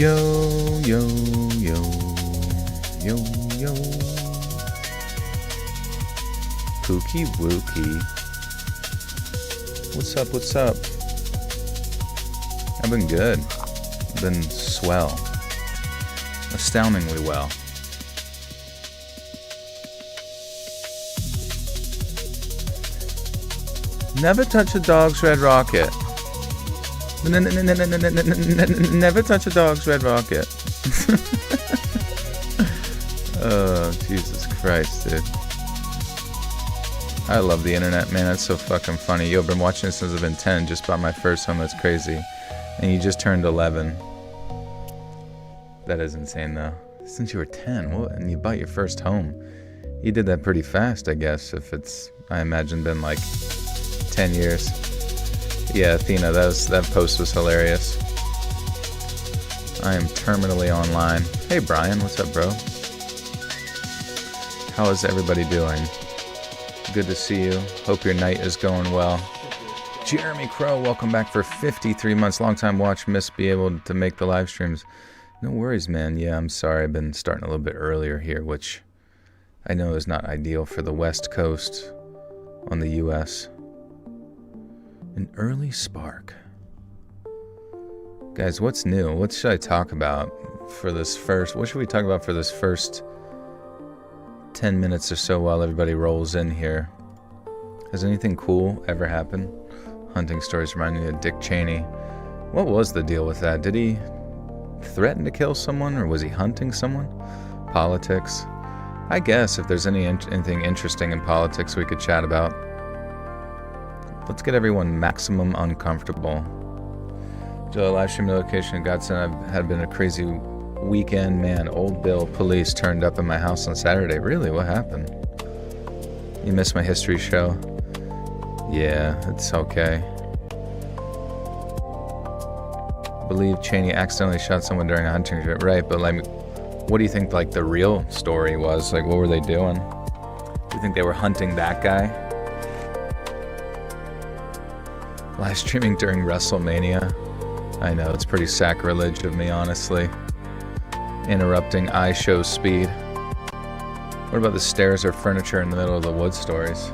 Yo, yo, yo, yo, yo. Pookie wookie. What's up, what's up? I've been good. I've been swell. Astoundingly well. Never touch a dog's red rocket. Never touch a dog's red rocket. Oh, Jesus Christ, dude. I love the internet, man. That's so fucking funny. Yo, I've been watching this since I've been 10. Just bought my first home. That's crazy. And you just turned 11. That is insane, though. Since you were 10, what? And you bought your first home. You did that pretty fast, I guess, if it's, I imagine, been like 10 years. Yeah, Athena, that post was hilarious. I am terminally online. Hey, Brian, what's up, bro? How is everybody doing? Good to see you. Hope your night is going well. Jeremy Crow, welcome back for 53 months. Long time watch, miss be able to make the live streams. No worries, man. Yeah, I'm sorry. I've been starting a little bit earlier here, which I know is not ideal for the West Coast on the U.S. An early spark. Guys, what's new? What should I talk about for this first... What should we talk about for this first 10 minutes or so while everybody rolls in here? Has anything cool ever happened? Hunting stories remind me of Dick Cheney. What was the deal with that? Did he threaten to kill someone, or was he hunting someone? Politics. I guess if there's anything interesting in politics we could chat about. Let's get everyone maximum uncomfortable. Joe, live stream notification. Godsend, I've had been a crazy weekend. Man, Old Bill police turned up at my house on Saturday. Really? What happened? You missed my history show. Yeah, it's okay. I believe Cheney accidentally shot someone during a hunting trip. Right, but like, what do you think like the real story was? Like, what were they doing? Do you think they were hunting that guy? Live streaming during WrestleMania. I know, it's pretty sacrilege of me, honestly. Interrupting iShow speed. What about the stairs or furniture in the middle of the woods stories?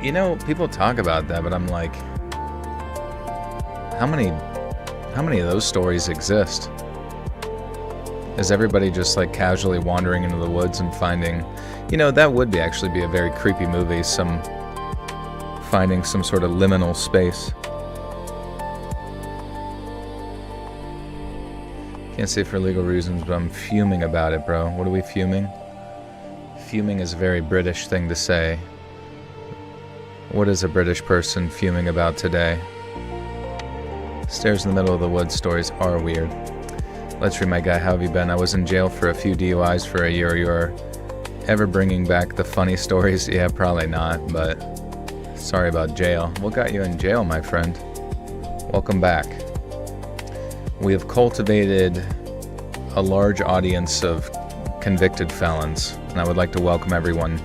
You know, people talk about that, but I'm like, how many of those stories exist? Is everybody just like casually wandering into the woods and finding, you know, that would actually be a very creepy movie, finding some sort of liminal space. Can't say for legal reasons, but I'm fuming about it, bro. What are we fuming? Fuming is a very British thing to say. What is a British person fuming about today? Stairs in the middle of the woods stories are weird. Let's read, my guy. How have you been? I was in jail for a few DUIs for a year. You're ever bringing back the funny stories? Yeah, probably not, but sorry about jail. What got you in jail, my friend? Welcome back. We have cultivated a large audience of convicted felons, and I would like to welcome everyone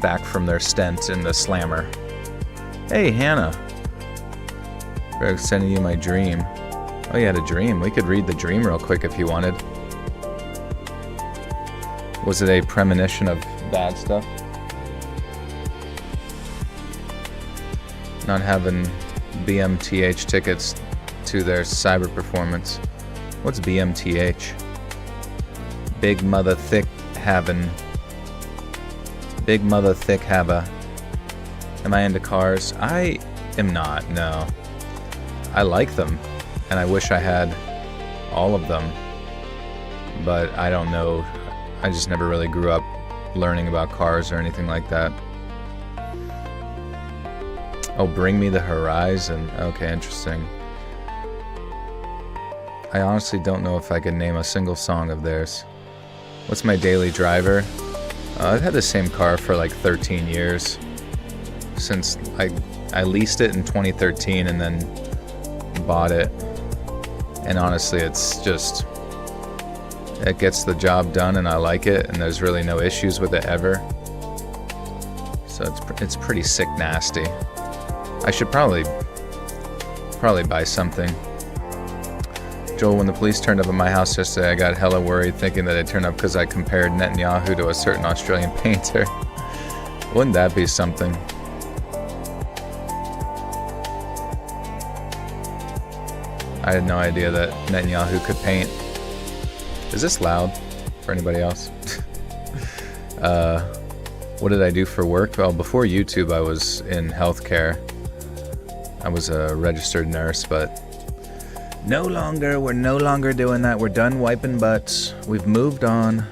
back from their stint in the slammer. Hey, Hannah. I'm sending you my dream. Oh, you had a dream. We could read the dream real quick if you wanted. Was it a premonition of bad stuff? Not having BMTH tickets to their cyber performance. What's BMTH? Big mother thick having. Big mother thick hava. Am I into cars? I am not, no. I like them, and I wish I had all of them, but I don't know. I just never really grew up learning about cars or anything like that. Oh, Bring Me the Horizon. Okay, interesting. I honestly don't know if I could name a single song of theirs. What's my daily driver? I've had the same car for like 13 years. Since I leased it in 2013 and then bought it. And honestly, it's just, it gets the job done and I like it, and there's really no issues with it ever. So it's pretty sick nasty. I should probably buy something. Joel, when the police turned up at my house yesterday, I got hella worried thinking that they turned up because I compared Netanyahu to a certain Australian painter. Wouldn't that be something? I had no idea that Netanyahu could paint. Is this loud for anybody else? What did I do for work? Well, before YouTube, I was in healthcare. I was a registered nurse, but we're no longer doing that. We're done wiping butts. We've moved on.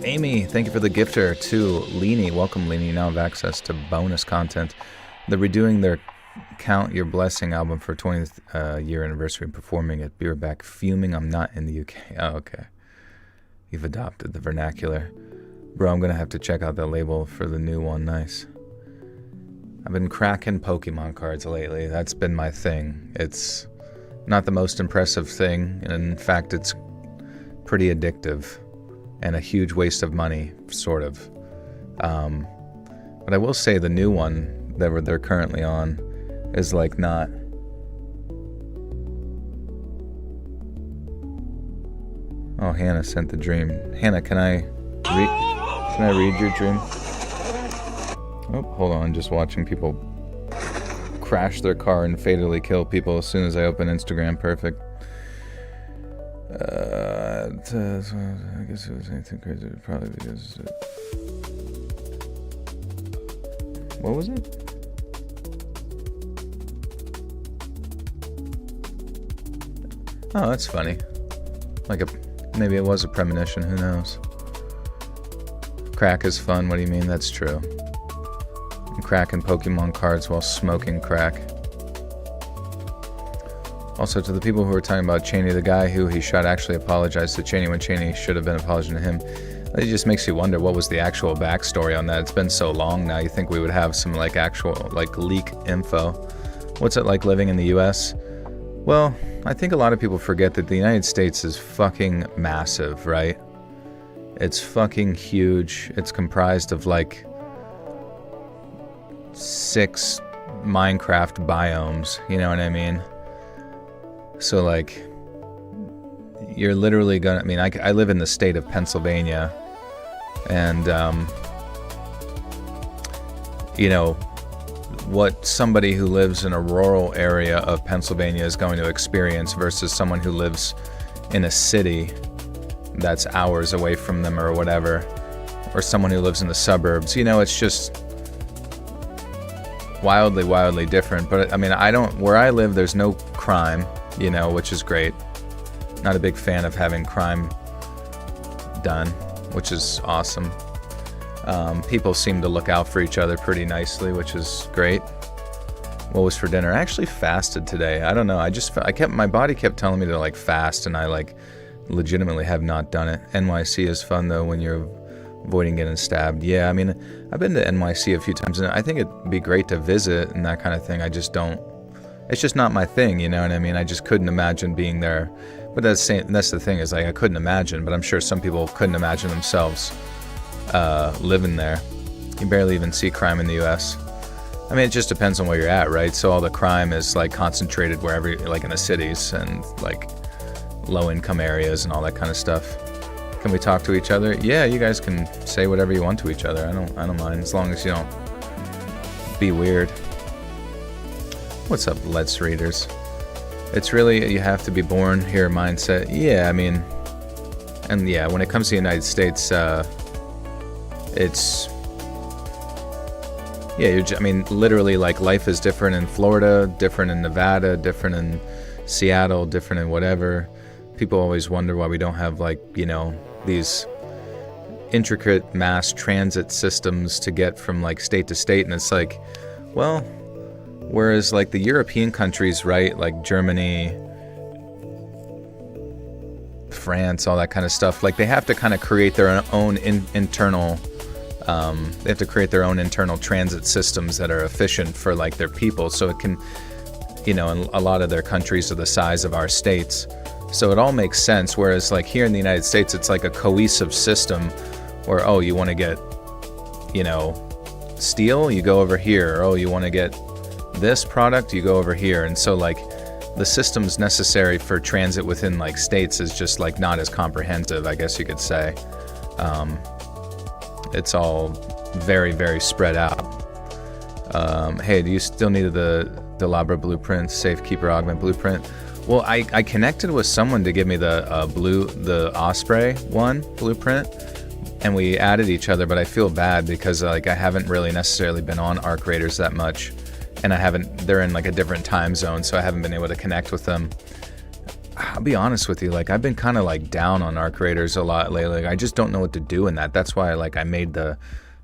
Amy, thank you for the gifter. To Leanie, welcome Leanie. You now have access to bonus content. They're redoing their Count Your Blessing album for 20th year anniversary, performing at Beerback. Fuming, I'm not in the UK. Oh, okay. You've adopted the vernacular. Bro, I'm going to have to check out the label for the new one. Nice. I've been cracking Pokemon cards lately. That's been my thing. It's not the most impressive thing. And in fact, it's pretty addictive and a huge waste of money, sort of. But I will say the new one that they're currently on is like not... Oh, Hannah sent the dream. Hannah, can I read your dream? Oh, hold on. Just watching people crash their car and fatally kill people as soon as I open Instagram. Perfect. I guess it was anything crazy. Probably because... What was it? Oh, that's funny. Maybe it was a premonition. Who knows? Crack is fun. What do you mean? That's true. I'm cracking Pokemon cards while smoking crack. Also, to the people who were talking about Cheney, the guy who he shot actually apologized to Cheney when Cheney should have been apologizing to him. It just makes you wonder what was the actual backstory on that. It's been so long now. You think we would have some actual leak info. What's it like living in the U.S.? Well, I think a lot of people forget that the United States is fucking massive, right? It's fucking huge. It's comprised of 6 Minecraft biomes, you know what I mean? So you're literally gonna, I live in the state of Pennsylvania, and what somebody who lives in a rural area of Pennsylvania is going to experience versus someone who lives in a city that's hours away from them or whatever, or someone who lives in the suburbs. It's just wildly different. But where I live, there's no crime, which is great. Not a big fan of having crime done, which is awesome. People seem to look out for each other pretty nicely, which is great. What was for dinner? I actually fasted today. I don't know. My body kept telling me to fast, and I legitimately have not done it. NYC is fun though when you're avoiding getting stabbed. Yeah, I've been to NYC a few times, and I think it'd be great to visit and that kind of thing. I just don't. It's just not my thing, you know what I mean? I just couldn't imagine being there. But that's the thing is I couldn't imagine, but I'm sure some people couldn't imagine themselves living there. You barely even see crime in the U.S. It just depends on where you're at, right? So all the crime is concentrated wherever, in the cities and low-income areas and all that kind of stuff. Can we talk to each other? Yeah, you guys can say whatever you want to each other. I don't mind, as long as you don't be weird. What's up, Let's Readers? It's really, you have to be born here mindset. Yeah, and yeah, when it comes to the United States, it's, yeah, literally, life is different in Florida, different in Nevada, different in Seattle, different in whatever. People always wonder why we don't have, these intricate mass transit systems to get from, state to state, and it's well, whereas, the European countries, right, Germany, France, all that kind of stuff, they have to kind of create their own internal... they have to create their own internal transit systems that are efficient for their people, so it can, and a lot of their countries are the size of our states, so it all makes sense. Whereas here in the United States, it's a cohesive system where, oh, you want to get, steel, you go over here. Oh, you want to get this product, you go over here. And so the systems necessary for transit within like states is just like not as comprehensive, I guess you could say. It's all very, very spread out. Hey, do you still need the Delabra blueprint, Safekeeper Augment blueprint? Well, I connected with someone to give me the Osprey one blueprint, and we added each other, but I feel bad because like I haven't really necessarily been on Arc Raiders that much, and they're in like a different time zone, so I haven't been able to connect with them. I'll be honest with you, like I've been kind of like down on Arc Raiders a lot lately. Like, I just don't know what to do in that. That's why like I made the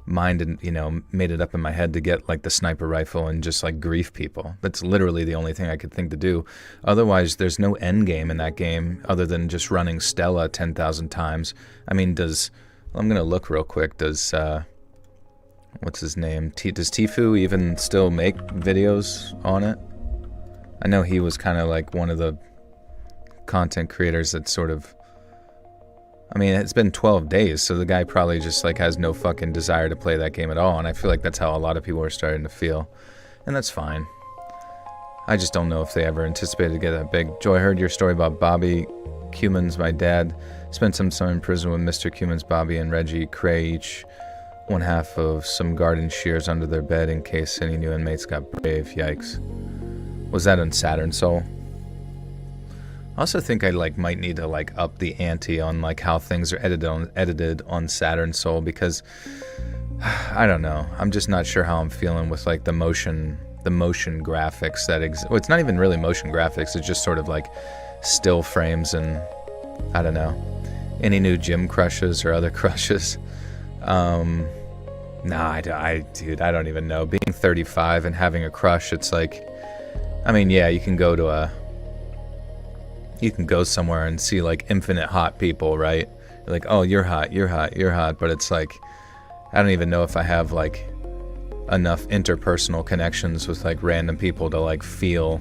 mind and made it up in my head to get like the sniper rifle and just like grief people. That's literally the only thing I could think to do. Otherwise, there's no end game in that game other than just running Stella 10,000 times. I mean, I'm gonna look real quick. Does what's his name? Does Tfue even still make videos on it? I know he was kind of like one of the content creators that sort of, I mean, it's been 12 days, so the guy probably just like has no fucking desire to play that game at all, and I feel like that's how a lot of people are starting to feel, and that's fine. I just don't know if they ever anticipated to get that big. Joe, I heard your story about Bobby Cummins. My dad spent some time in prison with Mr. Cummins, Bobby, and Reggie Cray, each one half of some garden shears under their bed in case any new inmates got brave. Yikes. Was that on Saturn Soul? I also think I like might need to like up the ante on like how things are edited on Saturn Soul, because I don't know. I'm just not sure how I'm feeling with like the motion graphics that exist. Well, it's not even really motion graphics. It's just sort of like still frames, and I don't know. Any new gym crushes or other crushes? Nah, dude, I don't even know. Being 35 and having a crush, it's like, I mean, yeah, you can go somewhere and see like infinite hot people, right? You're like, oh, you're hot, but it's like, I don't even know if I have like enough interpersonal connections with like random people to like feel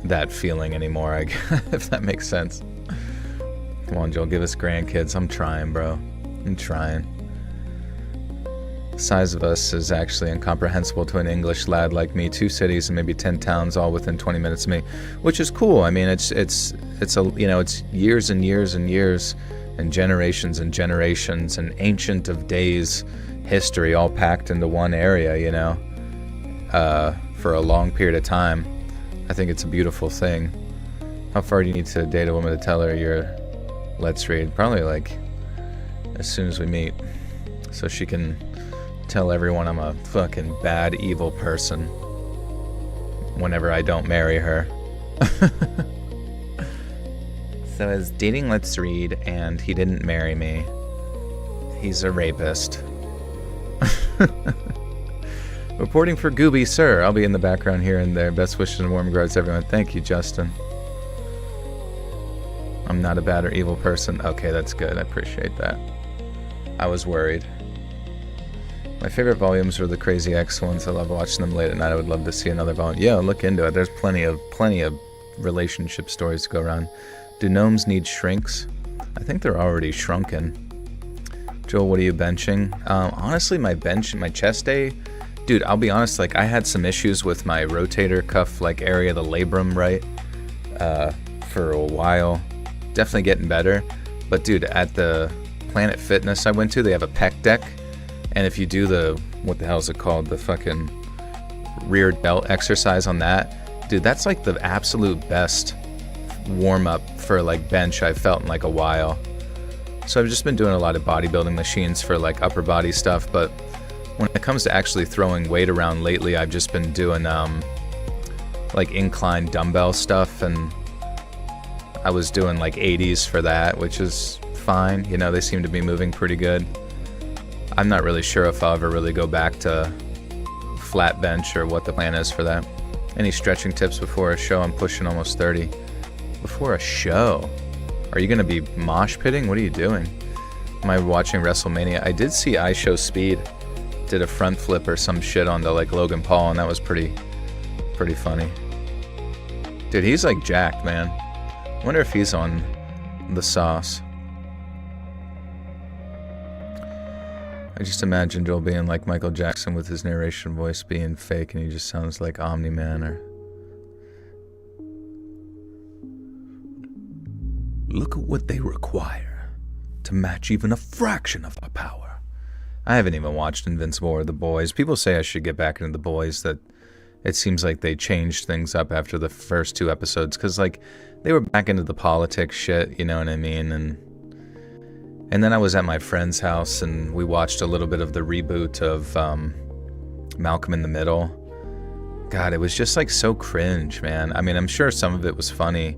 that feeling anymore, if that makes sense. Come on, Joel, give us grandkids. I'm trying, bro. I'm trying. The size of us is actually incomprehensible to an English lad like me. 2 cities and maybe 10 towns, all within 20 minutes of me, which is cool. I mean, it's years and years and years, and generations and ancient of days history all packed into one area, for a long period of time. I think it's a beautiful thing. How far do you need to date a woman to tell her you're let's read? Probably like as soon as we meet, so she can tell everyone I'm a fucking bad, evil person whenever I don't marry her. So I was dating Let's Read, and he didn't marry me. He's a rapist. Reporting for Gooby, sir. I'll be in the background here and there. Best wishes and warm regards, everyone. Thank you, Justin. I'm not a bad or evil person. Okay, that's good. I appreciate that. I was worried. My favorite volumes are the Crazy X ones. I love watching them late at night. I would love to see another volume. Yeah, look into it. There's plenty of relationship stories to go around. Do gnomes need shrinks? I think they're already shrunken. Joel, what are you benching? Honestly, my chest day, dude, I'll be honest, like I had some issues with my rotator cuff like area, the labrum, right? For a while. Definitely getting better. But dude, at the Planet Fitness I went to, they have a pec deck. And if you do what the hell is it called? The fucking rear delt exercise on that. Dude, that's like the absolute best warm up for like bench I've felt in like a while. So I've just been doing a lot of bodybuilding machines for like upper body stuff. But when it comes to actually throwing weight around lately, I've just been doing like incline dumbbell stuff. And I was doing like 80s for that, which is fine. They seem to be moving pretty good. I'm not really sure if I'll ever really go back to flat bench or what the plan is for that. Any stretching tips before a show? I'm pushing almost 30. Before a show? Are you going to be mosh pitting? What are you doing? Am I watching WrestleMania? I did see iShow Speed did a front flip or some shit onto like Logan Paul, and that was pretty funny. Dude, he's like jacked, man. I wonder if he's on the sauce. I just imagine Joel being like Michael Jackson with his narration voice being fake, and he just sounds like Omni-Man or Look at what they require to match even a fraction of our power. I haven't even watched Invincible or The Boys. People say I should get back into The Boys, that it seems like they changed things up after the first 2 episodes, because, like, they were back into the politics shit, you know what I mean? And then I was at my friend's house, and we watched a little bit of the reboot of Malcolm in the Middle. God, it was just, like, so cringe, man. I mean, I'm sure some of it was funny,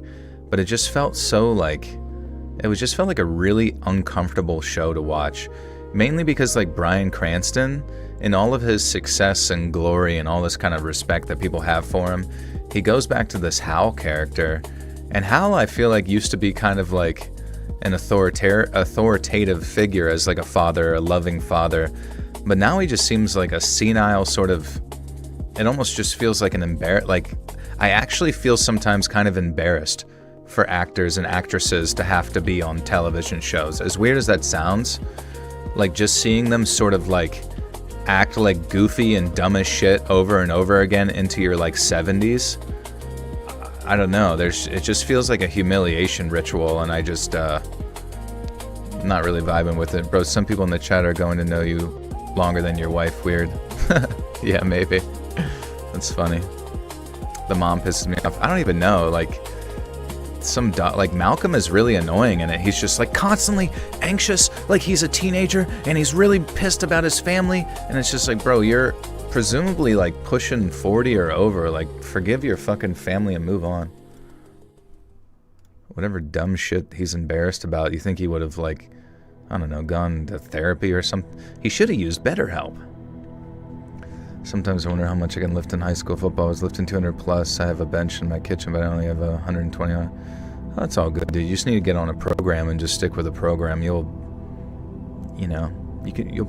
but it just felt so, like, just felt like a really uncomfortable show to watch. Mainly because, like, Bryan Cranston, in all of his success and glory and all this kind of respect that people have for him, he goes back to this Hal character. And Hal, I feel like, used to be kind of like an authoritative figure as, like, a father, a loving father. But now he just seems like a senile sort of... It almost just feels like I actually feel sometimes kind of embarrassed for actors and actresses to have to be on television shows. As weird as that sounds, like, just seeing them sort of, like, act like goofy and dumb as shit over and over again into your, like, 70s. I don't know. It just feels like a humiliation ritual, and I just not really vibing with it. Bro, some people in the chat are going to know you longer than your wife. Weird. Yeah, maybe. That's funny. The mom pisses me off. I don't even know, like... like, Malcolm is really annoying in it. He's just, like, constantly anxious, like he's a teenager, and he's really pissed about his family, and it's just like, bro, you're presumably, like, pushing 40 or over. Like, forgive your fucking family and move on. Whatever dumb shit he's embarrassed about, you think he would have, like, I don't know, gone to therapy or something? He should have used BetterHelp. Sometimes I wonder how much I can lift in high school football. I was lifting 200 plus. I have a bench in my kitchen, but I only have 120 on it. Oh, that's all good, dude. You just need to get on a program and just stick with a program. You'll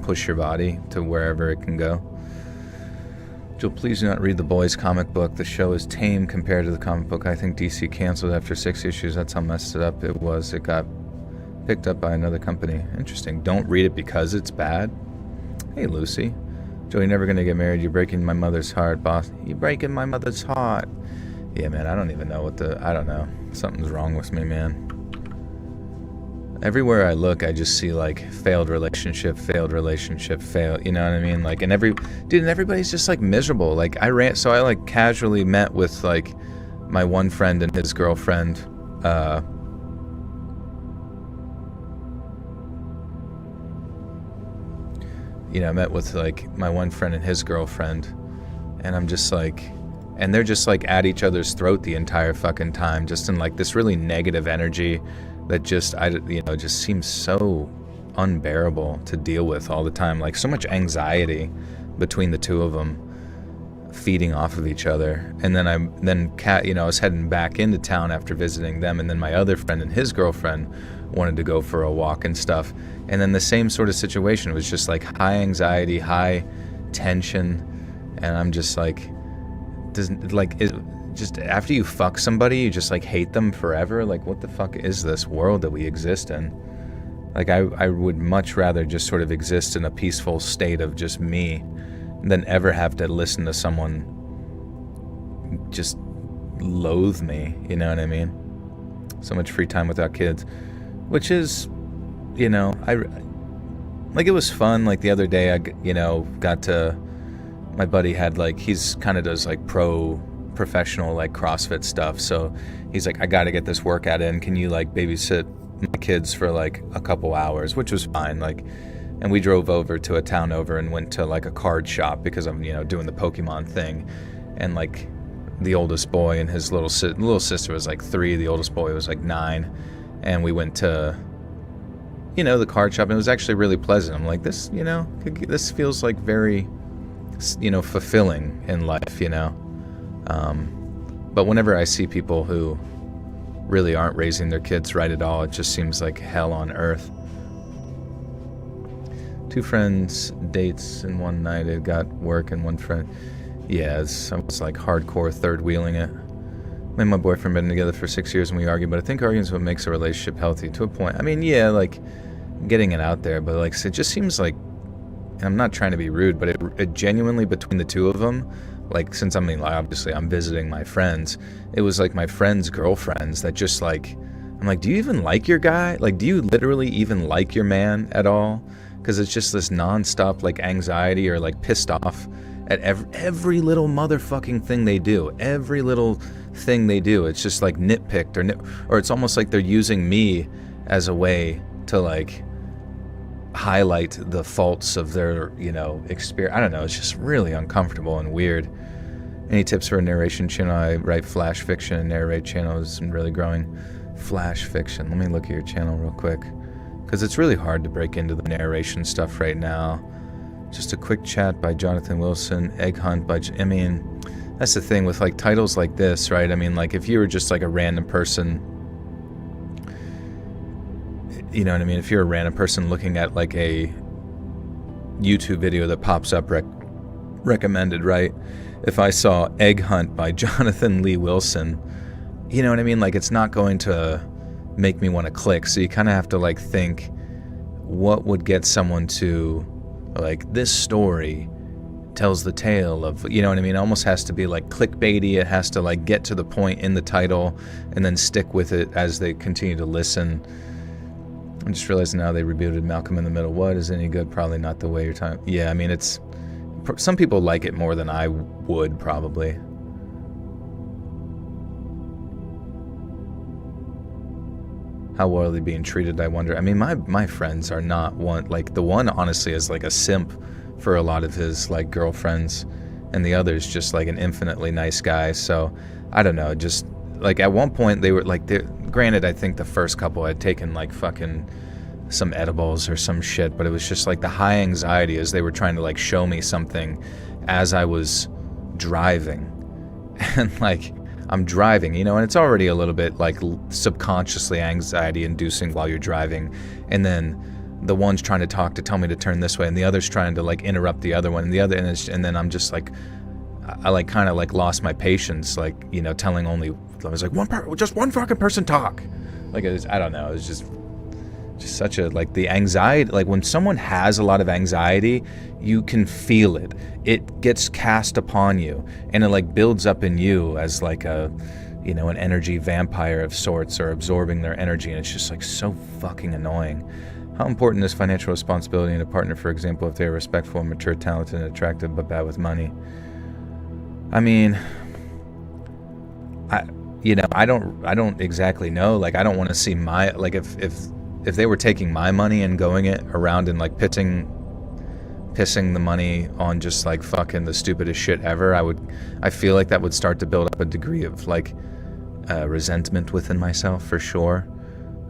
push your body to wherever it can go. Jill, please do not read The Boys comic book. The show is tame compared to the comic book. I think DC canceled after 6 issues. That's how messed it up it was. It got picked up by another company. Interesting. Don't read it because it's bad. Hey, Lucy. Joe, you're never gonna get married. You're breaking my mother's heart, boss. You're breaking my mother's heart. Yeah, man, I don't even know I don't know. Something's wrong with me, man. Everywhere I look, I just see, like, failed relationship, fail. You know what I mean? Like, and everybody's just, like, miserable. Like, I like casually met with, like, my one friend and his girlfriend. I met with, like, my one friend and his girlfriend, and I'm just like, and they're just, like, at each other's throat the entire fucking time, just in, like, this really negative energy that just, just seems so unbearable to deal with all the time. Like, so much anxiety between the two of them, feeding off of each other. And then I was heading back into town after visiting them, and then my other friend and his girlfriend wanted to go for a walk and stuff. And then the same sort of situation. It was just, like, high anxiety, high tension, and I'm just like, just after you fuck somebody, you just, like, hate them forever? Like, what the fuck is this world that we exist in? Like, I would much rather just sort of exist in a peaceful state of just me than ever have to listen to someone just loathe me, you know what I mean? So much free time without kids, which is, it was fun. Like, the other day, my buddy had, like, he's kind of does, like, professional, like, CrossFit stuff, so he's like, I gotta get this workout in, can you, like, babysit my kids for, like, a couple hours, which was fine. Like, and we drove over to a town over and went to, like, a card shop because I'm, doing the Pokemon thing, and, like, the oldest boy and his little sister was, like, 3, the oldest boy was, like, 9, and we went to, the card shop, and it was actually really pleasant. I'm like, this feels, like, very, fulfilling in life, but whenever I see people who really aren't raising their kids right at all, it just seems like hell on earth. 2 friends dates in one night. It got work and one friend. Yeah, I was like hardcore third wheeling it. Me and my boyfriend been together for 6 years and we argue, but I think arguing is what makes a relationship healthy to a point. I mean, yeah, like getting it out there, but like it just seems like, and I'm not trying to be rude, but it genuinely, between the two of them, like, since obviously I'm visiting my friends, it was like my friends' girlfriends that just, like, I'm like, do you even like your guy? Like, do you literally even like your man at all? Because it's just this nonstop like anxiety or like pissed off at every little motherfucking thing they do. Every little thing they do, it's just like nitpicked or it's almost like they're using me as a way to like highlight the faults of their, experience. I don't know. It's just really uncomfortable and weird. Any tips for a narration channel? I write flash fiction and narrate channels and really growing. Flash fiction. Let me look at your channel real quick, because it's really hard to break into the narration stuff right now. Just a quick chat by Jonathan Wilson. Egg hunt by. I mean, that's the thing with like titles like this, right? I mean, like if you were just like a random person, you know what I mean? If you're a random person looking at like a YouTube video that pops up recommended, right? If I saw Egg Hunt by Jonathan Lee Wilson, you know what I mean? Like, it's not going to make me want to click. So you kind of have to like think, what would get someone to like, this story tells the tale of, you know what I mean? It almost has to be like clickbaity. It has to like get to the point in the title and then stick with it as they continue to listen. I'm just realizing now they rebooted Malcolm in the Middle. What is any good? Probably not the way you're talking. Yeah, I mean, it's, some people like it more than I would probably. How well are they being treated, I wonder. I mean, my friends are not one, like the one honestly is like a simp for a lot of his like girlfriends, and the other's just like an infinitely nice guy. So I don't know, just like at one point they were like, granted I think the first couple had taken like fucking some edibles or some shit, but it was just like the high anxiety as they were trying to like show me something as I was driving. And like, I'm driving, and it's already a little bit like subconsciously anxiety inducing while you're driving. And then the one's trying to talk to tell me to turn this way, and the other's trying to like interrupt the other one, and and then I'm just like, I like kind of like lost my patience, like, telling only, I was like, just one fucking person talk. Like, it was, I don't know, it was just such a, like, the anxiety, like when someone has a lot of anxiety, you can feel it. It gets cast upon you, and it like builds up in you as like a, an energy vampire of sorts, or absorbing their energy, and it's just like so fucking annoying. How important is financial responsibility in a partner, for example, if they are respectful, mature, talented, and attractive, but bad with money? I mean, I don't exactly know. Like, I don't want to see my, like, if they were taking my money and going it around and like pissing the money on just like fucking the stupidest shit ever, I feel like that would start to build up a degree of like resentment within myself, for sure.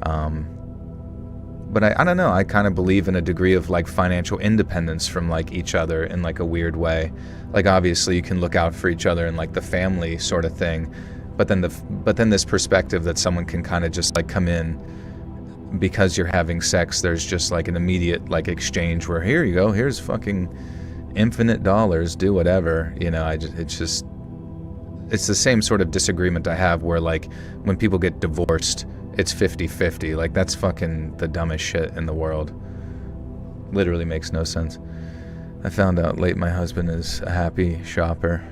But I don't know, I kind of believe in a degree of like financial independence from like each other in like a weird way. Like, obviously you can look out for each other in like the family sort of thing, but then this perspective that someone can kind of just like come in because you're having sex. There's just like an immediate like exchange where, here you go, here's fucking infinite dollars, do whatever. It's the same sort of disagreement I have where like when people get divorced, it's 50-50. Like, that's fucking the dumbest shit in the world. Literally makes no sense. I found out late my husband is a happy shopper.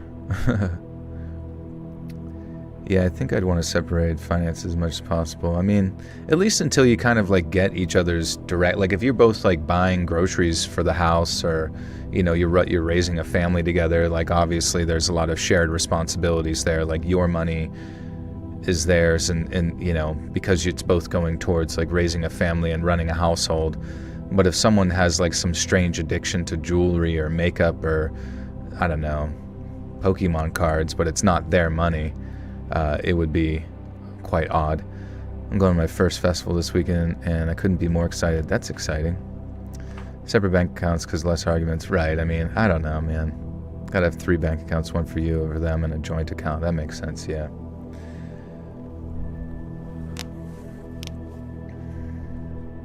Yeah, I think I'd want to separate finance as much as possible. I mean, at least until you kind of like get each other's direct, like if you're both like buying groceries for the house, or, you're raising a family together, like obviously there's a lot of shared responsibilities there. Like, your money is theirs, and because it's both going towards like raising a family and running a household. But if someone has like some strange addiction to jewelry or makeup or, I don't know, Pokemon cards, but it's not their money, it would be quite odd. I'm going to my first festival this weekend, and I couldn't be more excited. That's exciting. Separate bank accounts because less arguments. Right, I mean, I don't know, man. Gotta have 3 bank accounts, one for you, over them, and a joint account. That makes sense, yeah.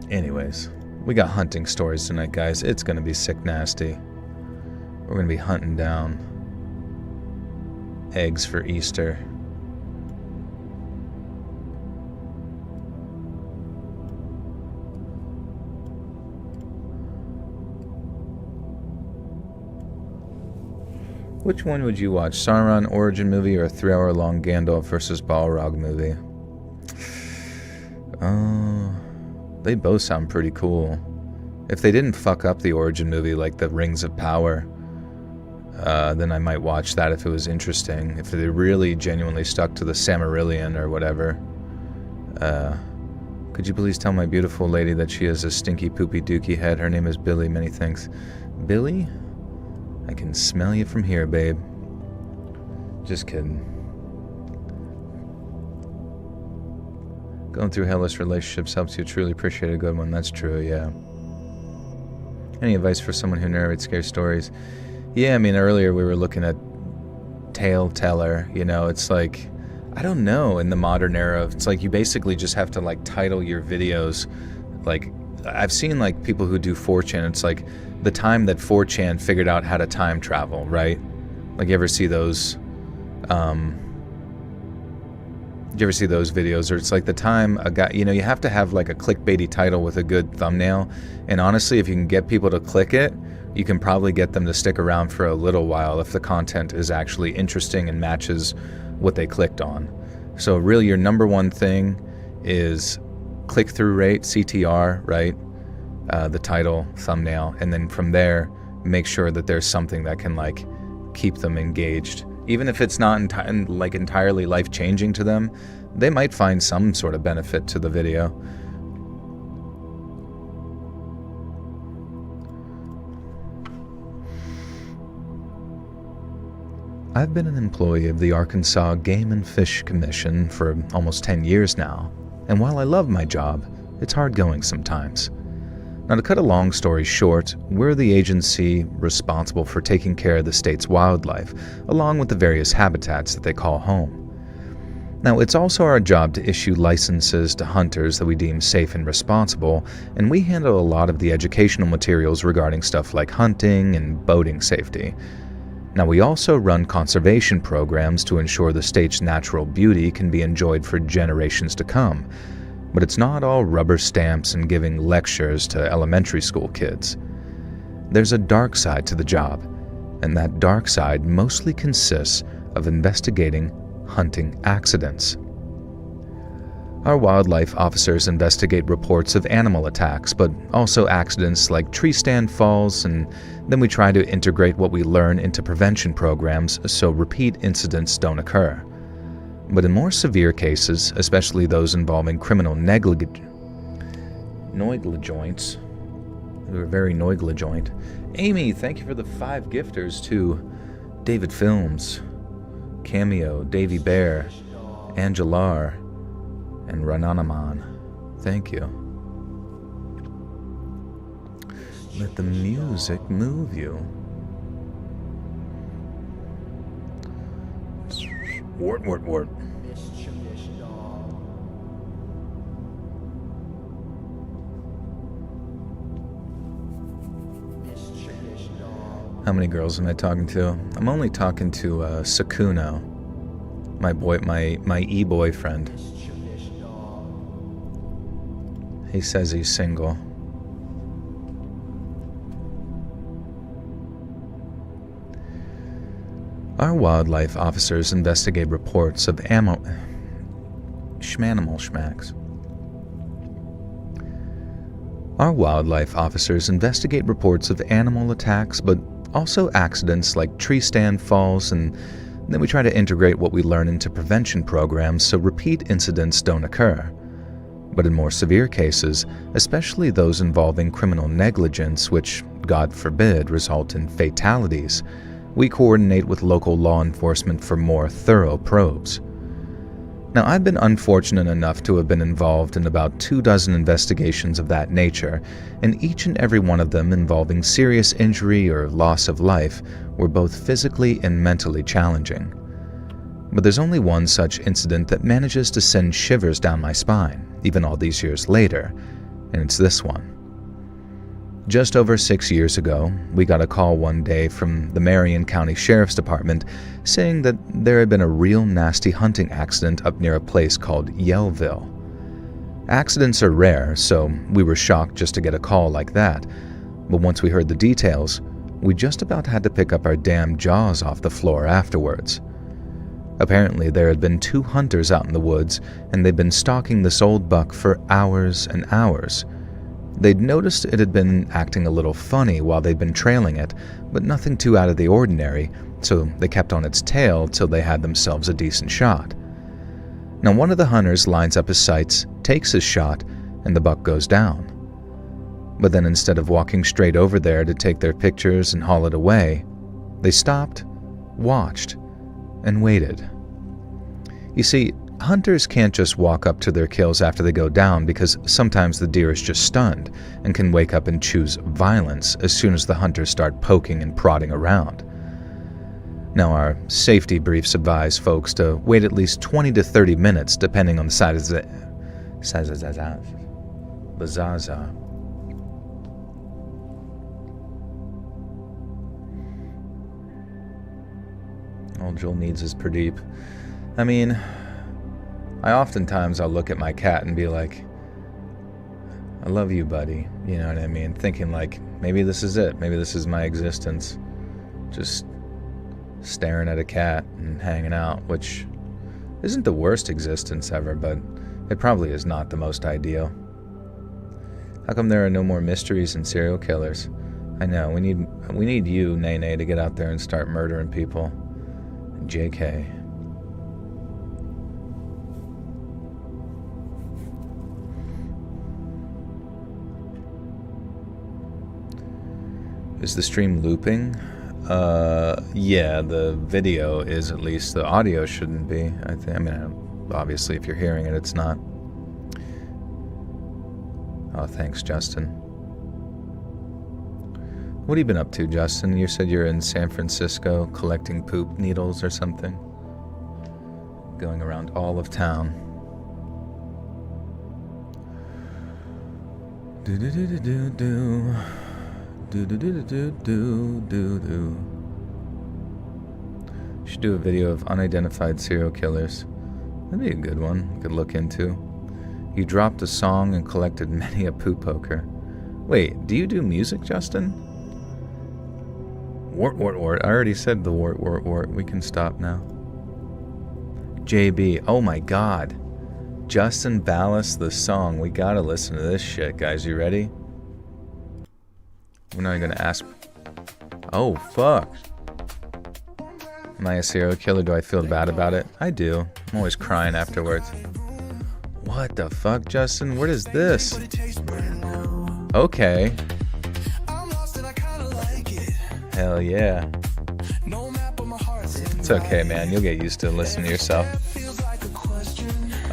Anyways, we got hunting stories tonight, guys. It's going to be sick nasty. We're going to be hunting down eggs for Easter. Which one would you watch? Sauron origin movie or a 3-hour-long Gandalf versus Balrog movie? They both sound pretty cool. If they didn't fuck up the origin movie like the Rings of Power, then I might watch that if it was interesting. If they really genuinely stuck to the Silmarillion or whatever. Could you please tell my beautiful lady that she has a stinky poopy dookie head? Her name is Billy, many thanks. Billy? I can smell you from here, babe. Just kidding. Going through hellish relationships helps you truly appreciate a good one. That's true, yeah. Any advice for someone who narrates scary stories? Yeah, I mean, earlier we were looking at tale teller. You know, it's like, I don't know, in the modern era, it's like you basically just have to like title your videos. Like, I've seen like people who do 4chan, it's like the time that 4chan figured out how to time travel, right? Like, you ever see those, did you ever see those videos? Or it's like the time a guy, you know, you have to have like a clickbaity title with a good thumbnail. And honestly, if you can get people to click it, you can probably get them to stick around for a little while if the content is actually interesting and matches what they clicked on. So really your number one thing is click-through rate, CTR, right? The title, thumbnail, and then from there, make sure that there's something that can like keep them engaged. Even if it's not entirely life-changing to them, they might find some sort of benefit to the video. I've been an employee of the Arkansas Game and Fish Commission for almost 10 years now, and while I love my job, it's hard going sometimes. Now, to cut a long story short, we're the agency responsible for taking care of the state's wildlife, along with the various habitats that they call home. Now, it's also our job to issue licenses to hunters that we deem safe and responsible, and we handle a lot of the educational materials regarding stuff like hunting and boating safety. Now, we also run conservation programs to ensure the state's natural beauty can be enjoyed for generations to come. But it's not all rubber stamps and giving lectures to elementary school kids. There's a dark side to the job, and that dark side mostly consists of investigating hunting accidents. Our wildlife officers investigate reports of animal attacks, but also accidents like tree stand falls, and then we try to integrate what we learn into prevention programs so repeat incidents don't occur. But in more severe cases, especially those involving criminal negligence, we were very negligent. Amy, thank you for the 5 gifters to David Films, Cameo, Davy Bear, Angelar, and Rananaman. Thank you. Let the music move you. Wart. How many girls am I talking to? I'm only talking to Sakuno, my e-boyfriend. He says he's single. Our wildlife officers investigate reports of Our wildlife officers investigate reports of animal attacks, but also accidents like tree stand falls, and then we try to integrate what we learn into prevention programs so repeat incidents don't occur. But in more severe cases, especially those involving criminal negligence, which, God forbid, result in fatalities, we coordinate with local law enforcement for more thorough probes. Now, I've been unfortunate enough to have been involved in about 24 investigations of that nature, and each and every one of them involving serious injury or loss of life were both physically and mentally challenging. But there's only one such incident that manages to send shivers down my spine, even all these years later, and it's this one. Just over 6 years ago, we got a call one day from the Marion County Sheriff's Department saying that there had been a real nasty hunting accident up near a place called Yellville. Accidents are rare, so we were shocked just to get a call like that, but once we heard the details, we just about had to pick up our damn jaws off the floor afterwards. Apparently, there had been 2 hunters out in the woods, and they'd been stalking this old buck for hours and hours. They'd noticed it had been acting a little funny while they'd been trailing it, but nothing too out of the ordinary, so they kept on its tail till they had themselves a decent shot. Now, one of the hunters lines up his sights, takes his shot, and the buck goes down. But then instead of walking straight over there to take their pictures and haul it away, they stopped, watched, and waited. You see, hunters can't just walk up to their kills after they go down because sometimes the deer is just stunned and can wake up and choose violence as soon as the hunters start poking and prodding around. Now, our safety briefs advise folks to wait at least 20 to 30 minutes depending on the size of the zaza. All Joel needs is Pradeep. I mean, I'll look at my cat and be like, I love you, buddy. You know what I mean? Thinking like, maybe this is it. Maybe this is my existence. Just staring at a cat and hanging out, which isn't the worst existence ever, but it probably is not the most ideal. How come there are no more mysteries and serial killers? I know, we need you, Nene, to get out there and start murdering people. JK. Is the stream looping? Yeah, the video is, at least. The audio shouldn't be. I mean, obviously if you're hearing it, it's not. Oh, thanks, Justin. What have you been up to, Justin? You said you're in San Francisco collecting poop needles or something? Going around all of town. Do-do-do-do-do-do. Do-do-do-do-do-do-do. Should do a video of unidentified serial killers. That'd be a good one. I could look into. You dropped a song and collected many a poo poker. Wait, do you do music, Justin? Wart, wart, wart. I already said the wart, wart, wart. We can stop now. JB. Oh my god. Justin Ballas, the song. We gotta listen to this shit, guys. You ready? We're not gonna ask. Oh, fuck. Am I a serial killer? Do I feel bad about it? I do. I'm always crying afterwards. What the fuck, Justin? What is this? Okay. Hell yeah. It's okay, man. You'll get used to listening to yourself.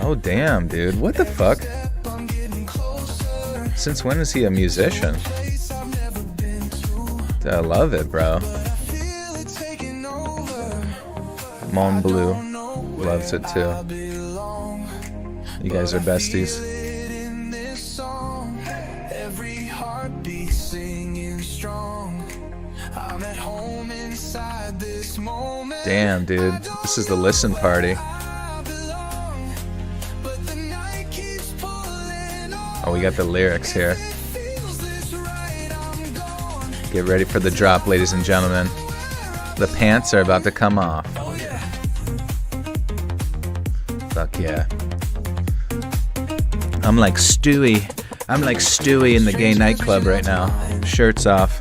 Oh, damn, dude. What the fuck? Since when is he a musician? I love it, bro. Mon Blue loves it too. You guys are besties. Damn, dude. This is the listen party. Oh, we got the lyrics here. Get ready for the drop, ladies and gentlemen. The pants are about to come off. Fuck yeah. I'm like Stewie. I'm like Stewie in the gay nightclub right now. Shirts off.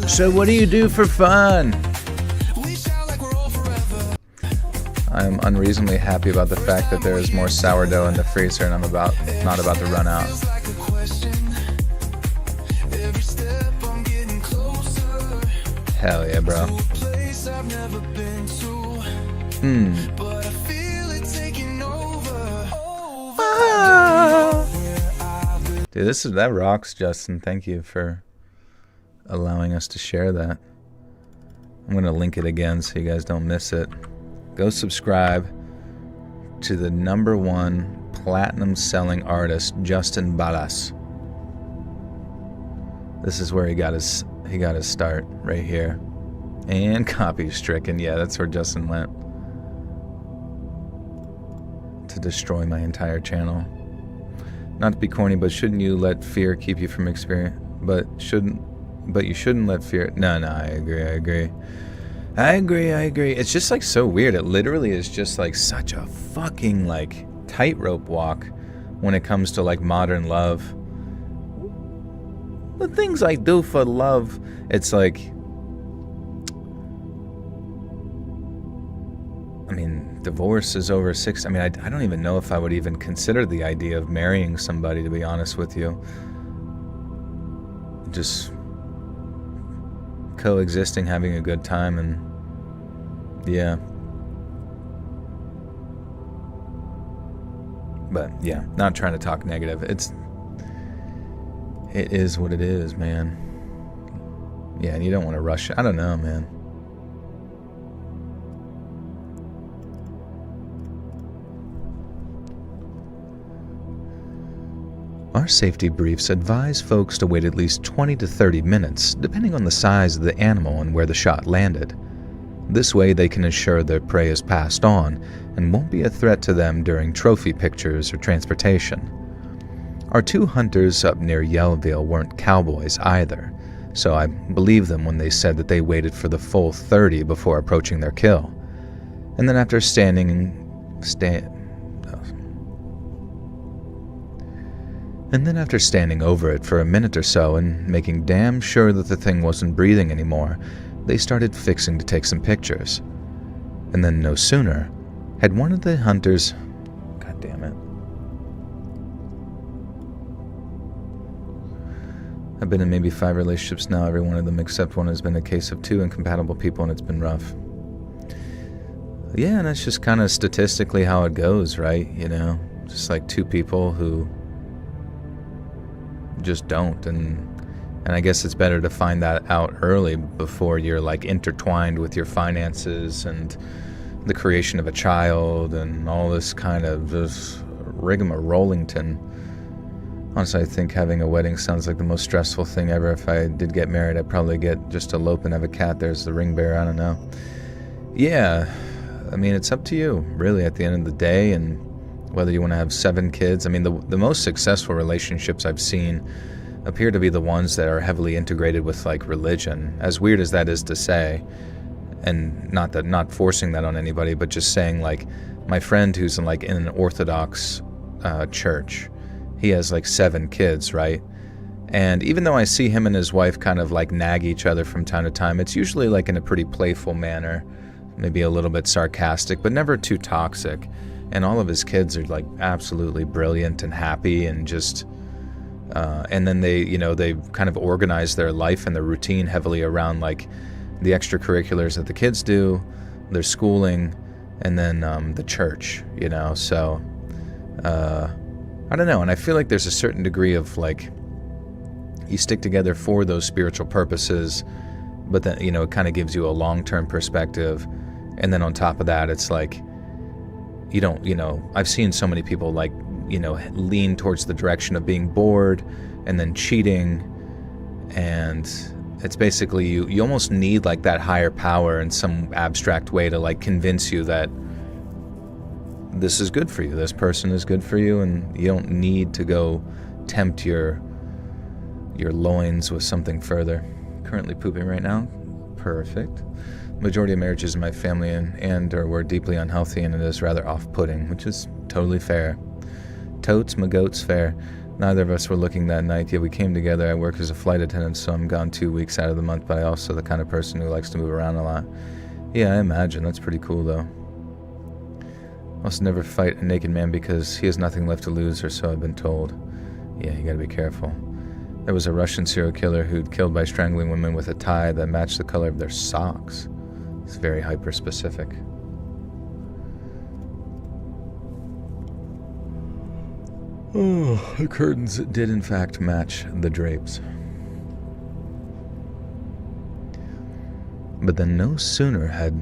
So what do you do for fun? I'm unreasonably happy about the fact that there is more sourdough in the freezer and I'm not about to run out. Hell yeah, bro. Dude, that rocks, Justin. Thank you for allowing us to share that. I'm gonna link it again so you guys don't miss it. Go subscribe to the #1 platinum selling artist, Justin Ballas. This is where he got his start, right here. And copy stricken. Yeah, that's where Justin went to destroy my entire channel. Not to be corny, but shouldn't you let fear keep you from experience? But you shouldn't let fear. No, I agree. I agree. It's just like so weird. It literally is just like such a fucking like tightrope walk when it comes to like modern love. The things I do for love, it's like, I mean, divorce is over 6. I mean, I don't even know if I would even consider the idea of marrying somebody, to be honest with you. Just coexisting, having a good time, and yeah. But yeah, not trying to talk negative. It is what it is, man. Yeah, and you don't want to rush it. I don't know, man. Our safety briefs advise folks to wait at least 20 to 30 minutes, depending on the size of the animal and where the shot landed. This way they can ensure their prey is passed on and won't be a threat to them during trophy pictures or transportation. Our 2 hunters up near Yellville weren't cowboys either, so I believe them when they said that they waited for the full 30 before approaching their kill. And then after standing over it for a minute or so and making damn sure that the thing wasn't breathing anymore, they started fixing to take some pictures. And then no sooner had one of the hunters... God damn it. I've been in maybe 5 relationships now. Every one of them except one has been a case of 2 incompatible people, and it's been rough. Yeah, and that's just kind of statistically how it goes, right? You know, just like 2 people who just don't, and I guess it's better to find that out early before you're like intertwined with your finances and the creation of a child and all this kind of this rigmarolington. Honestly, I think having a wedding sounds like the most stressful thing ever. If I did get married, I'd probably just elope and have a cat. There's the ring bearer. I don't know. Yeah, I mean, it's up to you, really, at the end of the day, and whether you want to have 7 kids. I mean, the most successful relationships I've seen appear to be the ones that are heavily integrated with like religion. As weird as that is to say, and not forcing that on anybody, but just saying, like, my friend who's in an Orthodox church, he has like 7 kids, right? And even though I see him and his wife kind of like nag each other from time to time, it's usually like in a pretty playful manner, maybe a little bit sarcastic, but never too toxic. And all of his kids are like absolutely brilliant and happy, and just and then they kind of organize their life and their routine heavily around like the extracurriculars that the kids do, their schooling, and then the church, so I don't know. And I feel like there's a certain degree of like, you stick together for those spiritual purposes, but then it kind of gives you a long-term perspective. And then on top of that, it's like, you don't, I've seen so many people like, lean towards the direction of being bored and then cheating. And it's basically, you almost need like that higher power in some abstract way to like convince you that this is good for you, this person is good for you, and you don't need to go tempt your loins with something further. Currently pooping right now. Perfect. Majority of marriages in my family were deeply unhealthy, and it is rather off-putting, which is totally fair. Totes, my goats, fair. Neither of us were looking that night, yet we came together. I work as a flight attendant, so I'm gone 2 weeks out of the month, but I also the kind of person who likes to move around a lot. Yeah, I imagine. That's pretty cool, though. Must never fight a naked man because he has nothing left to lose, or so I've been told. Yeah, you gotta be careful. There was a Russian serial killer who'd killed by strangling women with a tie that matched the color of their socks. It's very hyper-specific. Oh, the curtains did in fact match the drapes. But then no sooner had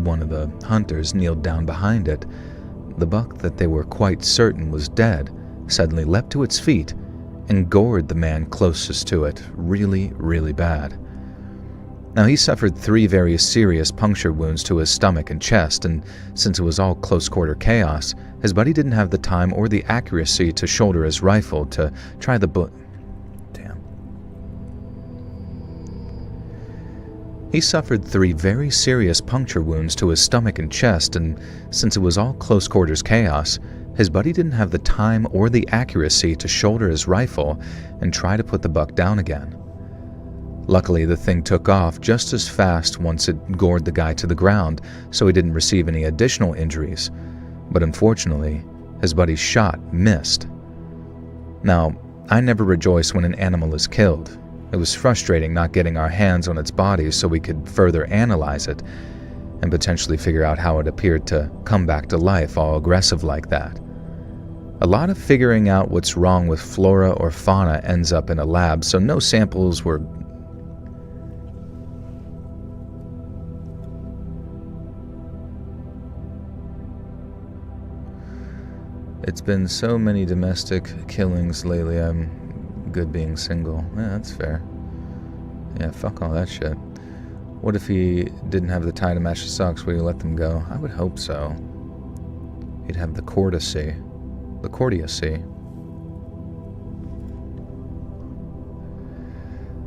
one of the hunters kneeled down behind it, the buck that they were quite certain was dead suddenly leapt to its feet and gored the man closest to it really, really bad. Now, he suffered 3 very serious puncture wounds to his stomach and chest, and since it was all close-quarter chaos, his buddy didn't have the time or the accuracy to shoulder his rifle to try the Damn. He suffered 3 very serious puncture wounds to his stomach and chest, and since it was all close quarters chaos, his buddy didn't have the time or the accuracy to shoulder his rifle and try to put the buck down again. Luckily, the thing took off just as fast once it gored the guy to the ground, so he didn't receive any additional injuries. But unfortunately, his buddy's shot missed. Now, I never rejoice when an animal is killed. It was frustrating not getting our hands on its body so we could further analyze it and potentially figure out how it appeared to come back to life all aggressive like that. A lot of figuring out what's wrong with flora or fauna ends up in a lab, so no samples were... It's been so many domestic killings lately, I'm good being single. Yeah, that's fair. Yeah, fuck all that shit. What if he didn't have the tie to match the socks? Would he let them go? I would hope so. He'd have the courtesy. The courtesy.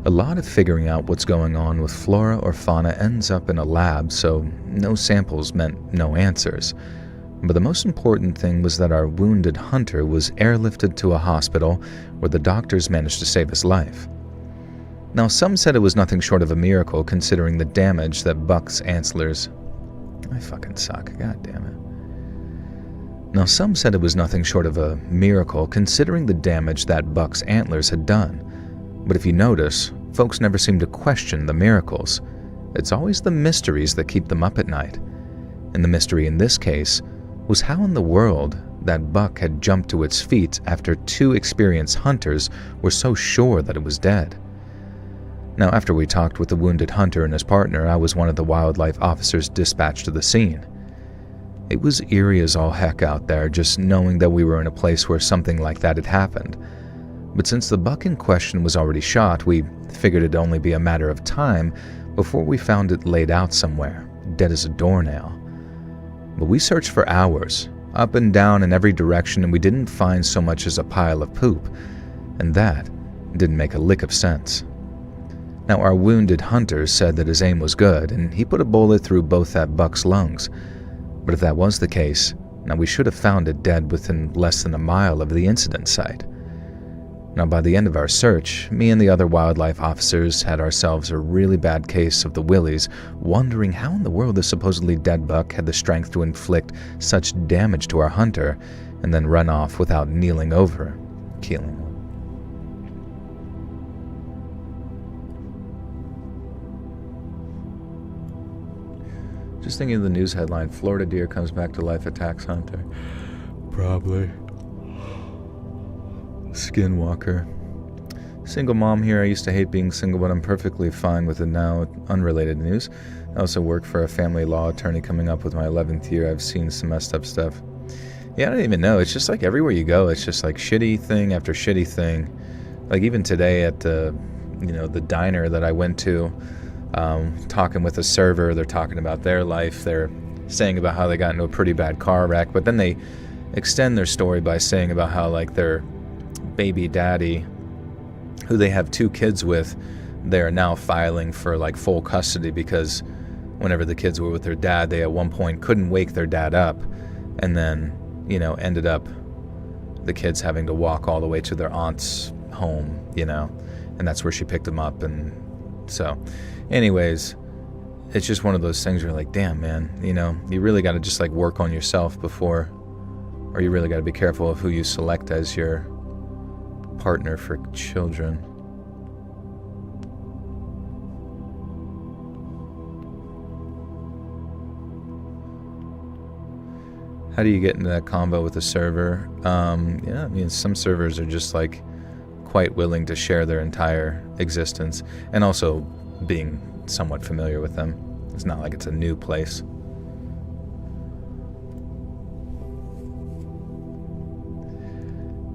A lot of figuring out what's going on with flora or fauna ends up in a lab, so no samples meant no answers. But the most important thing was that our wounded hunter was airlifted to a hospital where the doctors managed to save his life. Now, some said it was nothing short of a miracle considering the damage that Buck's antlers... I fucking suck, god damn it. Now, some said it was nothing short of a miracle considering the damage that Buck's antlers had done. But if you notice, folks never seem to question the miracles. It's always the mysteries that keep them up at night. And the mystery in this case was how in the world that buck had jumped to its feet after 2 experienced hunters were so sure that it was dead. Now, after we talked with the wounded hunter and his partner, I was one of the wildlife officers dispatched to the scene. It was eerie as all heck out there, just knowing that we were in a place where something like that had happened. But since the buck in question was already shot, we figured it'd only be a matter of time before we found it laid out somewhere, dead as a doornail. But we searched for hours, up and down in every direction, and we didn't find so much as a pile of poop. And that didn't make a lick of sense. Now, our wounded hunter said that his aim was good, and he put a bullet through both that buck's lungs. But if that was the case, now we should have found it dead within less than a mile of the incident site. Now, by the end of our search, me and the other wildlife officers had ourselves a really bad case of the willies, wondering how in the world the supposedly dead buck had the strength to inflict such damage to our hunter and then run off without keeling over. Just thinking of the news headline, Florida deer comes back to life, attacks hunter. Probably. Skinwalker. Single mom here. I used to hate being single, but I'm perfectly fine with it now. Unrelated news. I also work for a family law attorney coming up with my 11th year. I've seen some messed up stuff. Yeah, I don't even know. It's just like everywhere you go, it's just like shitty thing after shitty thing. Like even today at the diner that I went to, talking with a server, they're talking about their life. They're saying about how they got into a pretty bad car wreck, but then they extend their story by saying about how like their baby daddy, who they have 2 kids with, they're now filing for like full custody because whenever the kids were with their dad, they at one point couldn't wake their dad up, and then ended up the kids having to walk all the way to their aunt's home, and that's where she picked them up. And so anyways, it's just one of those things where you're like, damn man, you really got to just like work on yourself before, or you really got to be careful of who you select as your partner for children. How do you get into that convo with a server? Some servers are just like quite willing to share their entire existence, and also being somewhat familiar with them. It's not like it's a new place.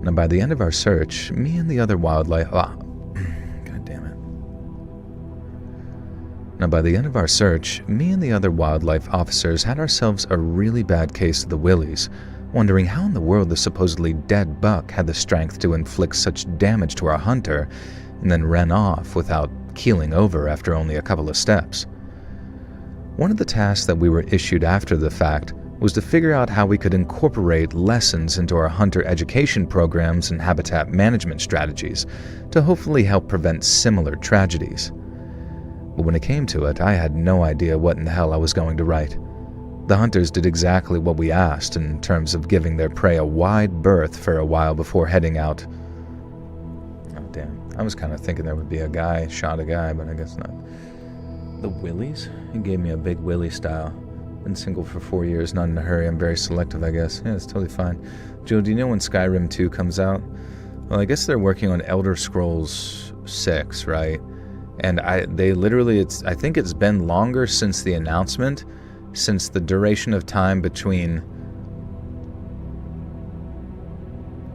Now, by the end of our search, me and the other wildlife... God damn it. Now, by the end of our search, me and the other wildlife officers had ourselves a really bad case of the willies, wondering how in the world the supposedly dead buck had the strength to inflict such damage to our hunter and then ran off without keeling over after only a couple of steps. One of the tasks that we were issued after the fact was to figure out how we could incorporate lessons into our hunter education programs and habitat management strategies to hopefully help prevent similar tragedies. But when it came to it, I had no idea what in the hell I was going to write. The hunters did exactly what we asked in terms of giving their prey a wide berth for a while before heading out. Oh damn, I was kind of thinking there would be a guy, shot a guy, but I guess not. The willies? He gave me a big willy style. Been single for 4 years, not in a hurry. I'm very selective, I guess. Yeah, it's totally fine. Joe, do you know when Skyrim 2 comes out? Well, I guess they're working on Elder Scrolls 6, right? And I think it's been longer since the announcement, since the duration of time between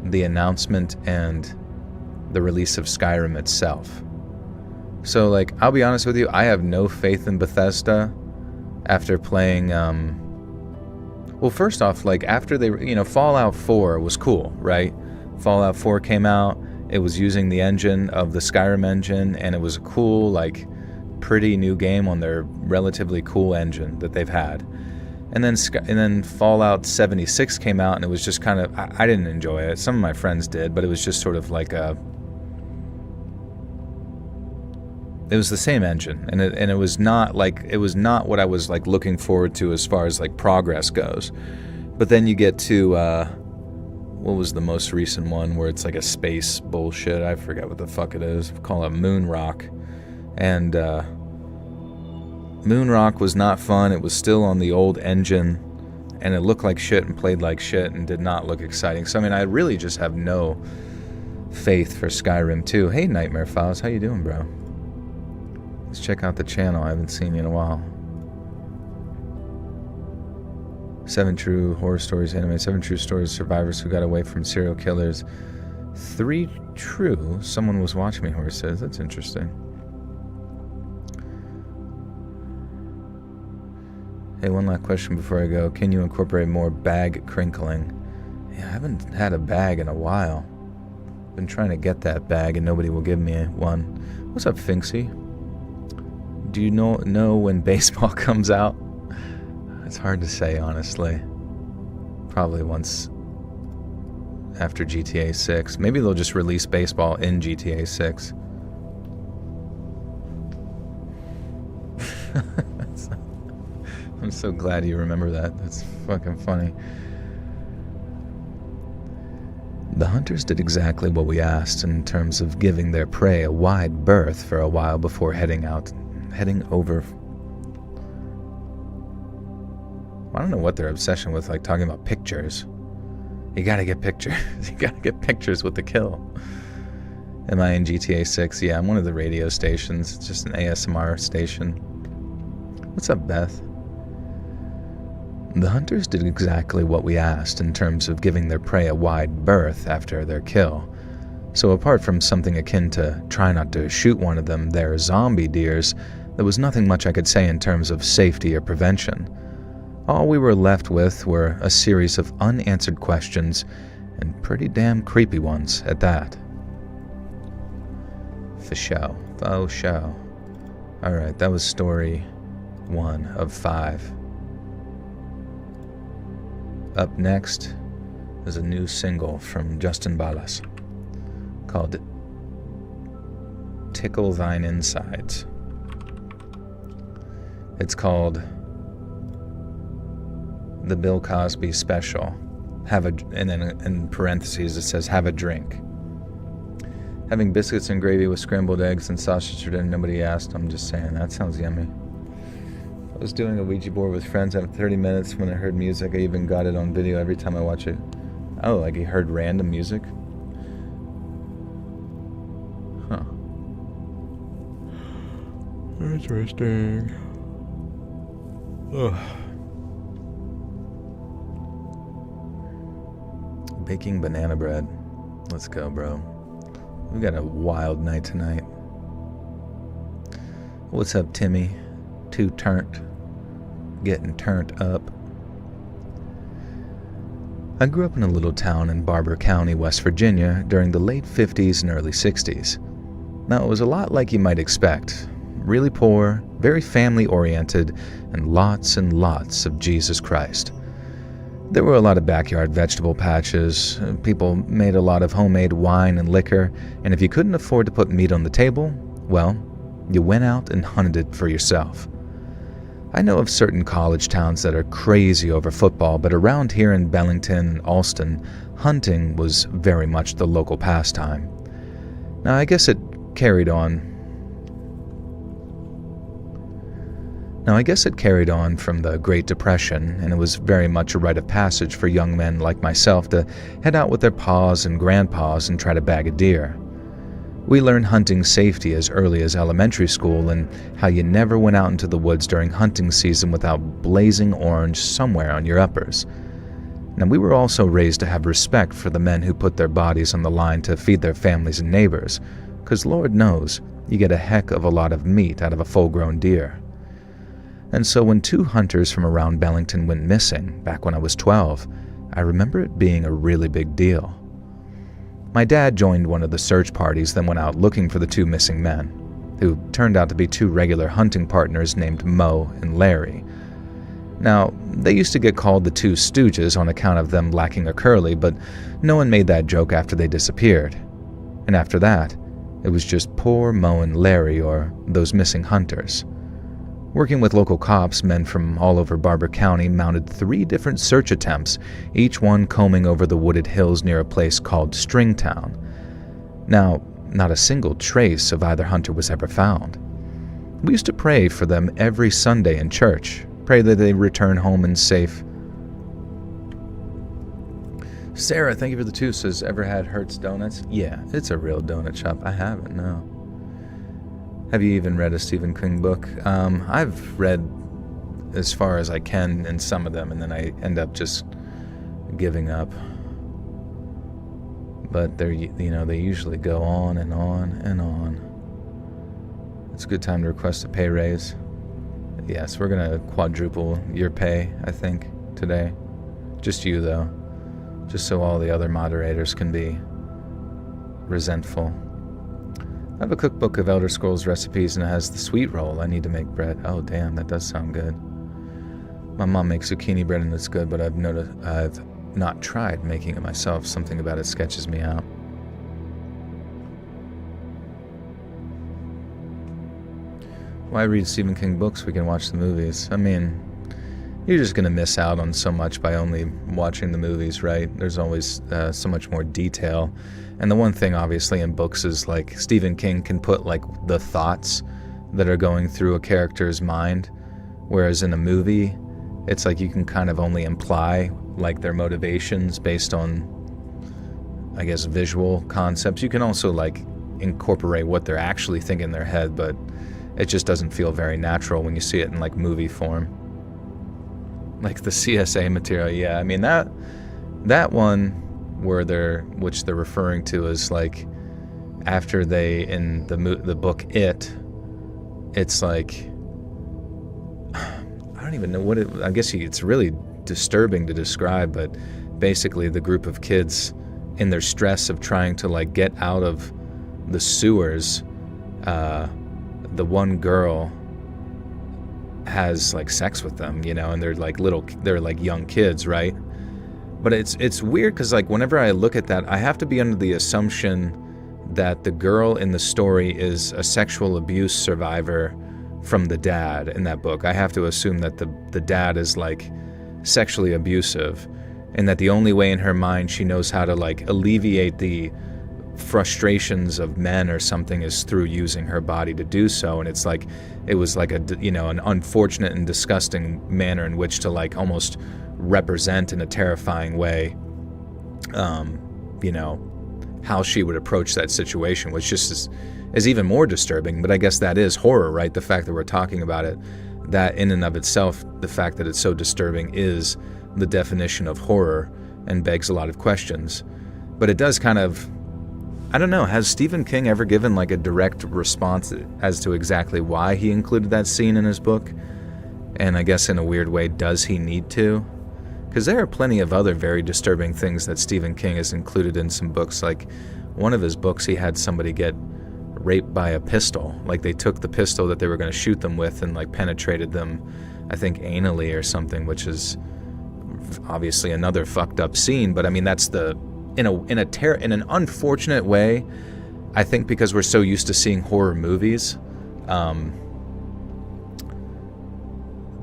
the announcement and the release of Skyrim itself. So, like, I'll be honest with you, I have no faith in Bethesda after playing, well, first off, like, after they, Fallout 4 was cool, right? Fallout 4 came out, it was using the engine of the Skyrim engine, and it was a cool, like, pretty new game on their relatively cool engine that they've had. And then Fallout 76 came out, and it was just kind of, I didn't enjoy it. Some of my friends did, but it was just sort of like it was the same engine, and it was not what I was like looking forward to as far as like progress goes. But then you get to what was the most recent one where it's like a space bullshit? I forget what the fuck it is. We call it Moon Rock, and Moon Rock was not fun. It was still on the old engine, and it looked like shit and played like shit and did not look exciting. So I mean, I really just have no faith for Skyrim 2. Hey, Nightmare Files, how you doing, bro? Let's check out the channel. I haven't seen you in a while. 7 true horror stories anime. 7 true stories of survivors who got away from serial killers. 3 true. Someone was watching me, Horror says. That's interesting. Hey, one last question before I go. Can you incorporate more bag crinkling? Yeah, I haven't had a bag in a while. Been trying to get that bag and nobody will give me one. What's up, Finksy? Do you know when baseball comes out? It's hard to say, honestly. Probably once after GTA 6. Maybe they'll just release baseball in GTA 6. I'm so glad you remember that. That's fucking funny. The hunters did exactly what we asked in terms of giving their prey a wide berth for a while before heading over. I don't know what their obsession with, like, talking about pictures. You gotta get pictures. You gotta get pictures with the kill. Am I in GTA 6? Yeah, I'm one of the radio stations. It's just an ASMR station. What's up, Beth? The hunters did exactly what we asked in terms of giving their prey a wide berth after their kill. So apart from something akin to try not to shoot one of them, their zombie deers, there was nothing much I could say in terms of safety or prevention. All we were left with were a series of unanswered questions, and pretty damn creepy ones at that. For show. Faux show. Alright, that was story 1 of 5. Up next is a new single from Justin Balas called Tickle Thine Insides. It's called The Bill Cosby Special. And then in parentheses it says, have a drink. Having biscuits and gravy with scrambled eggs and sausage for dinner, nobody asked. I'm just saying, that sounds yummy. I was doing a Ouija board with friends after 30 minutes when I heard music. I even got it on video every time I watch it. Oh, like you heard random music? Huh. Interesting. Ugh. Baking banana bread. Let's go, bro. We got a wild night tonight. What's up, Timmy? Too turnt. Getting turned up. I grew up in a little town in Barber County, West Virginia during the late 50s and early 60s. Now, it was a lot like you might expect. really poor, very family-oriented, and lots of Jesus Christ. There were a lot of backyard vegetable patches, people made a lot of homemade wine and liquor, and if you couldn't afford to put meat on the table, well, you went out and hunted it for yourself. I know of certain college towns that are crazy over football, but around here in Bellington and Alston, hunting was very much the local pastime. Now, I guess it carried on from the Great Depression, and it was very much a rite of passage for young men like myself to head out with their paws and grandpas and try to bag a deer. We learned hunting safety as early as elementary school and how you never went out into the woods during hunting season without blazing orange somewhere on your uppers. Now, we were also raised to have respect for the men who put their bodies on the line to feed their families and neighbors, because Lord knows you get a heck of a lot of meat out of a full-grown deer. And so when 2 hunters from around Bellington went missing back when I was 12, I remember it being a really big deal. My dad joined one of the search parties, then went out looking for the 2 missing men, who turned out to be 2 regular hunting partners named Mo and Larry. Now, they used to get called the 2 Stooges on account of them lacking a curly, but no one made that joke after they disappeared. And after that, it was just poor Mo and Larry, or those missing hunters. Working with local cops, men from all over Barber County mounted 3 different search attempts, each one combing over the wooded hills near a place called Stringtown. Now, not a single trace of either hunter was ever found. We used to pray for them every Sunday in church, pray that they return home in safe. Sarah, thank you for the 2, says, ever had Hertz Donuts? Yeah, it's a real donut shop. I haven't, no. Have you even read a Stephen King book? I've read as far as I can in some of them, and then I end up just giving up. But they usually go on and on and on. It's a good time to request a pay raise. Yes, we're gonna quadruple your pay, I think, today. Just you, though. Just so all the other moderators can be resentful. I have a cookbook of Elder Scrolls recipes, and it has the sweet roll. I need to make bread. Oh, damn, that does sound good. My mom makes zucchini bread, and it's good, but I've not tried making it myself. Something about it sketches me out. Why read Stephen King books? We can watch the movies. I mean, you're just going to miss out on so much by only watching the movies, right? There's always so much more detail. And the one thing, obviously, in books is, like, Stephen King can put, like, the thoughts that are going through a character's mind, whereas in a movie, it's like you can kind of only imply, like, their motivations based on, I guess, visual concepts. You can also, like, incorporate what they're actually thinking in their head, but it just doesn't feel very natural when you see it in, like, movie form. Like the CSA material, yeah. I mean, that one which they're referring to as, like, after they, in the book it's like, I don't even know what it, I guess it's really disturbing to describe, but basically the group of kids in their stress of trying to, like, get out of the sewers, the one girl has, like, sex with them, and they're like young kids, right? But it's weird because, like, whenever I look at that, I have to be under the assumption that the girl in the story is a sexual abuse survivor from the dad in that book. I have to assume that the dad is, like, sexually abusive, and that the only way in her mind she knows how to, like, alleviate the frustrations of men or something is through using her body to do so. And it's like, it was like an unfortunate and disgusting manner in which to, like, almost represent in a terrifying way, how she would approach that situation, which just is even more disturbing. But I guess that is horror, right? The fact that we're talking about it, that in and of itself, the fact that it's so disturbing is the definition of horror and begs a lot of questions. But it does kind of, I don't know, has Stephen King ever given, like, a direct response as to exactly why he included that scene in his book? And I guess in a weird way, does he need to? Because there are plenty of other very disturbing things that Stephen King has included in some books. Like, one of his books, he had somebody get raped by a pistol. Like, they took the pistol that they were going to shoot them with and, like, penetrated them, I think, anally or something, which is obviously another fucked up scene. But I mean, that's in an unfortunate way, I think, because we're so used to seeing horror movies,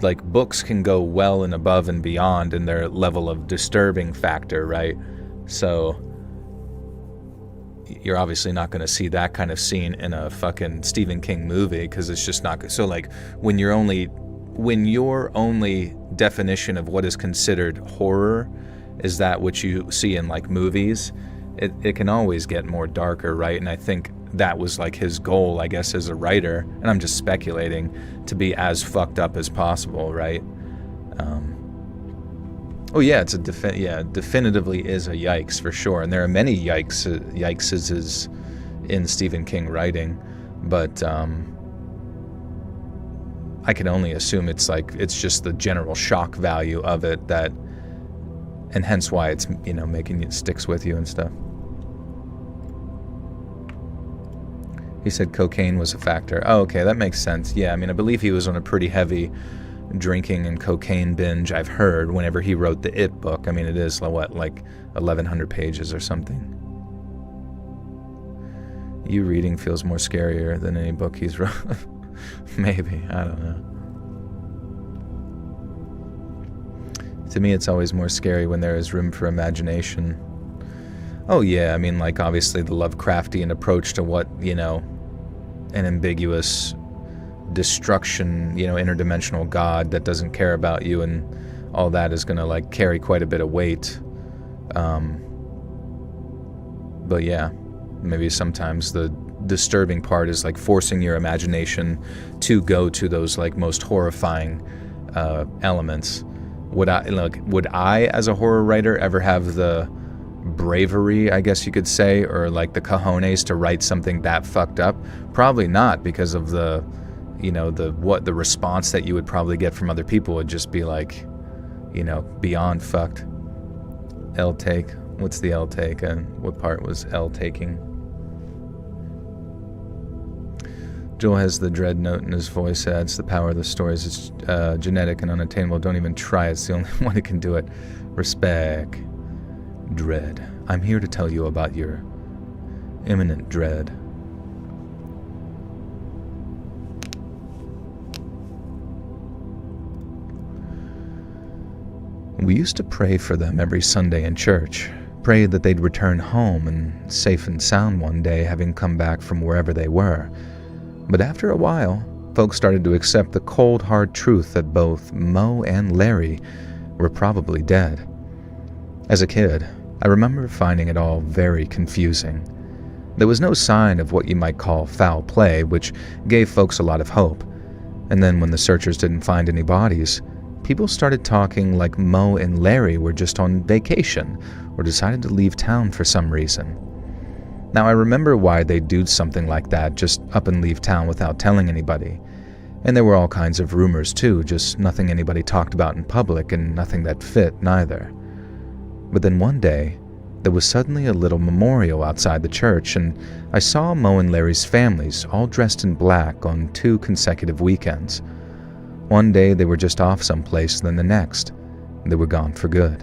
like, books can go well and above and beyond in their level of disturbing factor, right? So you're obviously not going to see that kind of scene in a fucking Stephen King movie, because it's just not. So, like, when your only definition of what is considered horror is that which you see in, like, movies, it can always get more darker, right? And I think that was, like, his goal, I guess, as a writer, and I'm just speculating, to be as fucked up as possible, right? Oh yeah, it's definitively is a yikes for sure, and there are many yikeses in Stephen King writing, but I can only assume it's just the general shock value of it, that, and hence why it's, you know, making it sticks with you and stuff. He said cocaine was a factor. Oh, okay, that makes sense. Yeah, I mean, I believe he was on a pretty heavy drinking and cocaine binge, I've heard, whenever he wrote the It book. I mean, it is, what, like 1,100 pages or something. You reading feels more scarier than any book he's wrote. Maybe, I don't know. To me, it's always more scary when there is room for imagination. Oh yeah, I mean, like, obviously the Lovecraftian approach to what, you know, an ambiguous destruction, you know, interdimensional god that doesn't care about you and all that is gonna, like, carry quite a bit of weight. But yeah, maybe sometimes the disturbing part is, like, forcing your imagination to go to those, like, most horrifying elements. Would I as a horror writer ever have the bravery, I guess you could say, or, like, the cojones to write something that fucked up? Probably not, because of the, you know, the response that you would probably get from other people would just be, like, you know, beyond fucked. L take. What's the L take, and what part was L taking? Joel has the dread note in his voice. Adds the power of the stories. It's genetic and unattainable. Don't even try. It's the only one who can do it. Respect. Dread. I'm here to tell you about your imminent dread. We used to pray for them every Sunday in church. Pray that they'd return home and safe and sound one day, having come back from wherever they were. But after a while, folks started to accept the cold, hard truth that both Mo and Larry were probably dead. As a kid, I remember finding it all very confusing. There was no sign of what you might call foul play, which gave folks a lot of hope. And then when the searchers didn't find any bodies, people started talking like Mo and Larry were just on vacation or decided to leave town for some reason. Now, I remember why they'd do something like that, just up and leave town without telling anybody. And there were all kinds of rumors too, just nothing anybody talked about in public and nothing that fit neither. But then one day, there was suddenly a little memorial outside the church, and I saw Mo and Larry's families all dressed in black on 2 consecutive weekends. One day they were just off someplace, then the next, they were gone for good.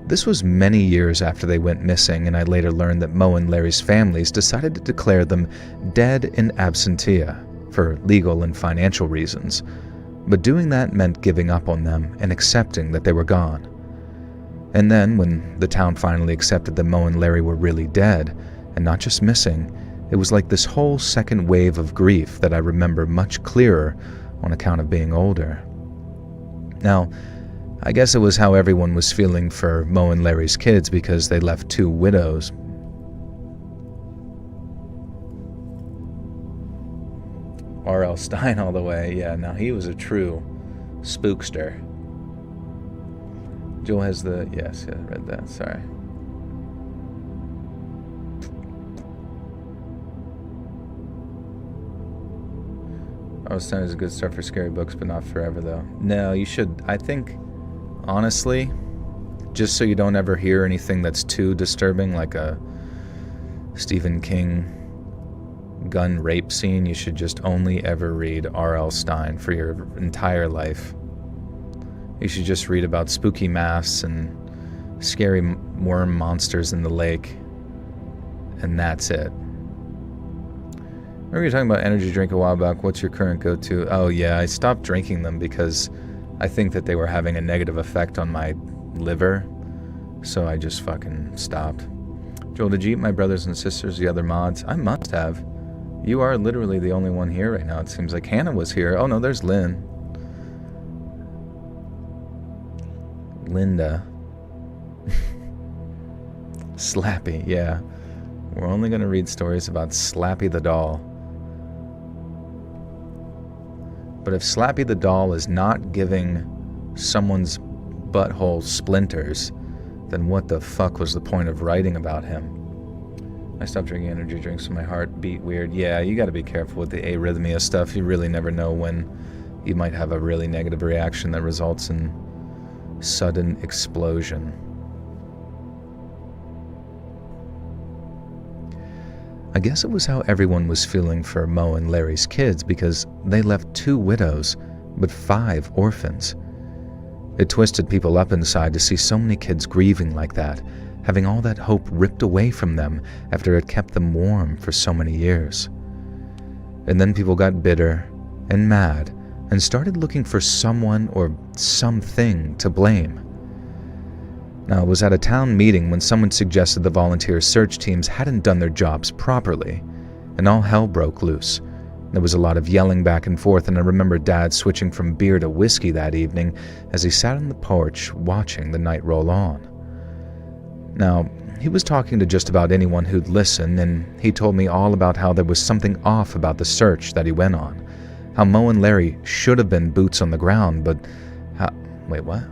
This was many years after they went missing, and I later learned that Mo and Larry's families decided to declare them dead in absentia for legal and financial reasons, but doing that meant giving up on them and accepting that they were gone. And then, when the town finally accepted that Mo and Larry were really dead, and not just missing, it was like this whole second wave of grief that I remember much clearer on account of being older. Now, I guess it was how everyone was feeling for Mo and Larry's kids, because they left 2 widows. R.L. Stein all the way. Yeah, now he was a true spookster. Joel has the... Yes, I read that. Sorry. R.L. Stein is a good start for scary books, but not forever, though. No, you should... I think, honestly, just so you don't ever hear anything that's too disturbing, like a Stephen King gun rape scene, you should just only ever read R.L. Stine for your entire life. You should just read about spooky masks and scary worm monsters in the lake, and that's it. Remember you were talking about energy drink a while back. What's your current go-to? Oh yeah, I stopped drinking them because I think that they were having a negative effect on my liver, so I just fucking stopped. Joel, did you eat my brothers and sisters, the other mods? I must have. You are literally the only one here right now. It seems like Hannah was here. Oh no, there's Lynn. Linda. Slappy, yeah. We're only going to read stories about Slappy the doll. But if Slappy the doll is not giving someone's butthole splinters, then what the fuck was the point of writing about him? I stopped drinking energy drinks when my heart beat weird. Yeah, you gotta be careful with the arrhythmia stuff. You really never know when you might have a really negative reaction that results in sudden explosion. I guess it was how everyone was feeling for Mo and Larry's kids, because they left 2 widows, but 5 orphans. It twisted people up inside to see so many kids grieving like that, having all that hope ripped away from them after it kept them warm for so many years. And then people got bitter and mad and started looking for someone or something to blame. Now, it was at a town meeting when someone suggested the volunteer search teams hadn't done their jobs properly, and all hell broke loose. There was a lot of yelling back and forth, and I remember Dad switching from beer to whiskey that evening as he sat on the porch watching the night roll on. Now, he was talking to just about anyone who'd listen, and he told me all about how there was something off about the search that he went on, how Mo and Larry should have been boots on the ground, but how... Wait, what?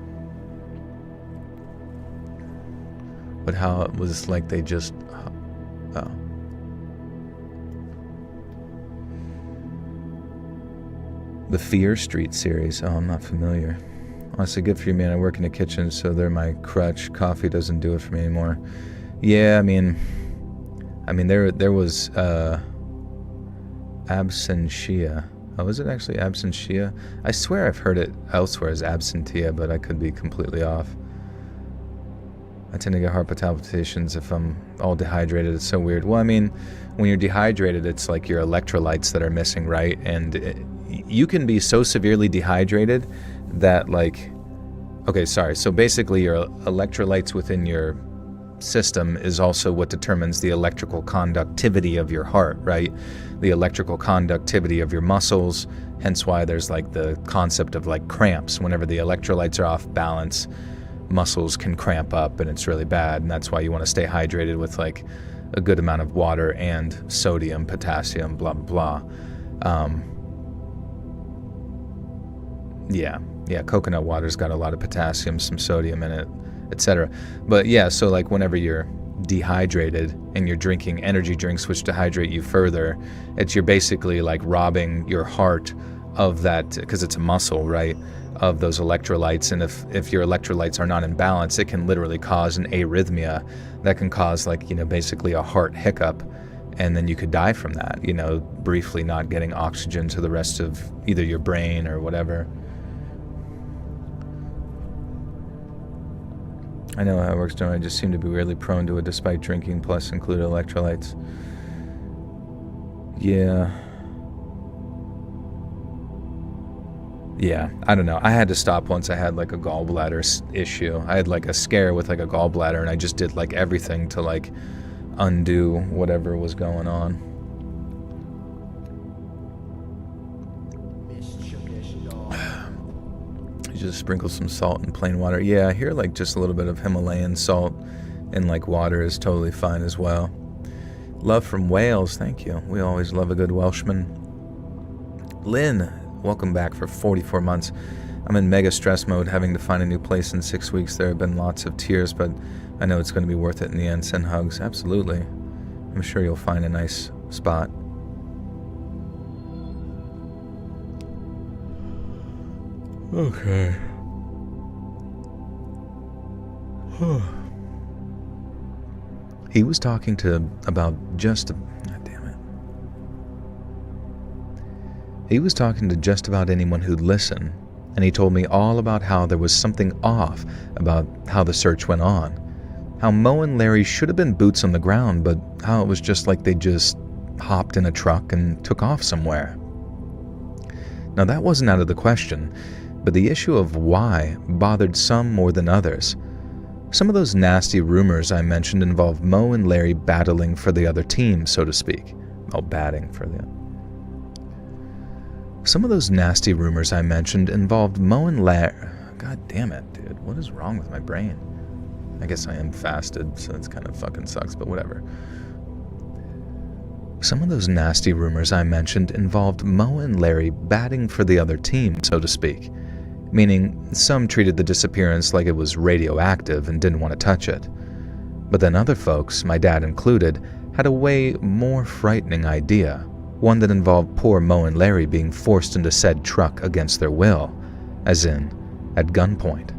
But how it was like they just... Oh. The Fear Street series. Oh, I'm not familiar. Honestly, good for you, man. I work in the kitchen, so they're my crutch. Coffee doesn't do it for me anymore. Yeah, I mean, there was absentia. Oh, is it actually absentia? I swear I've heard it elsewhere as absentia, but I could be completely off. I tend to get heart palpitations if I'm all dehydrated. It's so weird. Well, I mean, when you're dehydrated, it's like your electrolytes that are missing, right? And you can be so severely dehydrated that, like, okay, sorry. So basically your electrolytes within your system is also what determines the electrical conductivity of your heart, right? The electrical conductivity of your muscles, hence why there's like the concept of like cramps. Whenever the electrolytes are off balance, muscles can cramp up and it's really bad, and that's why you want to stay hydrated with like a good amount of water and sodium, potassium, blah blah blah. Yeah, coconut water's got a lot of potassium, some sodium in it, etc. But yeah, so like whenever you're dehydrated and you're drinking energy drinks which dehydrate you further, you're basically like robbing your heart of that, because it's a muscle, right, of those electrolytes. And if your electrolytes are not in balance, it can literally cause an arrhythmia that can cause like, basically a heart hiccup, and then you could die from that, briefly not getting oxygen to the rest of either your brain or whatever. I know how it works, don't I? Just seem to be weirdly prone to it despite drinking plus included electrolytes. Yeah, I don't know. I had to stop once I had like a gallbladder issue. I had like a scare with like a gallbladder, and I just did like everything to like undo whatever was going on. You just sprinkle some salt in plain water. Yeah, I hear like just a little bit of Himalayan salt in like water is totally fine as well. Love from Wales, thank you. We always love a good Welshman. Lynn, welcome back for 44 months. I'm in mega stress mode, having to find a new place in 6 weeks. There have been lots of tears, but I know it's going to be worth it in the end. Send hugs. Absolutely. I'm sure you'll find a nice spot. Okay. He was talking about just... God damn it. He was talking to just about anyone who'd listen, and he told me all about how there was something off about how the search went on. How Mo and Larry should have been boots on the ground, but how it was just like they just hopped in a truck and took off somewhere. Now that wasn't out of the question, but the issue of why bothered some more than others. Some of those nasty rumors I mentioned involved Mo and Larry battling for the other team, so to speak. Oh, batting for the... Some of those nasty rumors I mentioned involved Mo and Larry... God damn it, dude. What is wrong with my brain? I guess I am fasted, so it's kind of fucking sucks, but whatever. Some of those nasty rumors I mentioned involved Mo and Larry batting for the other team, so to speak. Meaning, some treated the disappearance like it was radioactive and didn't want to touch it. But then other folks, my dad included, had a way more frightening idea. One that involved poor Mo and Larry being forced into said truck against their will, as in, at gunpoint.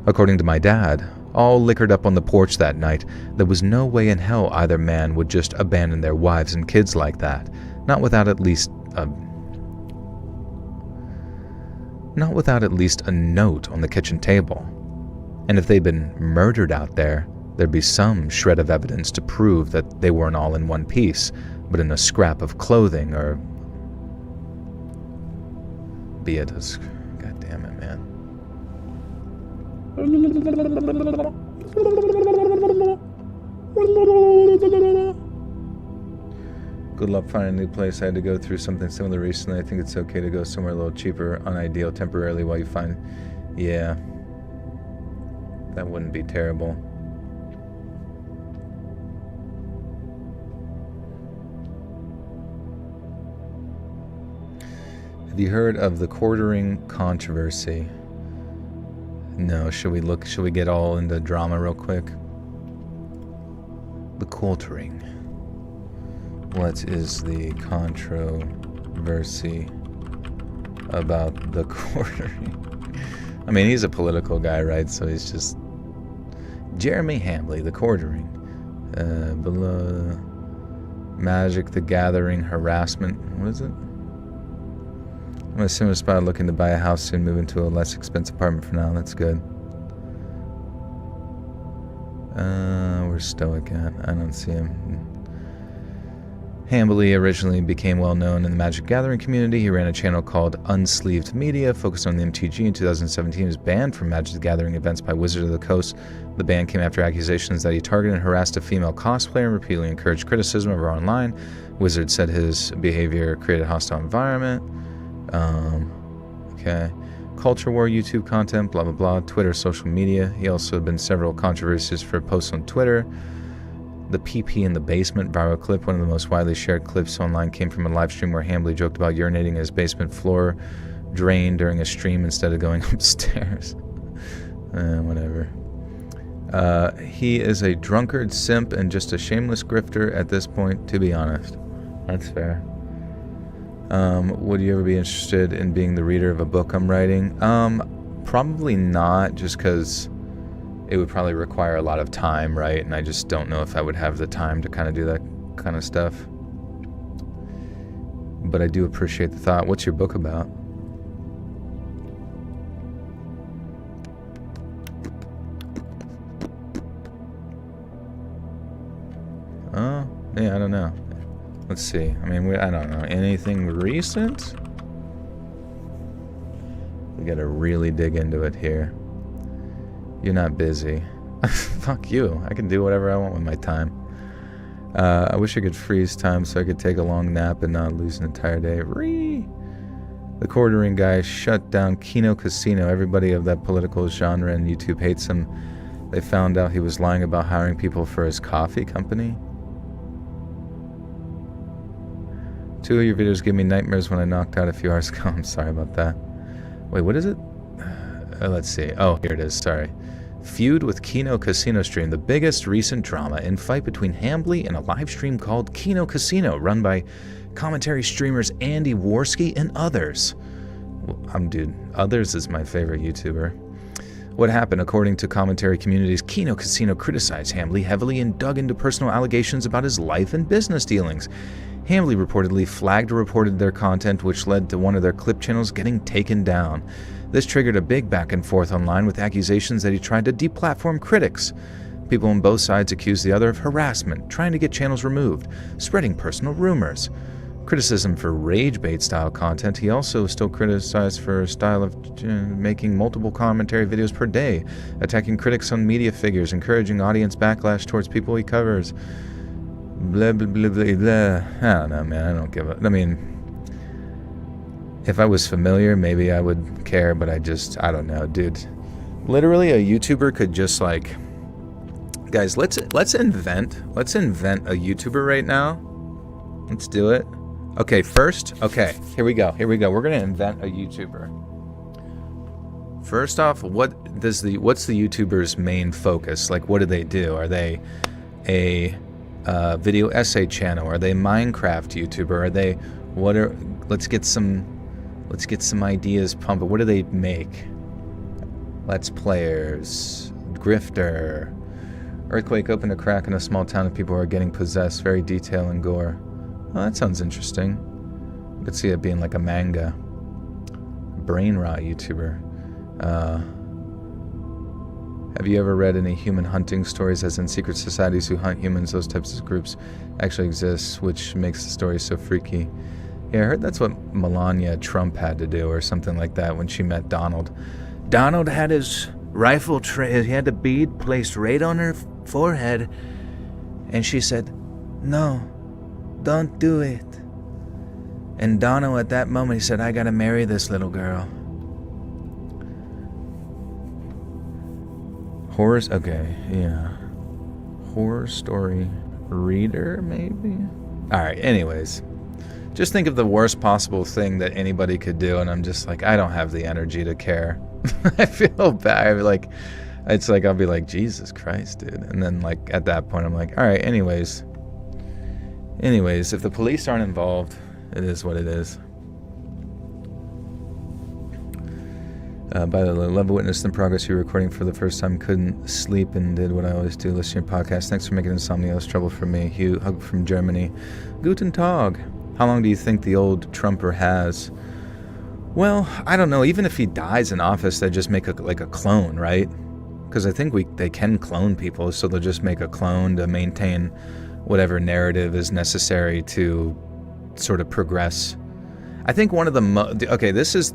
According to my dad, all liquored up on the porch that night, there was no way in hell either man would just abandon their wives and kids like that, not without at least a note on the kitchen table. And if they'd been murdered out there, there'd be some shred of evidence to prove that they weren't all in one piece, but in a scrap of clothing or... be it as... God damn it, man. Good luck finding a new place. I had to go through something similar recently. I think it's okay to go somewhere a little cheaper, unideal temporarily while you find... Yeah. That wouldn't be terrible. Have you heard of the quartering controversy? No, should we get all into drama real quick? The quartering. What is the controversy about the quartering? I mean, he's a political guy, right? So he's just... Jeremy Hambley, the quartering. Below... Magic the Gathering harassment. What is it? I'm a similar spot looking to buy a house soon, move into a less expensive apartment for now. That's good. Where's Stoic at? I don't see him. Hambley originally became well known in the Magic Gathering community. He ran a channel called Unsleeved Media, focused on the MTG. In 2017, he was banned from Magic the Gathering events by Wizards of the Coast. The ban came after accusations that he targeted and harassed a female cosplayer and repeatedly encouraged criticism of her online. Wizards said his behavior created a hostile environment. Okay. Culture war, YouTube content, blah, blah, blah. Twitter, social media. He also had been several controversies for posts on Twitter. The PP in the basement viral clip, one of the most widely shared clips online, came from a live stream where Hambley joked about urinating in his basement floor drain during a stream instead of going upstairs. Whatever. He is a drunkard, simp, and just a shameless grifter at this point, to be honest. That's fair. Would you ever be interested in being the reader of a book I'm writing? Probably not, just because it would probably require a lot of time, right? And I just don't know if I would have the time to kind of do that kind of stuff. But I do appreciate the thought. What's your book about? Oh, yeah, I don't know. Let's see. I mean, I don't know. Anything recent? We gotta really dig into it here. You're not busy. Fuck you. I can do whatever I want with my time. I wish I could freeze time so I could take a long nap and not lose an entire day. The quartering guy shut down Kino Casino. Everybody of that political genre and YouTube hates him. They found out he was lying about hiring people for his coffee company. 2 of your videos gave me nightmares when I knocked out a few hours ago. I'm sorry about that. Wait, what is it? Let's see. Oh, here it is. Sorry. Feud with Kino Casino stream. The biggest recent drama in fight between Hambley and a live stream called Kino Casino, run by commentary streamers Andy Worski and others. Dude, others is my favorite YouTuber. What happened? According to commentary communities, Kino Casino criticized Hambley heavily and dug into personal allegations about his life and business dealings. Hamley reportedly flagged or reported their content, which led to one of their clip channels getting taken down. This triggered a big back and forth online with accusations that he tried to deplatform critics. People on both sides accused the other of harassment, trying to get channels removed, spreading personal rumors. Criticism for rage bait style content. He also still criticized for a style of making multiple commentary videos per day, attacking critics on media figures, encouraging audience backlash towards people he covers. Blah, blah, blah, blah, blah. I don't know, man. I don't give a... I mean, if I was familiar, maybe I would care, but I don't know, dude. Literally, a YouTuber could just, like... Guys, let's invent a YouTuber right now. Let's do it. Okay, here we go. We're gonna invent a YouTuber. First off, what's the YouTuber's main focus? Like, what do they do? Are they a video essay channel? Are they Minecraft YouTuber? Are they let's get some ideas pumping. What do they make? Let's Players, Grifter, Earthquake opened a crack in a small town and people are getting possessed. Very detail and gore. Oh, that sounds interesting. I could see it being like a manga. Brain rot YouTuber. Have you ever read any human hunting stories, as in secret societies who hunt humans? Those types of groups actually exist, which makes the story so freaky. Yeah, I heard that's what Melania Trump had to do, or something like that, when she met Donald. Donald had his rifle he had the bead placed right on her forehead, and she said, "No, don't do it." And Donald, at that moment, he said, "I gotta marry this little girl." Horrors? Okay, yeah. Horror story reader, maybe? Alright, anyways. Just think of the worst possible thing that anybody could do, and I'm just like, I don't have the energy to care. I feel bad. Like, it's like, I'll be like, Jesus Christ, dude. And then, like, at that point, I'm like, alright, anyways, if the police aren't involved, it is what it is. By the love of witness in progress, you're recording for the first time. Couldn't sleep and did what I always do, listen to your podcast. Thanks for making insomnia less trouble for me. Hugh, hug from Germany. Guten Tag. How long do you think the old Trumper has? Well, I don't know. Even if he dies in office, they just make a clone, right? Because I think they can clone people, so they'll just make a clone to maintain whatever narrative is necessary to sort of progress. I think one of the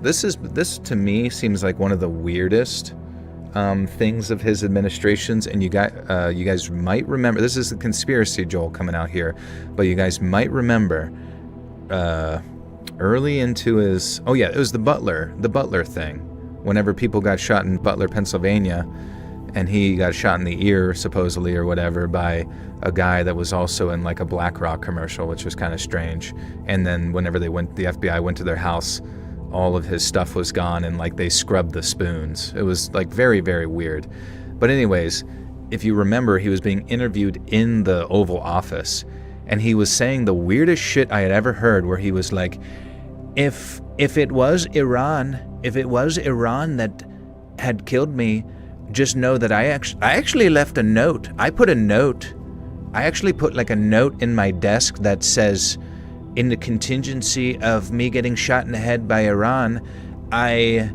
this to me seems like one of the weirdest things of his administrations, and you guys might remember, this is the conspiracy Joel coming out here, but you guys might remember early into his, it was the Butler thing, whenever people got shot in Butler, Pennsylvania, and he got shot in the ear supposedly or whatever by a guy that was also in like a BlackRock commercial, which was kind of strange. And then whenever the FBI went to their house, all of his stuff was gone, and like they scrubbed the spoons. It was like very, very weird. But anyways, if you remember, he was being interviewed in the Oval Office, and he was saying the weirdest shit I had ever heard, where he was like, if it was Iran that had killed me, just know that I actually left a note. I actually put like a note in my desk that says, in the contingency of me getting shot in the head by Iran, I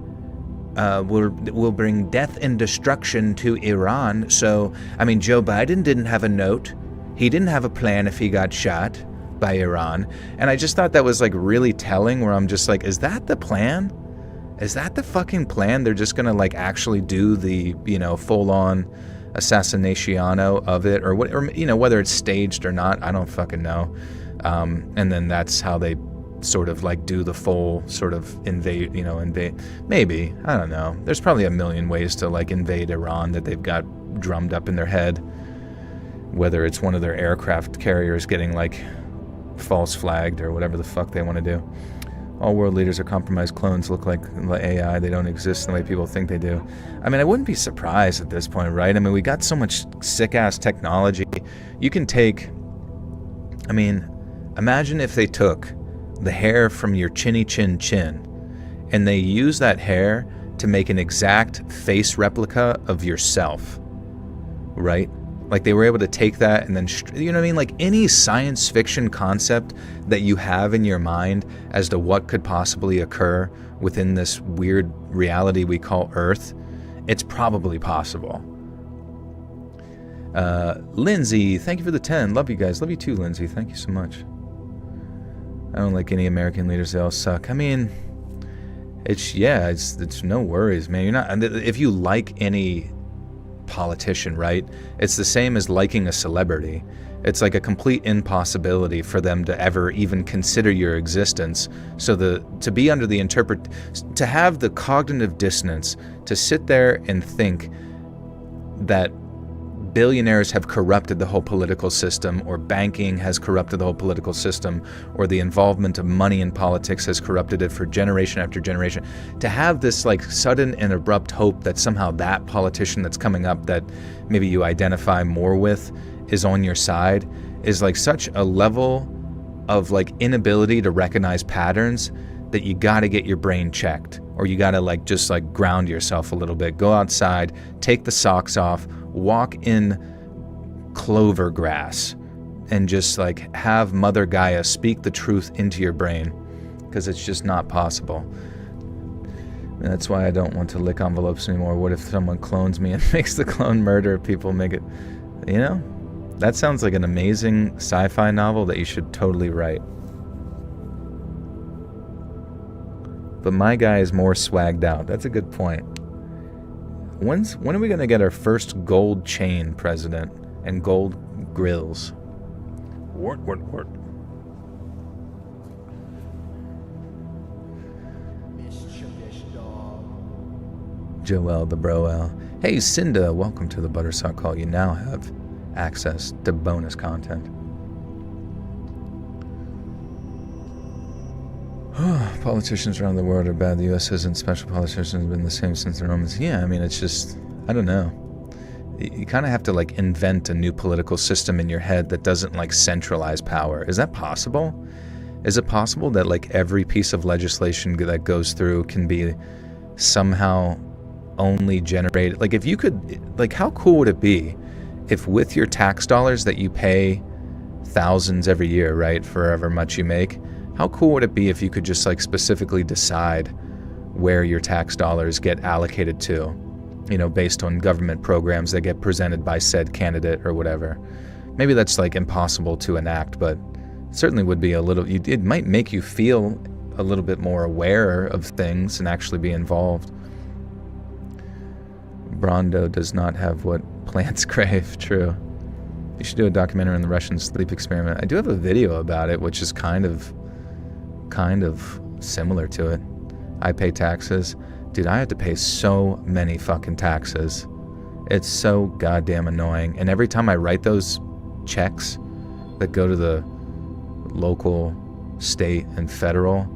will bring death and destruction to Iran. So, I mean, Joe Biden didn't have a note. He didn't have a plan if he got shot by Iran. And I just thought that was like really telling, where I'm just like, is that the plan? Is that the fucking plan? They're just gonna like actually do the, full-on assassinationo of it, or what, or whether it's staged or not, I don't fucking know. And then that's how they sort of like do the full sort of invade. Maybe, I don't know. There's probably a million ways to like invade Iran that they've got drummed up in their head. Whether it's one of their aircraft carriers getting like false flagged or whatever the fuck they want to do. All world leaders are compromised clones, look like AI. They don't exist the way people think they do. I mean, I wouldn't be surprised at this point, right? I mean, we got so much sick-ass technology. You can take... I mean, imagine if they took the hair from your chinny chin and they use that hair to make an exact face replica of yourself, right? Like they were able to take that and then, you know what I mean? Like any science fiction concept that you have in your mind as to what could possibly occur within this weird reality we call Earth, it's probably possible. Lindsay, thank you for the 10. Love you guys. Love you too, Lindsay. Thank you so much. I don't like any American leaders. They all suck. I mean, it's no worries, man. You're not, if you like any politician, right? It's the same as liking a celebrity. It's like a complete impossibility for them to ever even consider your existence. So to be under the to have the cognitive dissonance to sit there and think that billionaires have corrupted the whole political system, or banking has corrupted the whole political system, or the involvement of money in politics has corrupted it for generation after generation. To have this like sudden and abrupt hope that somehow that politician that's coming up that maybe you identify more with is on your side is like such a level of like inability to recognize patterns that you got to get your brain checked, or you got to like just like ground yourself a little bit. Go outside, take the socks off, walk in clover grass, and just like have Mother Gaia speak the truth into your brain, because it's just not possible. And that's why I don't want to lick envelopes anymore. What if someone clones me and makes the clone murder? People make it, you know? That sounds like an amazing sci-fi novel that you should totally write. But my guy is more swagged out. That's a good point. When are we going to get our first gold chain president and gold grills? Wart. Joel the Broel. Hey Cinda, welcome to the Buttersock Call. You now have access to bonus content. Politicians around the world are bad. The U.S. isn't. Special politicians have been the same since the Romans. Yeah, I mean, it's just, I don't know. You kind of have to like invent a new political system in your head that doesn't like centralize power. Is that possible? Is it possible that like every piece of legislation that goes through can be somehow only generated? Like if you could, like how cool would it be if with your tax dollars that you pay thousands every year, right, for however much you make, how cool would it be if you could just like specifically decide where your tax dollars get allocated to, you know, based on government programs that get presented by said candidate or whatever? Maybe that's like impossible to enact, but certainly would be a little, it might make you feel a little bit more aware of things and actually be involved. Brando does not have what plants crave. True. You should do a documentary on the Russian sleep experiment. I do have a video about it, which is kind of similar to it. I pay taxes. Dude, I have to pay so many fucking taxes. It's so goddamn annoying. And every time I write those checks that go to the local, state, and federal,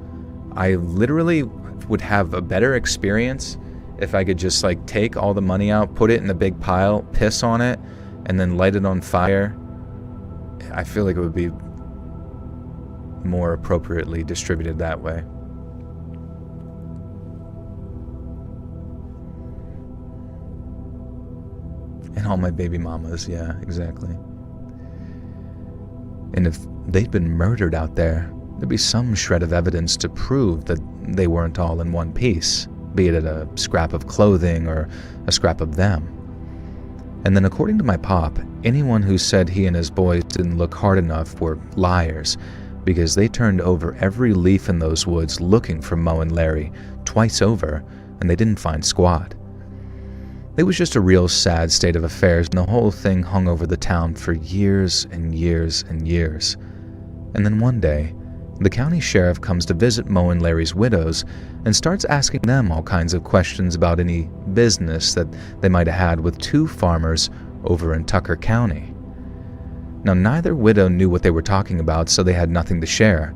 I literally would have a better experience if I could just like take all the money out, put it in a big pile, piss on it, and then light it on fire. I feel like it would be more appropriately distributed that way. And all my baby mamas, yeah, exactly. And if they'd been murdered out there, there'd be some shred of evidence to prove that they weren't all in one piece, be it a scrap of clothing or a scrap of them. And then according to my pop, anyone who said he and his boys didn't look hard enough were liars, because they turned over every leaf in those woods looking for Mo and Larry twice over, and they didn't find squat. It was just a real sad state of affairs, and the whole thing hung over the town for years and years and years. And then one day, the county sheriff comes to visit Mo and Larry's widows and starts asking them all kinds of questions about any business that they might have had with two farmers over in Tucker County. Now, neither widow knew what they were talking about, so they had nothing to share.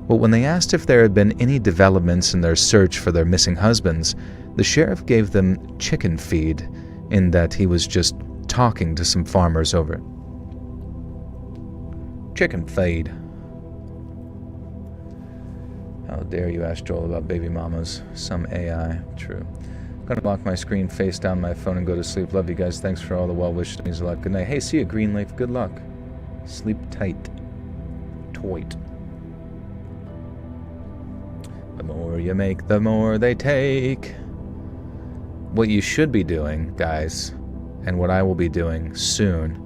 But when they asked if there had been any developments in their search for their missing husbands, the sheriff gave them chicken feed, in that he was just talking to some farmers over it. Chicken feed. How dare you ask Joel about baby mamas? Some AI. True. Gonna lock my screen, face down my phone, and go to sleep. Love you guys. Thanks for all the well wishes. Means a lot. Good night. Hey, see you, Greenleaf. Good luck. Sleep tight. Toit. The more you make, the more they take. What you should be doing, guys, and what I will be doing soon,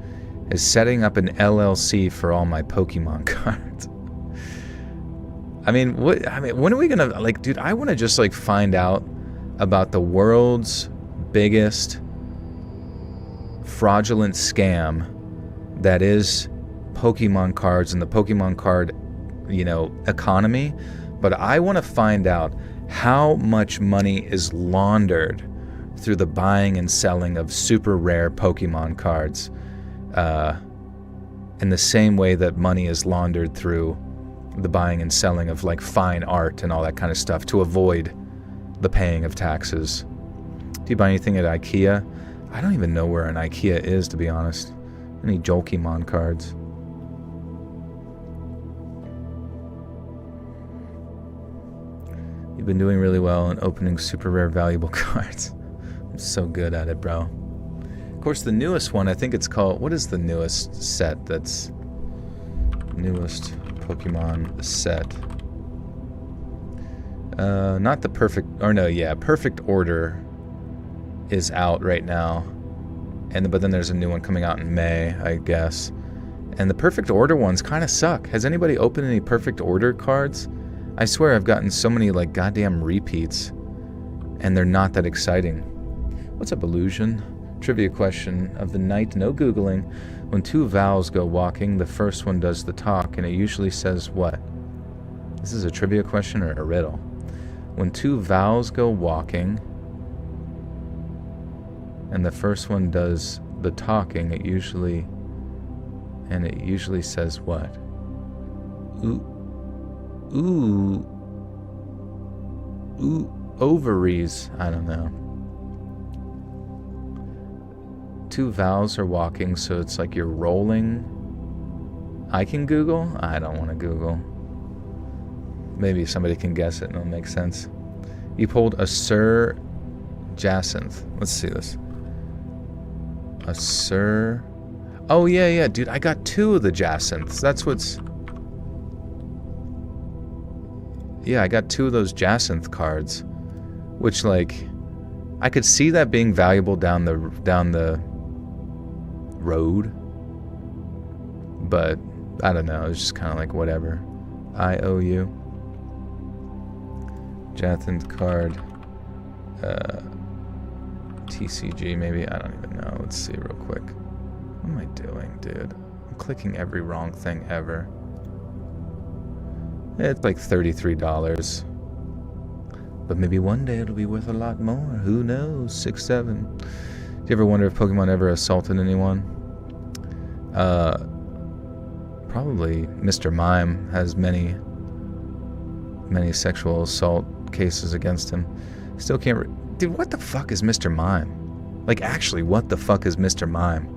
is setting up an LLC for all my Pokemon cards. I mean, when are we gonna, like, dude, I want to just, like, find out about the world's biggest fraudulent scam that is Pokemon cards and the Pokemon card, you know, economy. But I want to find out how much money is laundered through the buying and selling of super rare Pokemon cards, in the same way that money is laundered through the buying and selling of, like, fine art and all that kind of stuff to avoid the paying of taxes. Do you buy anything at IKEA? I don't even know where an IKEA is, to be honest. Any Jolkimon cards? You've been doing really well in opening super rare valuable cards. I'm so good at it, bro. Of course, the newest one, I think it's called... What is the newest set that's... Newest Pokemon set? Not the perfect... Or no, yeah. Perfect Order is out right now. But then there's a new one coming out in May, I guess. And the Perfect Order ones kind of suck. Has anybody opened any Perfect Order cards? I swear I've gotten so many, like, goddamn repeats. And they're not that exciting. What's up, Illusion? Trivia question of the night, no Googling. When two vowels go walking, the first one does the talk, and it usually says what? This is a trivia question or a riddle? When two vowels go walking, and the first one does the talking, it usually says what? Ooh, ovaries. I don't know. Two vowels are walking, so it's like you're rolling. I can Google? I don't want to Google. Maybe somebody can guess it and it'll make sense. You pulled a Sir Jacinth. Let's see this. A Sir... Oh, yeah, dude. I got two of the Jacinths. That's what's... Yeah, I got two of those Jacinth cards. Which, like... I could see that being valuable down the road. But, I don't know. It's just kind of like, whatever. IOU. Jacinth card. TCG, maybe? I don't even know. Let's see real quick. What am I doing, dude? I'm clicking every wrong thing ever. It's like $33. But maybe one day it'll be worth a lot more. Who knows? 6, 7. Do you ever wonder if Pokemon ever assaulted anyone? Probably Mr. Mime has many sexual assault cases against him. Still can't... Dude, what the fuck is Mr. Mime? Like, actually, what the fuck is Mr. Mime?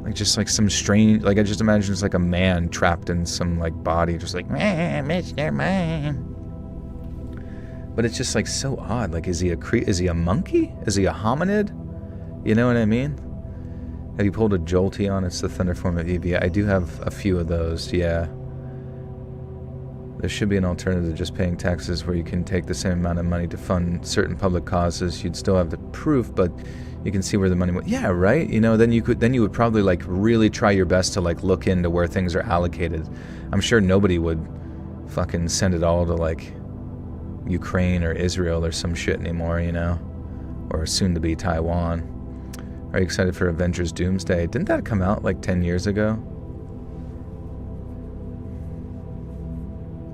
Like, just like some strange... Like, I just imagine it's like a man trapped in some, like, body. Just like, Mr. Mime. But it's just, like, so odd. Like, is he a monkey? Is he a hominid? You know what I mean? Have you pulled a Jolteon? It's the thunder form of Eevee. I do have a few of those, yeah. There should be an alternative to just paying taxes where you can take the same amount of money to fund certain public causes. You'd still have the proof, but you can see where the money went. Yeah, right? You know, then you would probably, like, really try your best to, like, look into where things are allocated. I'm sure nobody would fucking send it all to, like, Ukraine or Israel or some shit anymore, you know? Or soon to be Taiwan. Are you excited for Avengers Doomsday? Didn't that come out like 10 years ago?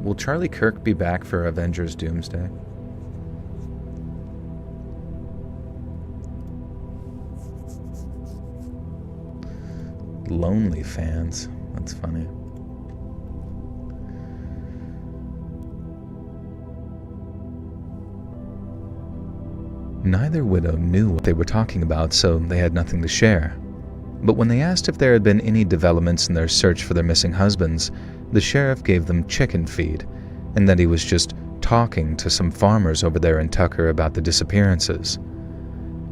Will Charlie Kirk be back for Avengers Doomsday? Lonely fans. That's funny. Neither widow knew what they were talking about, so they had nothing to share. But when they asked if there had been any developments in their search for their missing husbands, the sheriff gave them chicken feed, and that he was just talking to some farmers over there in Tucker about the disappearances.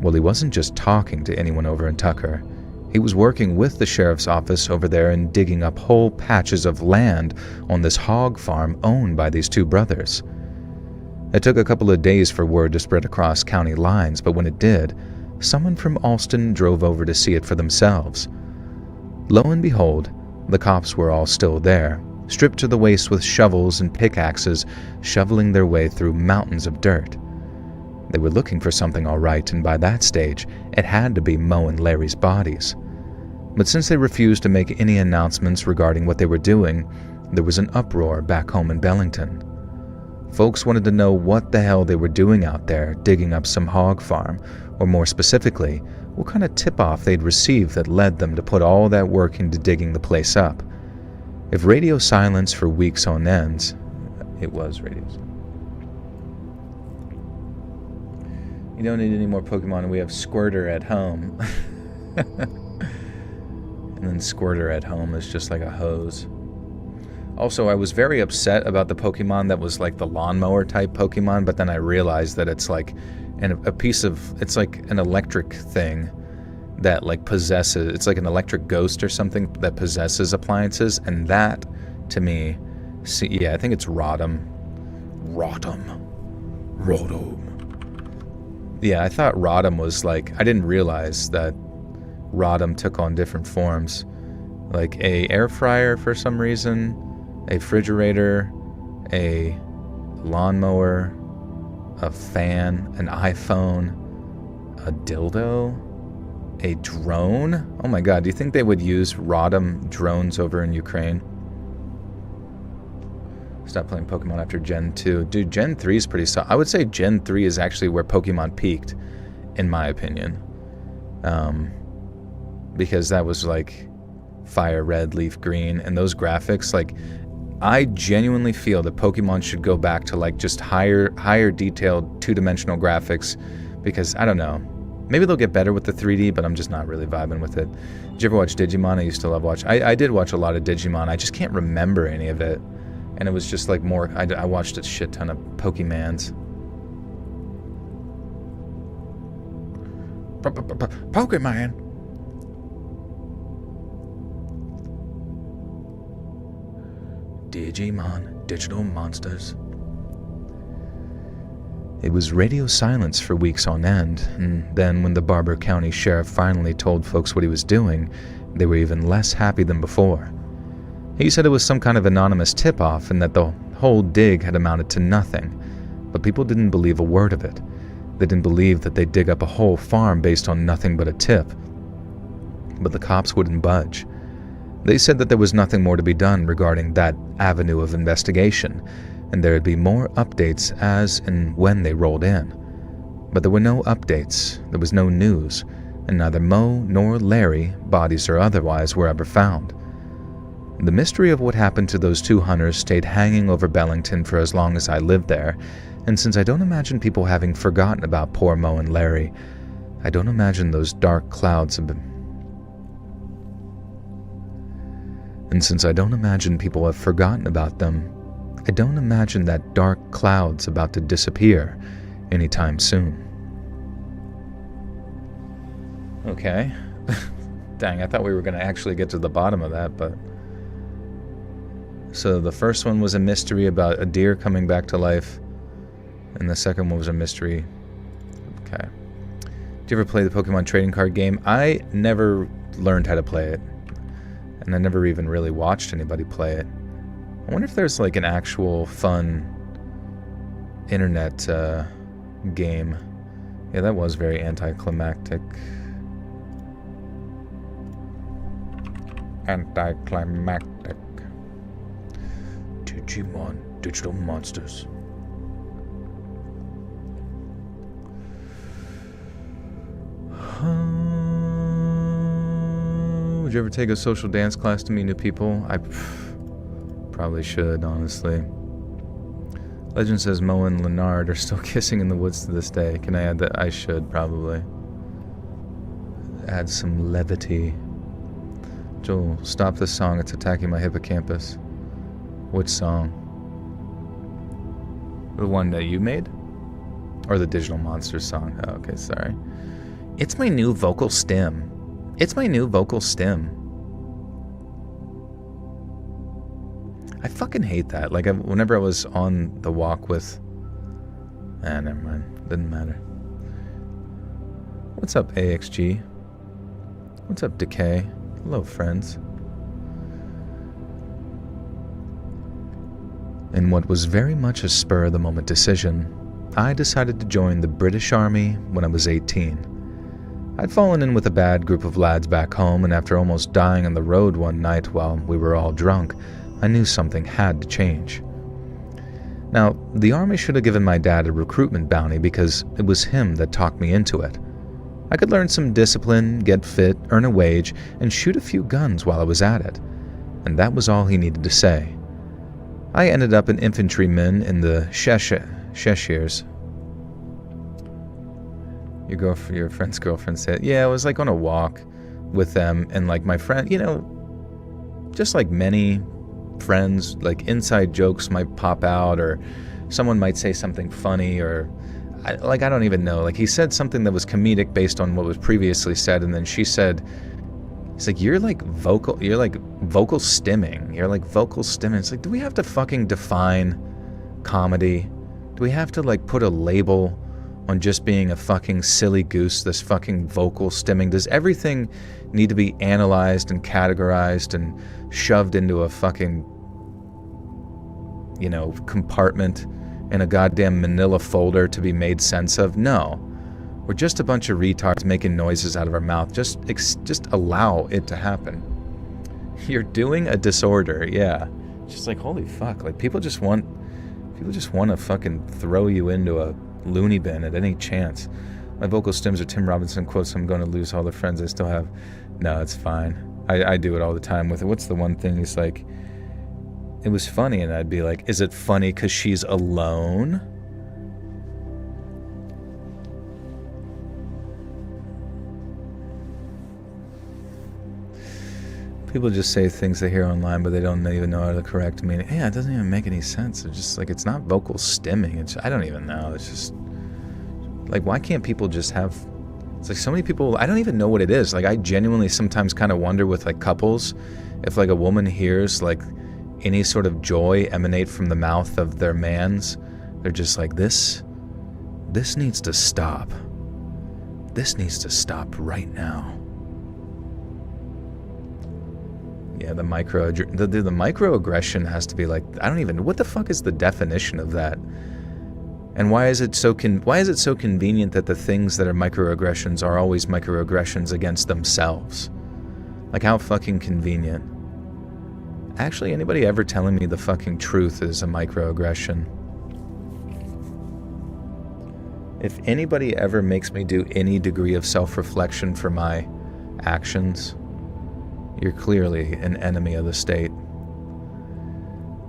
Well, he wasn't just talking to anyone over in Tucker. He was working with the sheriff's office over there and digging up whole patches of land on this hog farm owned by these two brothers. It took a couple of days for word to spread across county lines, but when it did, someone from Alston drove over to see it for themselves. Lo and behold, the cops were all still there, stripped to the waist with shovels and pickaxes, shoveling their way through mountains of dirt. They were looking for something all right, and by that stage, it had to be Mo and Larry's bodies. But since they refused to make any announcements regarding what they were doing, there was an uproar back home in Bellington. Folks wanted to know what the hell they were doing out there, digging up some hog farm, or more specifically, what kind of tip-off they'd received that led them to put all that work into digging the place up. If radio silence for weeks on end, it was radio silence. You don't need any more Pokemon, we have Squirter at home. And then Squirter at home is just like a hose. Also, I was very upset about the Pokemon that was like the lawnmower type Pokemon, but then I realized that it's like it's like an electric thing that like possesses, it's like an electric ghost or something that possesses appliances, and that, to me, I think it's Rotom. Yeah, I thought Rotom was like, I didn't realize that Rotom took on different forms. Like a air fryer for some reason, a refrigerator, a lawnmower, a fan, an iPhone, a dildo, a drone. Oh my god, do you think they would use Rotom drones over in Ukraine? Stop playing Pokemon after Gen 2. Dude, Gen 3 is pretty solid. I would say Gen 3 is actually where Pokemon peaked, in my opinion. Because that was like fire red, leaf green, and those graphics, like, I genuinely feel that Pokemon should go back to like just higher detailed two-dimensional graphics, because I don't know, maybe they'll get better with the 3D, but I'm just not really vibing with it. Did you ever watch Digimon? I used to love watch. I did watch a lot of Digimon. I just can't remember any of it, and it was just like more. I watched a shit ton of Pokemans. Pokemon. Digimon, digital monsters. It was radio silence for weeks on end, and then when the Barber County Sheriff finally told folks what he was doing, they were even less happy than before. He said it was some kind of anonymous tip-off and that the whole dig had amounted to nothing, but people didn't believe a word of it. They didn't believe that they'd dig up a whole farm based on nothing but a tip. But the cops wouldn't budge. They said that there was nothing more to be done regarding that avenue of investigation, and there would be more updates as and when they rolled in. But there were no updates, there was no news, and neither Mo nor Larry, bodies or otherwise, were ever found. The mystery of what happened to those two hunters stayed hanging over Bellington for as long as I lived there, and since I don't imagine people having forgotten about poor Mo and Larry, I don't imagine those dark clouds have been... And since I don't imagine people have forgotten about them, I don't imagine that dark cloud's about to disappear anytime soon. Okay. Dang, I thought we were going to actually get to the bottom of that, but... So the first one was a mystery about a deer coming back to life, and the second one was a mystery... Okay. Did you ever play the Pokemon trading card game? I never learned how to play it. And I never even really watched anybody play it. I wonder if there's like an actual fun internet game. Yeah, that was very anticlimactic. Anticlimactic. Digimon, digital monsters. Would you ever take a social dance class to meet new people? I probably should, honestly. Legend says Mo and Leonard are still kissing in the woods to this day. Can I add that? I should, probably. Add some levity. Joel, stop this song. It's attacking my hippocampus. Which song? The one that you made? Or the Digital Monsters song? Oh, okay, sorry. It's my new vocal stem. It's my new vocal stem. I fucking hate that. Like, whenever I was on the walk with... never mind. Didn't matter. What's up, AXG? What's up, Decay? Hello, friends. In what was very much a spur-of-the-moment decision, I decided to join the British Army when I was 18. I'd fallen in with a bad group of lads back home, and after almost dying on the road one night while we were all drunk, I knew something had to change. Now, the Army should have given my dad a recruitment bounty because it was him that talked me into it. I could learn some discipline, get fit, earn a wage, and shoot a few guns while I was at it. And that was all he needed to say. I ended up an infantryman in the Cheshires. Your friend's girlfriend said, yeah, I was like on a walk with them, and like my friend, just like many friends, like inside jokes might pop out, or someone might say something funny, or I don't even know. Like, he said something that was comedic based on what was previously said, and then she said, it's like, you're like vocal stimming. You're like vocal stimming. It's like, do we have to fucking define comedy? Do we have to like put a label on just being a fucking silly goose, this fucking vocal stimming? Does everything need to be analyzed and categorized and shoved into a fucking, compartment in a goddamn manila folder to be made sense of? No. We're just a bunch of retards making noises out of our mouth. Just allow it to happen. You're doing a disorder, yeah. Just like, holy fuck. Like, people just want to fucking throw you into a loony bin at any chance. My vocal stems are Tim Robinson quotes, I'm going to lose all the friends I still have. No, it's fine. I do it all the time with it. What's the one thing? He's like, it was funny, and I'd be like, is it funny because she's alone? People just say things they hear online, but they don't even know the correct meaning. Yeah, it doesn't even make any sense. It's just like, it's not vocal stimming. I don't even know. It's just like, why can't people just have... It's like so many people, I don't even know what it is. Like, I genuinely sometimes kind of wonder with like couples, if like a woman hears like any sort of joy emanate from the mouth of their mans, they're just like, this needs to stop. This needs to stop right now. Yeah, the microaggression has to be like, I don't even, what the fuck is the definition of that? And why is it so convenient that the things that are microaggressions are always microaggressions against themselves? Like, how fucking convenient. Actually, anybody ever telling me the fucking truth is a microaggression? If anybody ever makes me do any degree of self-reflection for my actions, you're clearly an enemy of the state.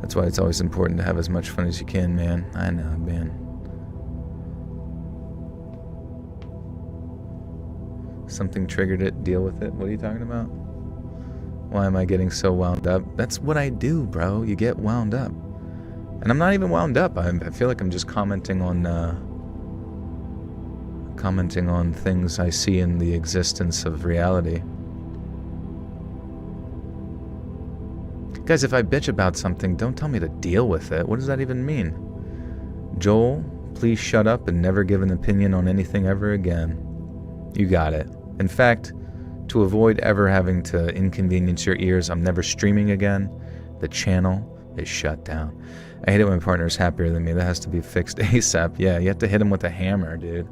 That's why it's always important to have as much fun as you can, man. I know, man. Something triggered it, deal with it. What are you talking about? Why am I getting so wound up? That's what I do, bro. You get wound up. And I'm not even wound up. I feel like I'm just commenting on things I see in the existence of reality. Guys, if I bitch about something, don't tell me to deal with it. What does that even mean? Joel, please shut up and never give an opinion on anything ever again. You got it. In fact, to avoid ever having to inconvenience your ears, I'm never streaming again. The channel is shut down. I hate it when my partner's happier than me. That has to be fixed ASAP. Yeah, you have to hit him with a hammer, dude.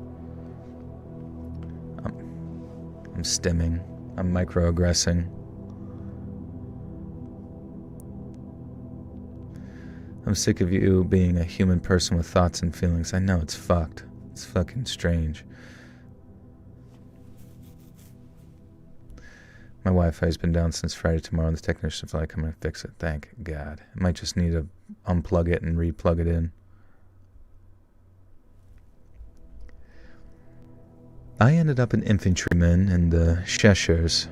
I'm stimming. I'm microaggressing. I'm sick of you being a human person with thoughts and feelings. I know, it's fucked. It's fucking strange. My Wi-Fi's been down since Friday. Tomorrow the technicians will like come and fix it. Thank God. I might just need to unplug it and re-plug it in. I ended up an infantryman in the Cheshires.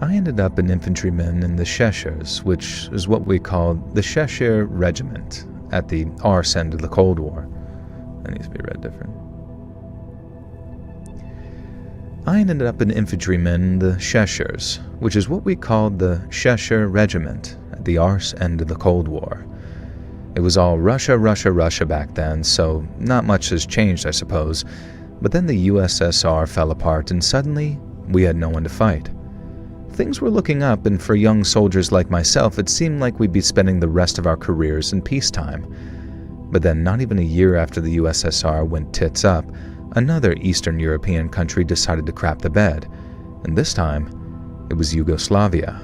I ended up an infantryman in the Cheshires, which is what we called the Cheshire Regiment, at the arse end of the Cold War. That needs to be read different. I ended up an infantryman in the Cheshires, which is what we called the Cheshire Regiment, at the arse end of the Cold War. It was all Russia, Russia, Russia back then, so not much has changed, I suppose. But then the USSR fell apart, and suddenly, we had no one to fight. Things were looking up, and for young soldiers like myself, it seemed like we'd be spending the rest of our careers in peacetime. But then, not even a year after the USSR went tits up, another Eastern European country decided to crap the bed, and this time, it was Yugoslavia.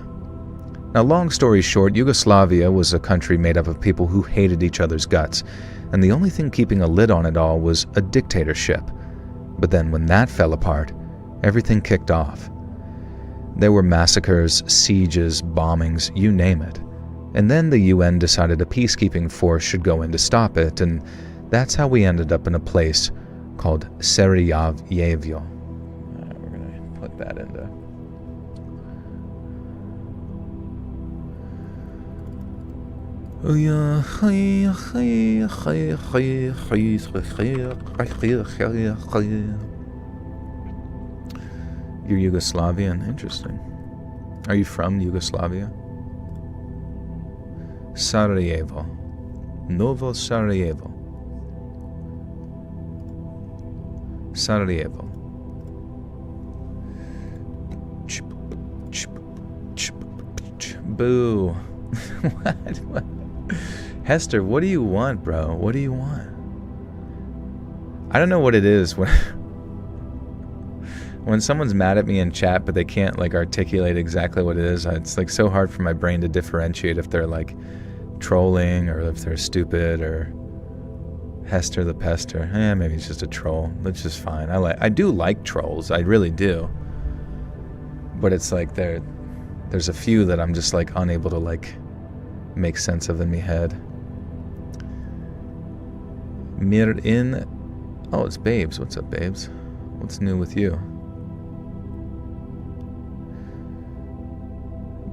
Now, long story short, Yugoslavia was a country made up of people who hated each other's guts, and the only thing keeping a lid on it all was a dictatorship. But then when that fell apart, everything kicked off. There were massacres, sieges, bombings, you name it. And then the UN decided a peacekeeping force should go in to stop it, and that's how we ended up in a place called Sarajevo. We're going to put that into... You're Yugoslavian? Interesting. Are you from Yugoslavia? Sarajevo. Novo Sarajevo. Sarajevo. Boo. What? Hester, what do you want, bro? What do you want? I don't know what it is when someone's mad at me in chat, but they can't like articulate exactly what it is. It's like so hard for my brain to differentiate if they're like trolling or if they're stupid or Hester the Pester. Maybe it's just a troll. That's just fine. I do like trolls. I really do. But it's like there's a few that I'm just like unable to like make sense of in my head. Oh, it's Babes. What's up, Babes? What's new with you?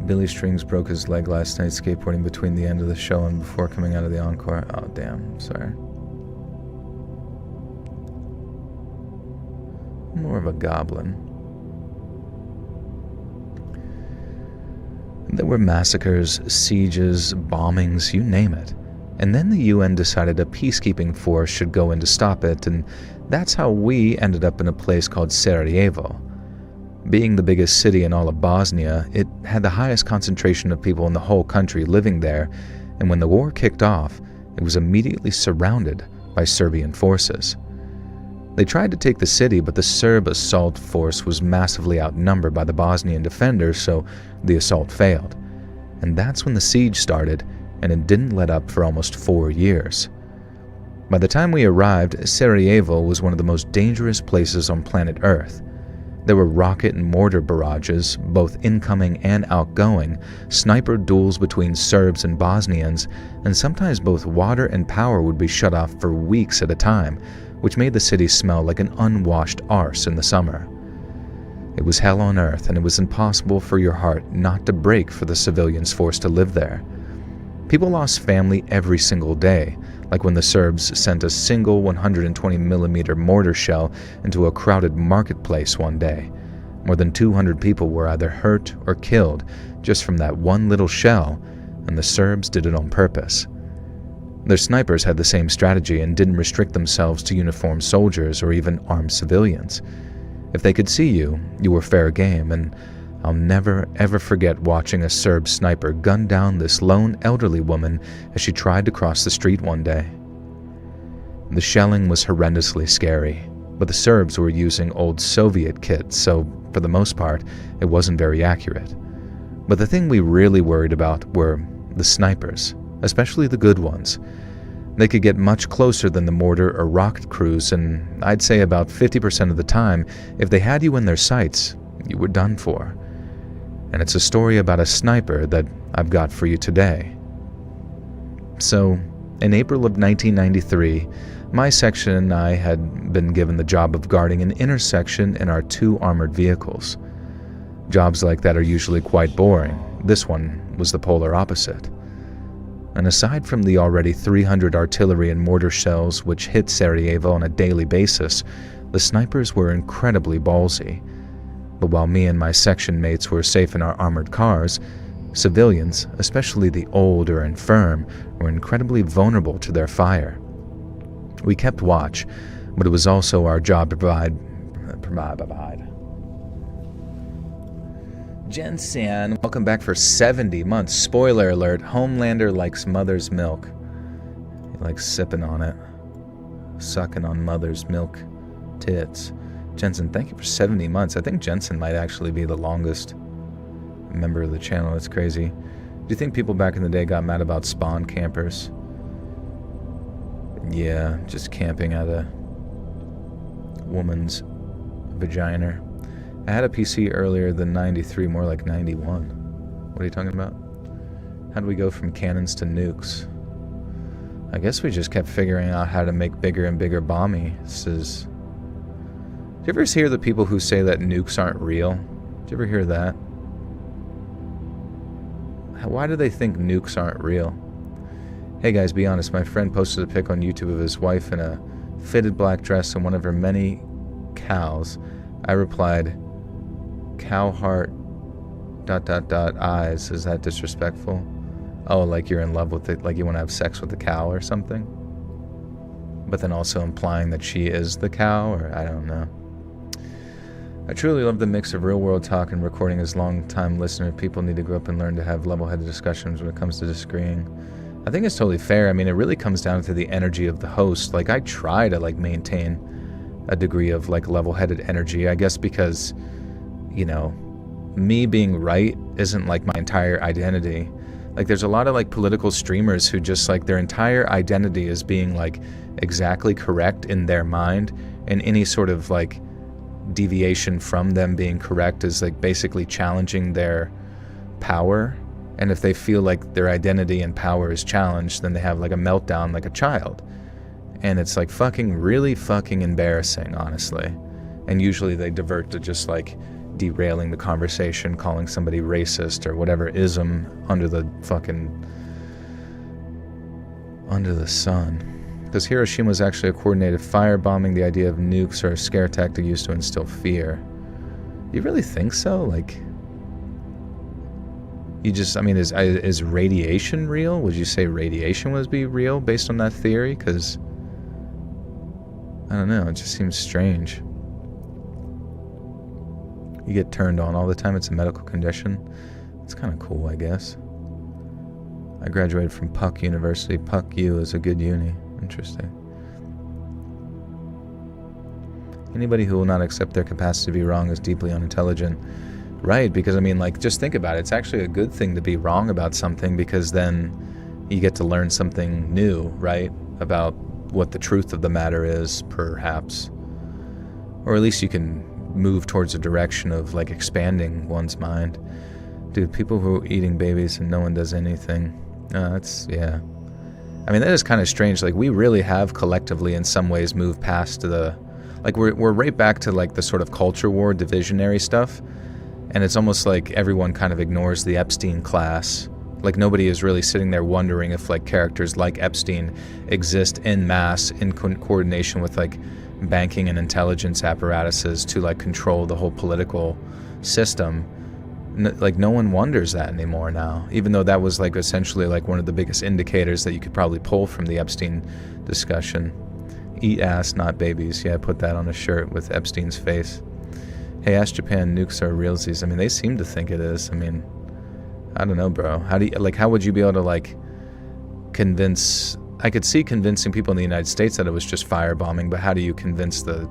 Billy Strings broke his leg last night skateboarding between the end of the show and before coming out of the encore. Oh, damn. Sorry. More of a goblin. There were massacres, sieges, bombings, you name it. And then the UN decided a peacekeeping force should go in to stop it, and that's how we ended up in a place called Sarajevo. Being the biggest city in all of Bosnia, it had the highest concentration of people in the whole country living there, and when the war kicked off, it was immediately surrounded by Serbian forces. They tried to take the city, but the Serb assault force was massively outnumbered by the Bosnian defenders, so the assault failed. And that's when the siege started, and it didn't let up for almost 4 years. By the time we arrived, Sarajevo was one of the most dangerous places on planet Earth. There were rocket and mortar barrages, both incoming and outgoing, sniper duels between Serbs and Bosnians, and sometimes both water and power would be shut off for weeks at a time, which made the city smell like an unwashed arse in the summer. It was hell on earth, and it was impossible for your heart not to break for the civilians forced to live there. People lost family every single day, like when the Serbs sent a single 120mm mortar shell into a crowded marketplace one day. More than 200 people were either hurt or killed just from that one little shell, and the Serbs did it on purpose. Their snipers had the same strategy and didn't restrict themselves to uniformed soldiers or even armed civilians. If they could see you, you were fair game, and I'll never ever forget watching a Serb sniper gun down this lone elderly woman as she tried to cross the street one day. The shelling was horrendously scary, but the Serbs were using old Soviet kits, so for the most part, it wasn't very accurate. But the thing we really worried about were the snipers, especially the good ones. They could get much closer than the mortar or rocket crews, and I'd say about 50% of the time, if they had you in their sights, you were done for. And it's a story about a sniper that I've got for you today. So, in April of 1993, my section and I had been given the job of guarding an intersection in our 2 armored vehicles. Jobs like that are usually quite boring. This one was the polar opposite. And aside from the already 300 artillery and mortar shells which hit Sarajevo on a daily basis, the snipers were incredibly ballsy. But while me and my section mates were safe in our armored cars, civilians, especially the old or infirm, were incredibly vulnerable to their fire. We kept watch, but it was also our job to provide. Jensen, welcome back for 70 months. Spoiler alert, Homelander likes mother's milk. He likes sipping on it. Sucking on mother's milk tits. Jensen, thank you for 70 months. I think Jensen might actually be the longest member of the channel. That's crazy. Do you think people back in the day got mad about spawn campers? Yeah, just camping at a woman's vagina. I had a PC earlier than 93, more like 91. What are you talking about? How do we go from cannons to nukes? I guess we just kept figuring out how to make bigger and bigger bombies. Do you ever hear the people who say that nukes aren't real? Do you ever hear that? Why do they think nukes aren't real? Hey guys, be honest. My friend posted a pic on YouTube of his wife in a fitted black dress and one of her many cows. I replied, cow heart ... eyes. Is that disrespectful? Oh, like you're in love with it, like you want to have sex with the cow or something? But then also implying that she is the cow, or I don't know. I truly love the mix of real-world talk and recording as long-time listener. People need to grow up and learn to have level-headed discussions when it comes to disagreeing. I think it's totally fair. I mean, it really comes down to the energy of the host. Like, I try to, like, maintain a degree of, like, level-headed energy, I guess because, you know, me being right isn't, like, my entire identity. Like, there's a lot of, like, political streamers who just, like, their entire identity is being, like, exactly correct in their mind, and any sort of, like, deviation from them being correct is, like, basically challenging their power. And if they feel like their identity and power is challenged, then they have, like, a meltdown like a child. And it's, like, really fucking embarrassing, honestly. And usually they divert to just, like, derailing the conversation, calling somebody racist or whatever ism under the sun. Because Hiroshima was actually a coordinated firebombing. The idea of nukes are a scare tactic used to instill fear. You really think so? Like, you just, I mean, is radiation real? Would you say radiation would be real based on that theory? Because, I don't know, it just seems strange. You get turned on all the time. It's a medical condition. It's kind of cool, I guess. I graduated from Puck University. Puck U is a good uni. Interesting. Anybody who will not accept their capacity to be wrong is deeply unintelligent. Right, because I mean, like, just think about it. It's actually a good thing to be wrong about something, because then you get to learn something new, right? About what the truth of the matter is, perhaps. Or at least you can move towards a direction of, like, expanding one's mind. Dude, people who are eating babies and no one does anything. That's, yeah. I mean, that is kind of strange. Like, we really have collectively in some ways moved past the, like, we're right back to, like, the sort of culture war divisionary stuff. And it's almost like everyone kind of ignores the Epstein class. Like, nobody is really sitting there wondering if, like, characters like Epstein exist en masse in coordination with, like, banking and intelligence apparatuses to, like, control the whole political system. Like, no one wonders that anymore now, even though that was, like, essentially, like, one of the biggest indicators that you could probably pull from the Epstein discussion. Eat ass, not babies. Yeah, I put that on a shirt with Epstein's face. Hey, ask Japan, nukes are realsies. I mean, they seem to think it is. I mean, I don't know, bro. How do you, like, how would you be able to, like, convince, I could see convincing people in the United States that it was just firebombing, but how do you convince the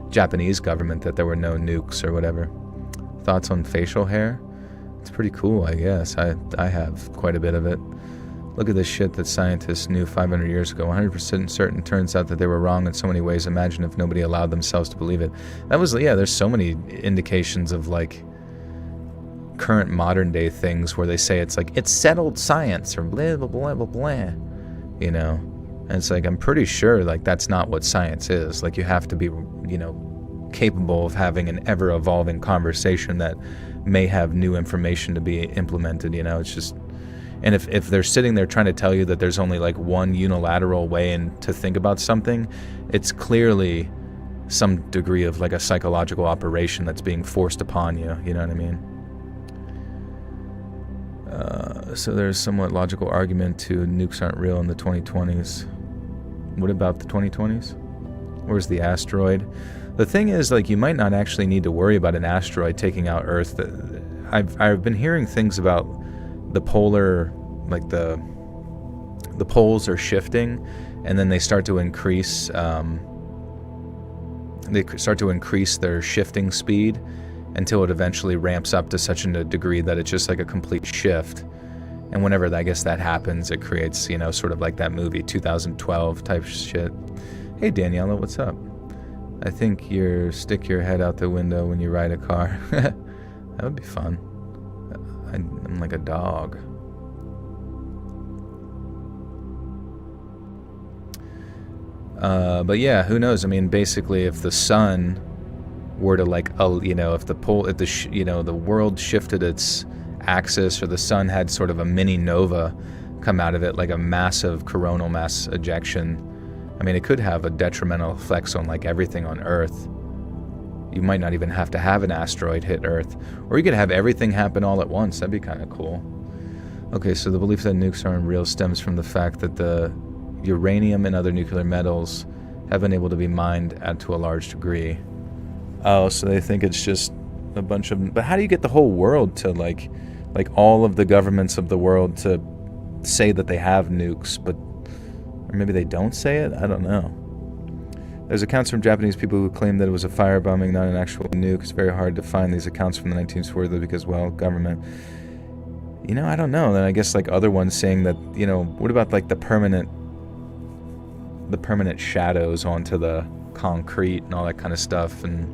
Japanese government that there were no nukes or whatever? Thoughts on facial hair? It's pretty cool, I guess. I have quite a bit of it. Look at this shit that scientists knew 500 years ago. 100% certain. Turns out that they were wrong in so many ways. Imagine if nobody allowed themselves to believe it. That was, yeah, there's so many indications of, like, current modern day things where they say it's like, it's settled science or blah, blah, blah, blah, blah. You know? And it's like, I'm pretty sure, like, that's not what science is. Like, you have to be, you know, capable of having an ever-evolving conversation that may have new information to be implemented, it's just... And if they're sitting there trying to tell you that there's only like one unilateral way to think about something, it's clearly some degree of like a psychological operation that's being forced upon you, you know what I mean? So there's somewhat logical argument to nukes aren't real in the 2020s. What about the 2020s? Where's the asteroid? The thing is, like, you might not actually need to worry about an asteroid taking out Earth. I've been hearing things about the polar, like the poles are shifting, and then they start to increase. They start to increase their shifting speed until it eventually ramps up to such a degree that it's just like a complete shift. And whenever I guess that happens, it creates, sort of like that movie 2012 type shit. Hey Daniela, what's up? I think you stick your head out the window when you ride a car. That would be fun. I'm like a dog. But yeah, who knows? I mean, basically, if the sun were to if the world shifted its axis, or the sun had sort of a mini nova come out of it, like a massive coronal mass ejection, I mean, it could have a detrimental effects on like everything on Earth. You might not even have to have an asteroid hit Earth, or you could have everything happen all at once. That'd be kind of cool. Okay, so the belief that nukes aren't real stems from the fact that the uranium and other nuclear metals have been able to be mined to a large degree. Oh, so they think it's just a bunch of... But how do you get the whole world to, like all of the governments of the world to say that they have nukes, but... Or maybe they don't say it? I don't know. There's accounts from Japanese people who claim that it was a firebombing, not an actual nuke. It's very hard to find these accounts from the 1940s because, well, government... I don't know. Then I guess, like, other ones saying that, what about, like, the permanent shadows onto the concrete and all that kind of stuff, and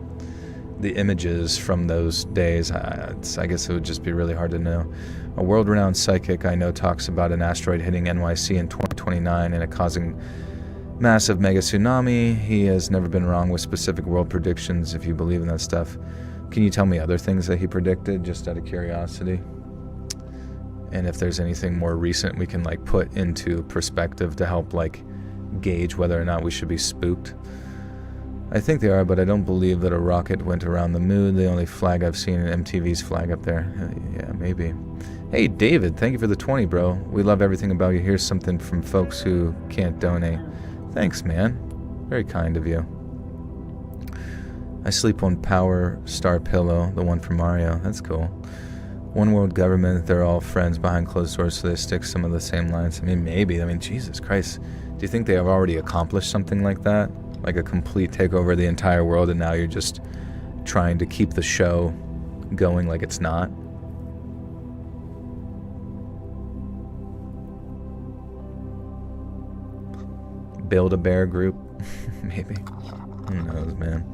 the images from those days? I guess it would just be really hard to know. A world-renowned psychic I know talks about an asteroid hitting NYC in 2029 and it causing massive mega tsunami. He has never been wrong with specific world predictions, if you believe in that stuff. Can you tell me other things that he predicted, just out of curiosity? And if there's anything more recent we can like put into perspective to help like gauge whether or not we should be spooked. I think they are, but I don't believe that a rocket went around the moon. The only flag I've seen is MTV's flag up there. Yeah, maybe. Hey, David, thank you for the 20, bro. We love everything about you. Here's something from folks who can't donate. Thanks, man. Very kind of you. I sleep on Power Star Pillow, the one from Mario. That's cool. One world government, they're all friends behind closed doors, so they stick some of the same lines. I mean, maybe. I mean, Jesus Christ. Do you think they have already accomplished something like that? Like a complete takeover of the entire world, and now you're just trying to keep the show going like it's not? Build-A-Bear group? Maybe. Who knows, man?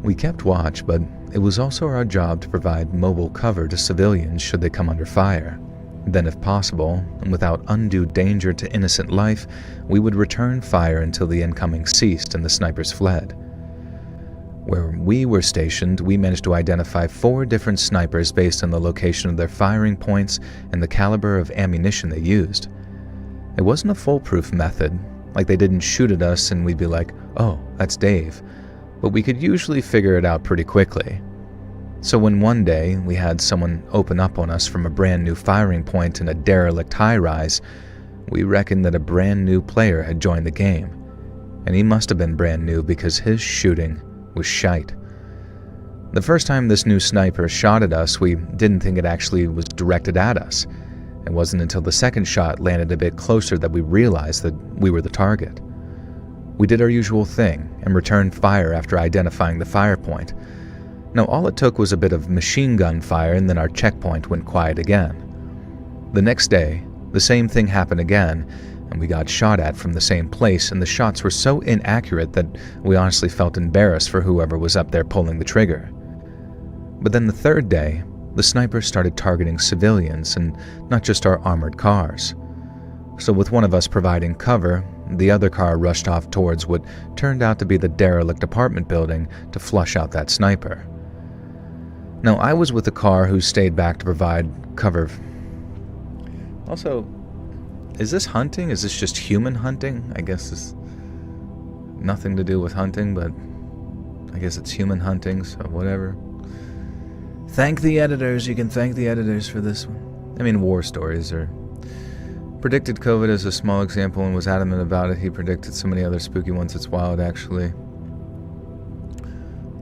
We kept watch, but it was also our job to provide mobile cover to civilians should they come under fire. Then, if possible, and without undue danger to innocent life, we would return fire until the incoming ceased and the snipers fled. Where we were stationed, we managed to identify 4 different snipers based on the location of their firing points and the caliber of ammunition they used. It wasn't a foolproof method, like they didn't shoot at us and we'd be like, oh, that's Dave. But we could usually figure it out pretty quickly. So when one day we had someone open up on us from a brand new firing point in a derelict high-rise, we reckoned that a brand new player had joined the game. And he must have been brand new because his shooting was shite. The first time this new sniper shot at us, we didn't think it actually was directed at us. It wasn't until the second shot landed a bit closer that we realized that we were the target. We did our usual thing and returned fire after identifying the fire point. Now, all it took was a bit of machine gun fire and then our checkpoint went quiet again. The next day, the same thing happened again, and we got shot at from the same place, and the shots were so inaccurate that we honestly felt embarrassed for whoever was up there pulling the trigger. But then the third day, the snipers started targeting civilians and not just our armored cars. So with one of us providing cover, the other car rushed off towards what turned out to be the derelict apartment building to flush out that sniper. Now, I was with the car who stayed back to provide cover. Also, is this hunting? Is this just human hunting? I guess it's nothing to do with hunting, but I guess it's human hunting, so whatever. Thank the editors. You can thank the editors for this one. I mean, war stories are... Predicted COVID as a small example and was adamant about it. He predicted so many other spooky ones. It's wild, actually.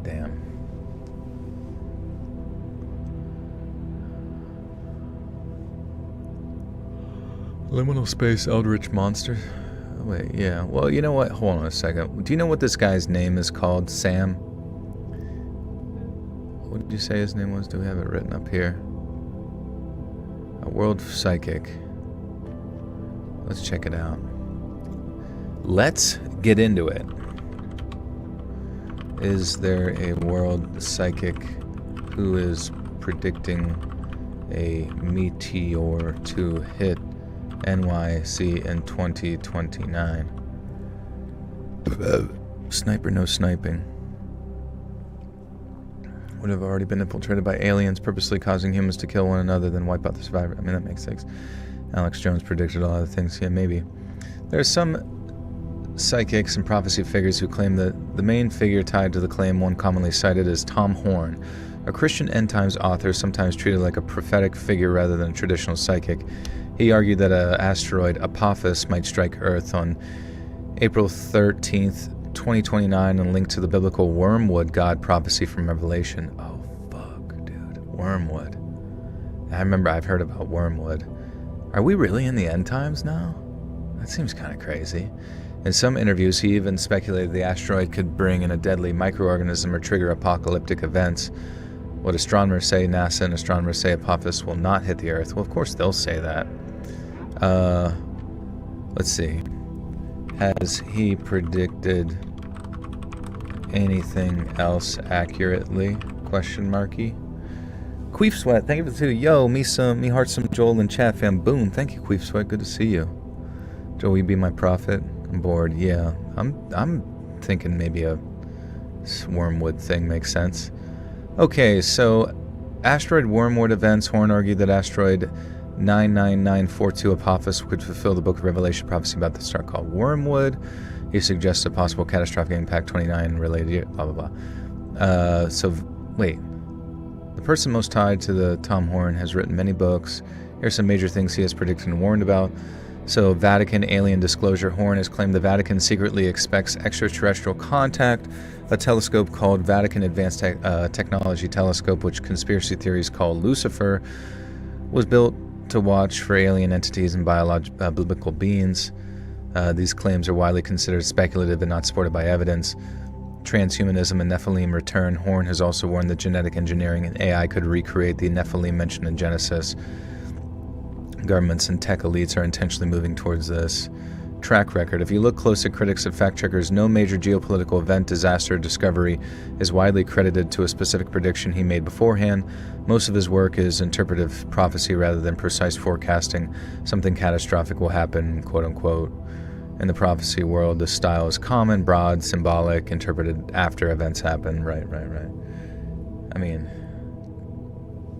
Damn. Liminal space eldritch monster. Oh, wait, yeah. Well, you know what? Hold on a second. Do you know what this guy's name is called? Sam? What did you say his name was? Do we have it written up here? A world psychic. Let's check it out. Let's get into it. Is there a world psychic who is predicting a meteor to hit NYC in 2029? Sniper, no sniping. Would have already been infiltrated by aliens, purposely causing humans to kill one another, then wipe out the survivor. I mean, that makes sense. Alex Jones predicted a lot of things. Yeah, maybe. There are some psychics and prophecy figures who claim that the main figure tied to the claim, one commonly cited, is Tom Horn, a Christian end times author, sometimes treated like a prophetic figure rather than a traditional psychic. He argued that an asteroid, Apophis, might strike Earth on April 13th, 2029, and linked to the biblical wormwood god prophecy from Revelation. Oh, fuck, dude. Wormwood. I remember I've heard about wormwood. Are we really in the end times now? That seems kind of crazy. In some interviews, he even speculated the asteroid could bring in a deadly microorganism or trigger apocalyptic events. What astronomers say, NASA and astronomers say Apophis will not hit the Earth. Well, of course they'll say that. Let's see. Has he predicted anything else accurately? Question marky. Queef Sweat, thank you for the 2. Yo, me heart some Joel and chat fam. Boom, thank you, Queef Sweat. Good to see you. Joel, will you be my prophet? I'm bored. Yeah, I'm thinking maybe a wormwood thing makes sense. Okay, so asteroid wormwood events. Horn argued that asteroid 99942 Apophis could fulfill the Book of Revelation prophecy about the star called Wormwood. He suggests a possible catastrophic impact 29 related. Blah blah blah. So wait. The person most tied to the Tom Horn has written many books. Here's some major things he has predicted and warned about. So, Vatican alien disclosure. Horn has claimed the Vatican secretly expects extraterrestrial contact. A telescope called Vatican Advanced Technology Telescope, which conspiracy theories call Lucifer, was built to watch for alien entities and biblical beings. These claims are widely considered speculative and not supported by evidence. Transhumanism and Nephilim return. Horn has also warned that genetic engineering and AI could recreate the Nephilim mentioned in Genesis. Governments and tech elites are intentionally moving towards this. Track record. If you look close at critics and fact checkers, no major geopolitical event, disaster, or discovery is widely credited to a specific prediction he made beforehand. Most of his work is interpretive prophecy rather than precise forecasting. Something catastrophic will happen, quote unquote. In the prophecy world, the style is common, broad, symbolic, interpreted after events happen. Right. I mean,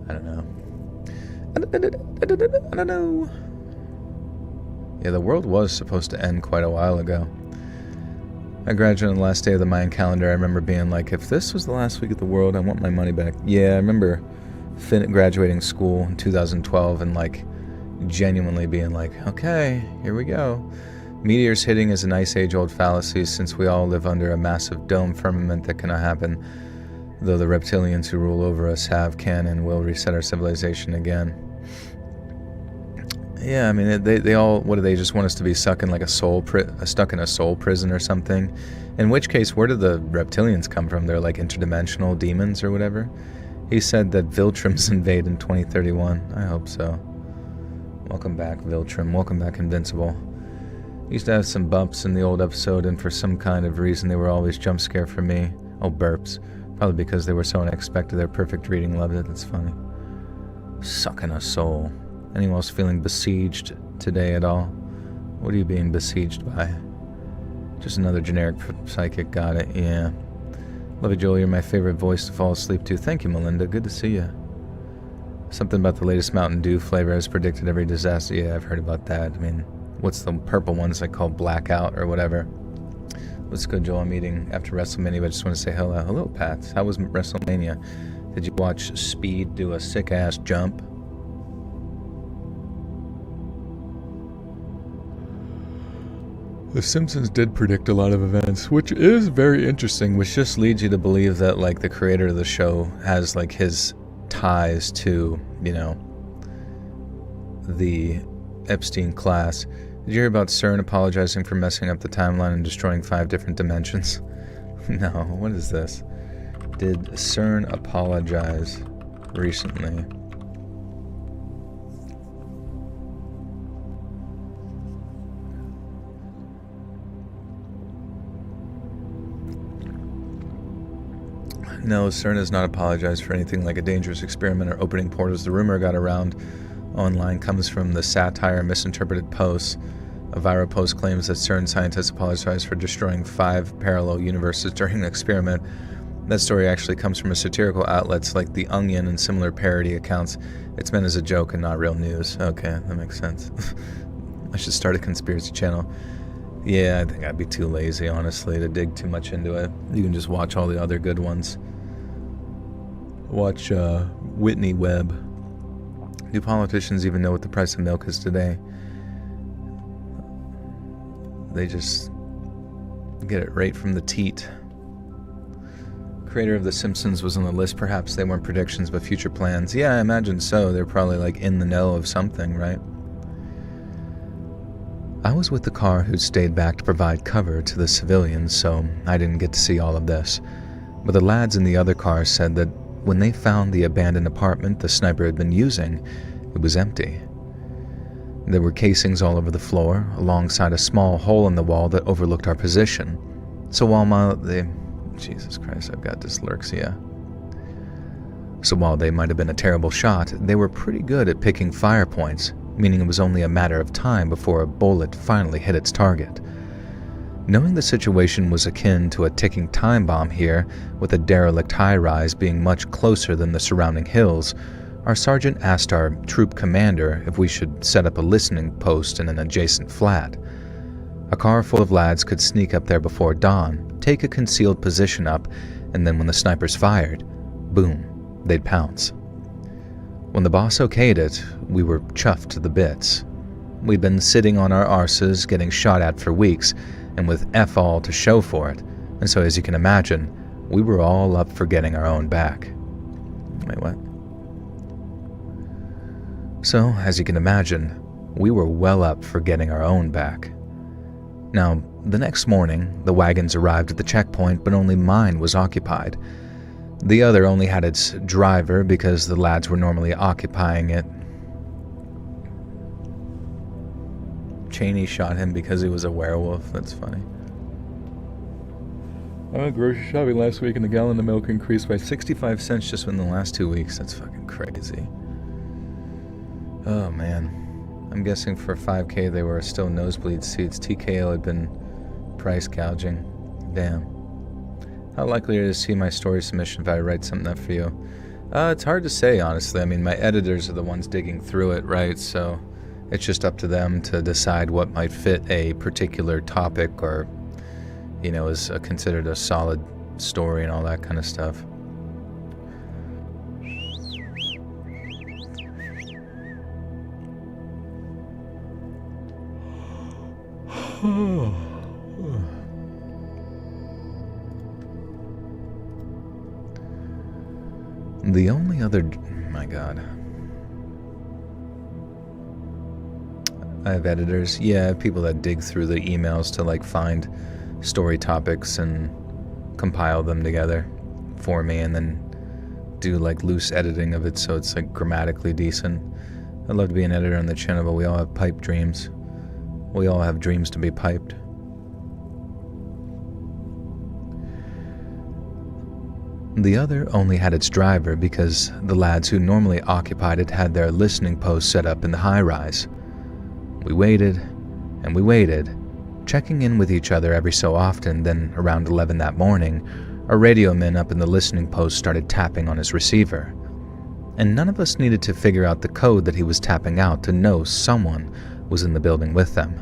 I don't know. I don't know. Yeah, the world was supposed to end quite a while ago. I graduated on the last day of the Mayan calendar. I remember being like, if this was the last week of the world, I want my money back. Yeah, I remember graduating school in 2012 and like genuinely being like, okay, here we go. Meteors hitting is an ice age-old fallacy since we all live under a massive dome firmament that cannot happen, though the reptilians who rule over us can, and will reset our civilization again. Yeah, I mean, they all, what do they just want us to be stuck in like stuck in a soul prison or something? In which case, where do the reptilians come from? They're like interdimensional demons or whatever? He said that Viltrum's invade in 2031. I hope so. Welcome back, Viltrum. Welcome back, Invincible. Used to have some bumps in the old episode, and for some kind of reason they were always jump scare for me. Oh, burps. Probably because they were so unexpected. Their perfect reading. Loved it. That's funny. Sucking a soul. Anyone else feeling besieged today at all? What are you being besieged by? Just another generic psychic, got it, yeah. Love you, Joel, you're my favorite voice to fall asleep to. Thank you, Melinda, good to see you. Something about the latest Mountain Dew flavor has predicted every disaster. Yeah, I've heard about that. I mean, what's the purple ones they call blackout or whatever? What's good, Joel? I'm eating after WrestleMania, but I just want to say hello. Hello, Pat. How was WrestleMania? Did you watch Speed do a sick-ass jump? The Simpsons did predict a lot of events, which is very interesting, which just leads you to believe that, like, the creator of the show has, like, his ties to, you know, the Epstein class. Did you hear about CERN apologizing for messing up the timeline and destroying 5 different dimensions? No, what is this? Did CERN apologize recently? No, CERN has not apologized for anything like a dangerous experiment or opening portals. The rumor got around online comes from the satire misinterpreted posts. A viral post claims that CERN scientists apologized for destroying 5 parallel universes during an experiment. That story actually comes from a satirical outlets like The Onion and similar parody accounts. It's meant as a joke and not real news. Okay, that makes sense. I should start a conspiracy channel. Yeah, I think I'd be too lazy, honestly, to dig too much into it. You can just watch all the other good ones. Watch Whitney Webb. Do politicians even know what the price of milk is today? They just get it right from the teat. Creator of The Simpsons was on the list. Perhaps they weren't predictions, but future plans. Yeah, I imagine so. They're probably like in the know of something, right? I was with the car who stayed back to provide cover to the civilians, so I didn't get to see all of this. But the lads in the other car said that when they found the abandoned apartment the sniper had been using, it was empty. There were casings all over the floor, alongside a small hole in the wall that overlooked our position. So while Jesus Christ, I've got dyslexia. So while they might have been a terrible shot, they were pretty good at picking fire points, meaning it was only a matter of time before a bullet finally hit its target. Knowing the situation was akin to a ticking time bomb here, with a derelict high-rise being much closer than the surrounding hills, our sergeant asked our troop commander if we should set up a listening post in an adjacent flat. A car full of lads could sneak up there before dawn, take a concealed position up, and then when the snipers fired, boom, they'd pounce. When the boss okayed it, we were chuffed to the bits. We'd been sitting on our arses, getting shot at for weeks, and with F all to show for it, and so as you can imagine, we were all up for getting our own back. Wait, what? So, as you can imagine, we were well up for getting our own back. Now, the next morning, the wagons arrived at the checkpoint, but only mine was occupied. The other only had its driver because the lads were normally occupying it. Cheney shot him because he was a werewolf. That's funny. I went grocery shopping last week and the gallon of milk increased by 65 cents just in the last 2 weeks. That's fucking crazy. Oh man. I'm guessing for 5K they were still nosebleed seats. TKO had been price gouging. Damn. How likely are you to see my story submission if I write something up for you? It's hard to say, honestly. I mean, my editors are the ones digging through it, right? So it's just up to them to decide what might fit a particular topic or, you know, is considered a solid story and all that kind of stuff. The only other... my God. I have editors. Yeah, people that dig through the emails to like find story topics and compile them together for me and then do like loose editing of it so it's like grammatically decent. I'd love to be an editor on the channel, but we all have pipe dreams. We all have dreams to be piped. The other only had its driver because the lads who normally occupied it had their listening post set up in the high-rise. We waited, and we waited, checking in with each other every so often. Then around 11 that morning, our radio man up in the listening post started tapping on his receiver, and none of us needed to figure out the code that he was tapping out to know someone was in the building with them.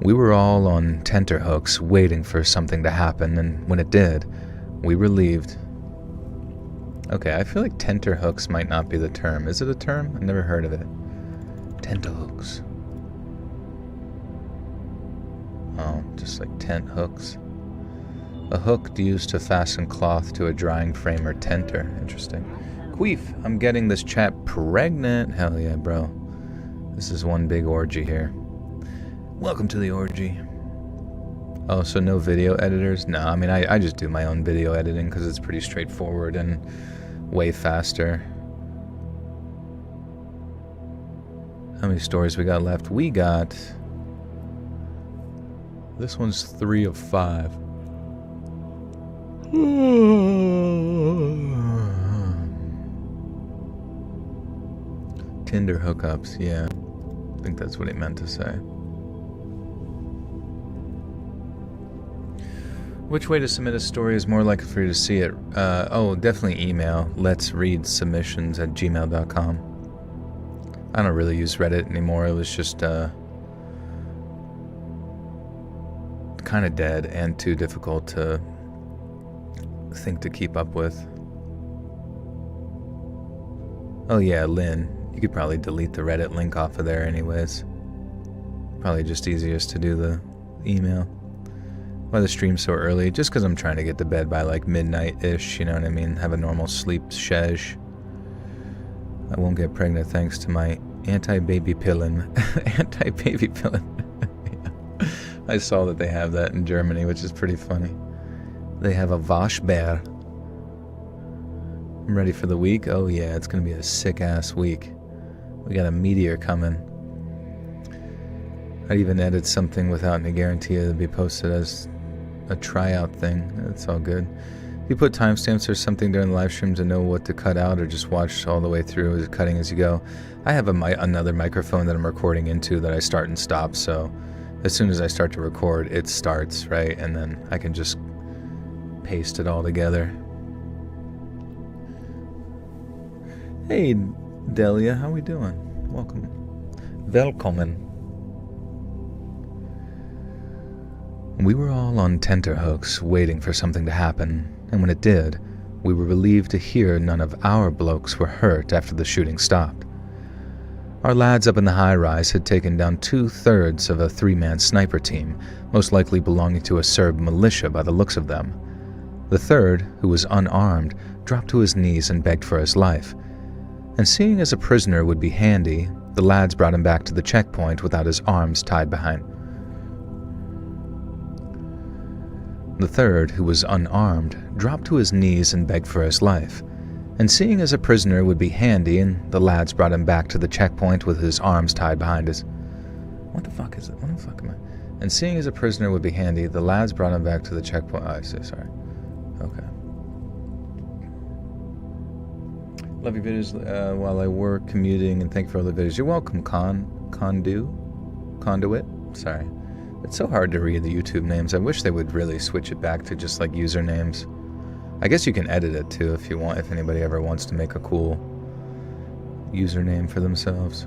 We were all on tenterhooks waiting for something to happen, and when it did, we were relieved. Okay, I feel like tenterhooks might not be the term. Is it a term? I've never heard of it. Tenterhooks. Oh, just like tent hooks. A hook used to fasten cloth to a drying frame or tenter. Interesting. Queef, I'm getting this chat pregnant. Hell yeah, bro. This is one big orgy here. Welcome to the orgy. Oh, so no video editors? No, I mean, I just do my own video editing because it's pretty straightforward and way faster. How many stories we got left? We got... This one's 3 of 5. Tinder hookups, yeah. I think that's what he meant to say. Which way to submit a story is more likely for you to see it? Definitely email. Let's read submissions at gmail.com. I don't really use Reddit anymore. It was just kind of dead and too difficult to think to keep up with. Oh yeah, Lynn. You could probably delete the Reddit link off of there anyways. Probably just easiest to do the email. Why the stream so early? Just because I'm trying to get to bed by like midnight-ish, you know what I mean? Have a normal sleep schedule. I won't get pregnant thanks to my anti-baby pillin. Anti-baby pillin. Yeah. I saw that they have that in Germany, which is pretty funny. They have a Waschbär. I'm ready for the week. Oh yeah, it's going to be a sick-ass week. We got a meteor coming. I'd even edit something without any guarantee it'll be posted as a tryout thing. It's all good. If you put timestamps or something during the live stream to know what to cut out, or just watch all the way through, cutting as you go. I have another microphone that I'm recording into that I start and stop, so as soon as I start to record, it starts, right? And then I can just paste it all together. Hey, Delia, how we doing? Welcome. Velkommen. We were all on tenterhooks waiting for something to happen, and when it did, we were relieved to hear none of our blokes were hurt after the shooting stopped. Our lads up in the high-rise had taken down 2/3 of a 3-man sniper team, most likely belonging to a Serb militia by the looks of them. The third, who was unarmed, dropped to his knees and begged for his life. And seeing as a prisoner would be handy, the lads brought him back to the checkpoint without his arms tied behind. The third, who was unarmed, dropped to his knees and begged for his life. And seeing as a prisoner would be handy, and the lads brought him back to the checkpoint with his arms tied behind his... What the fuck is it? What the fuck am I... And seeing as a prisoner would be handy, the lads brought him back to the checkpoint... Oh, I see, sorry. Okay. Love your videos while I work, commuting, and thank you for all the videos. You're welcome, Conduit? Sorry. It's so hard to read the YouTube names. I wish they would really switch it back to just like usernames. I guess you can edit it too if you want, if anybody ever wants to make a cool username for themselves.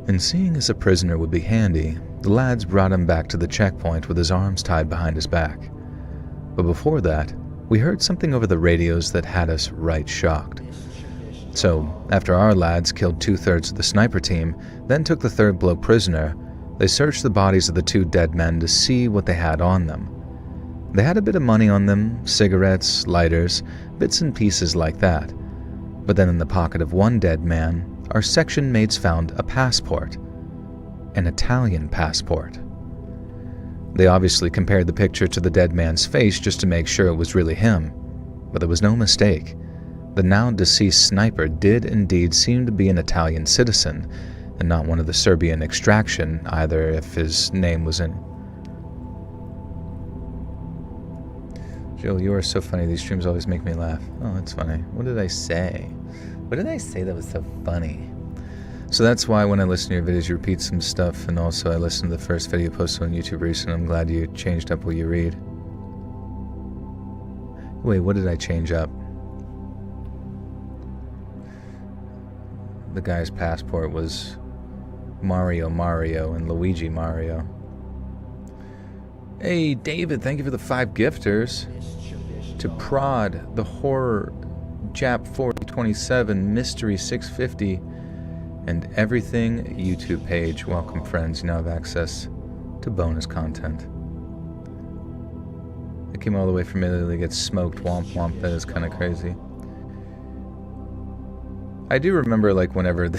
And seeing as a prisoner would be handy, the lads brought him back to the checkpoint with his arms tied behind his back. But before that, we heard something over the radios that had us right shocked. So, after our lads killed 2/3 of the sniper team, then took the third bloke prisoner, they searched the bodies of the 2 dead men to see what they had on them. They had a bit of money on them, cigarettes, lighters, bits and pieces like that. But then in the pocket of one dead man, our section mates found a passport. An Italian passport. They obviously compared the picture to the dead man's face just to make sure it was really him, but there was no mistake. The now deceased sniper did indeed seem to be an Italian citizen, and not one of the Serbian extraction either, if his name was in... Jill, you are so funny. These streams always make me laugh. Oh, that's funny. What did I say? What did I say that was so funny? So that's why when I listen to your videos, you repeat some stuff, and also I listened to the first video posted on YouTube recently. I'm glad you changed up what you read. Wait, what did I change up? The guy's passport was Mario and Luigi Mario. Hey, David, thank you for the 5 gifters. To Prod, the Horror Jap 4027, Mystery 650, and Everything YouTube page. Welcome, friends. You now have access to bonus content. I came all the way from Italy to get smoked. Womp womp. That is kind of crazy. I do remember, like, whenever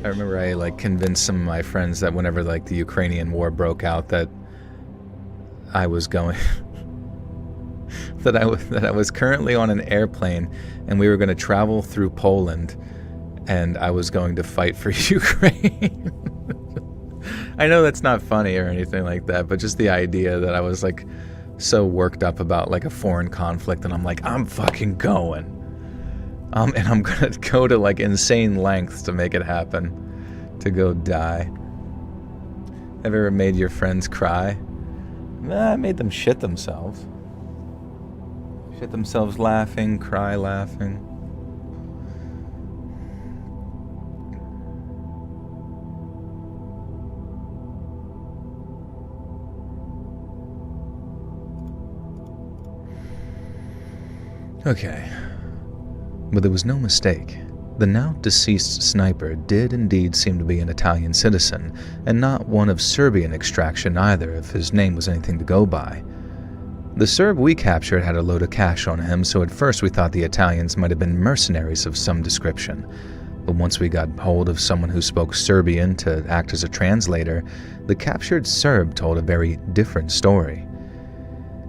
I remember I, like, convinced some of my friends that whenever, like, the Ukrainian war broke out, that I was going that I was currently on an airplane and we were going to travel through Poland and I was going to fight for Ukraine. I know that's not funny or anything like that, but just the idea that I was, like, so worked up about, like, a foreign conflict, and I'm like, I'm fucking going. And I'm gonna go to, like, insane lengths to make it happen, to go die. Have you ever made your friends cry? Nah, I made them shit themselves. Shit themselves laughing, cry laughing. Okay. But there was no mistake. The now deceased sniper did indeed seem to be an Italian citizen, and not one of Serbian extraction either, if his name was anything to go by. The Serb we captured had a load of cash on him, so at first we thought the Italians might have been mercenaries of some description. But once we got hold of someone who spoke Serbian to act as a translator, the captured Serb told a very different story.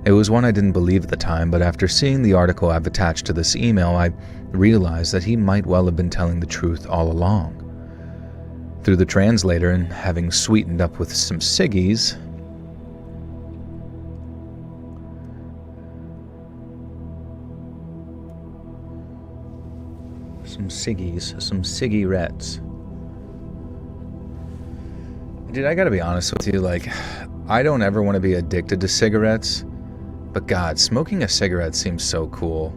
It was one I didn't believe at the time, but after seeing the article I've attached to this email, I realized that he might well have been telling the truth all along. Through the translator and having sweetened up with some ciggies, some ciggirettes. Dude, I gotta be honest with you, like, I don't ever want to be addicted to cigarettes. But God, smoking a cigarette seems so cool.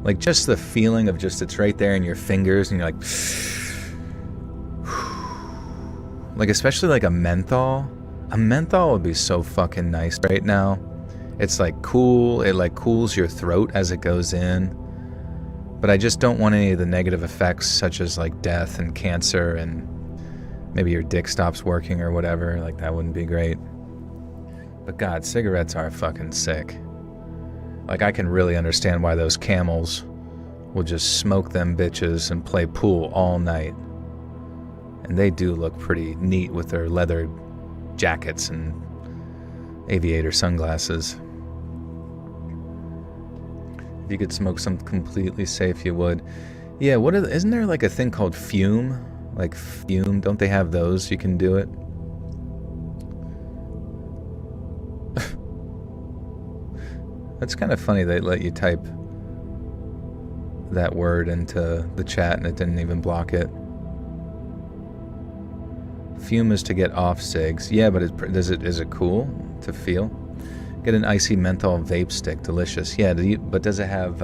Like, just the feeling of just it's right there in your fingers and you're like... Like, especially like a menthol. A menthol would be so fucking nice right now. It's like cool, it like cools your throat as it goes in. But I just don't want any of the negative effects such as like death and cancer and maybe your dick stops working or whatever. Like, that wouldn't be great. But God, cigarettes are fucking sick. Like, I can really understand why those camels will just smoke them bitches and play pool all night. And they do look pretty neat with their leather jackets and aviator sunglasses. If you could smoke something completely safe, you would. Yeah, isn't there like a thing called fume? Like fume, don't they have those? You can do it. That's kind of funny they let you type that word into the chat and it didn't even block it. Fume is to get off cigs. Yeah, but is it cool to feel? Get an icy menthol vape stick, delicious. Yeah, but does it have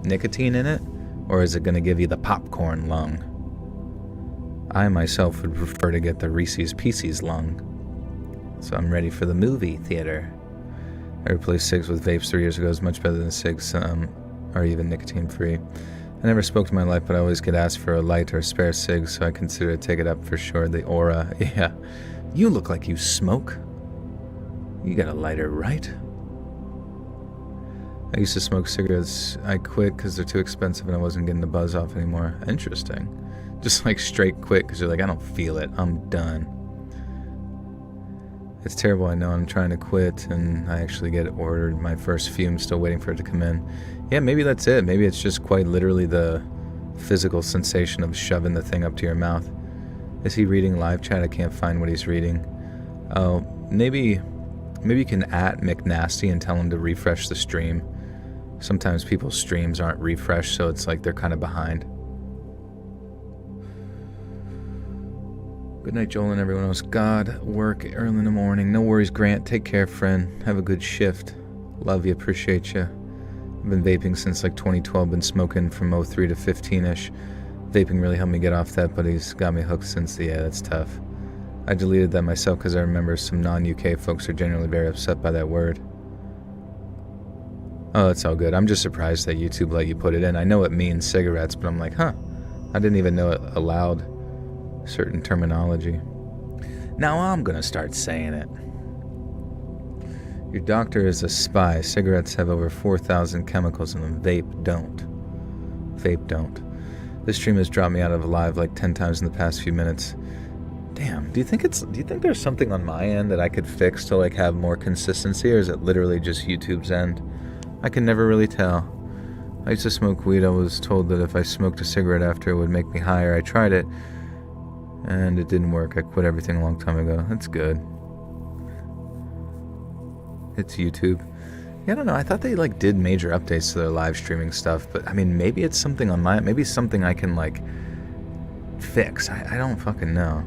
nicotine in it? Or is it going to give you the popcorn lung? I myself would prefer to get the Reese's Pieces lung. So I'm ready for the movie theater. I replaced cigs with vapes 3 years ago. It's much better than cigs, or even nicotine-free. I never smoked in my life, but I always get asked for a light or spare cig, so I consider to take it up for sure. The aura, yeah. You look like you smoke. You got a lighter, right? I used to smoke cigarettes. I quit because they're too expensive and I wasn't getting the buzz off anymore. Interesting. Just like straight quit because you're like, I don't feel it. I'm done. It's terrible, I know. I'm trying to quit, and I actually get ordered my first fume, still waiting for it to come in. Yeah, maybe that's it. Maybe it's just quite literally the physical sensation of shoving the thing up to your mouth. Is he reading live chat? I can't find what he's reading. Oh, maybe you can @ McNasty and tell him to refresh the stream. Sometimes people's streams aren't refreshed, so it's like they're kind of behind. Good night, Joel and everyone else. God, work early in the morning. No worries, Grant. Take care, friend. Have a good shift. Love you. Appreciate you. I've been vaping since like 2012. Been smoking from 03 to 15-ish. Vaping really helped me get off that, but he's got me hooked since. Yeah, that's tough. I deleted that myself because I remember some non-UK folks are generally very upset by that word. Oh, that's all good. I'm just surprised that YouTube let you put it in. I know it means cigarettes, but I'm like, huh. I didn't even know it allowed certain terminology. Now I'm gonna start saying it. Your doctor is a spy. Cigarettes have over 4,000 chemicals in them. Vape don't. Vape don't. This stream has dropped me out of live like 10 times in the past few minutes. Damn, do you think there's something on my end that I could fix to like have more consistency, or is it literally just YouTube's end? I can never really tell. I used to smoke weed. I was told that if I smoked a cigarette after, it would make me higher. I tried it, and it didn't work. I quit everything a long time ago. That's good. It's YouTube. Yeah, I don't know. I thought they like did major updates to their live streaming stuff, but I mean, maybe it's something on my, maybe something I can like fix. I don't fucking know.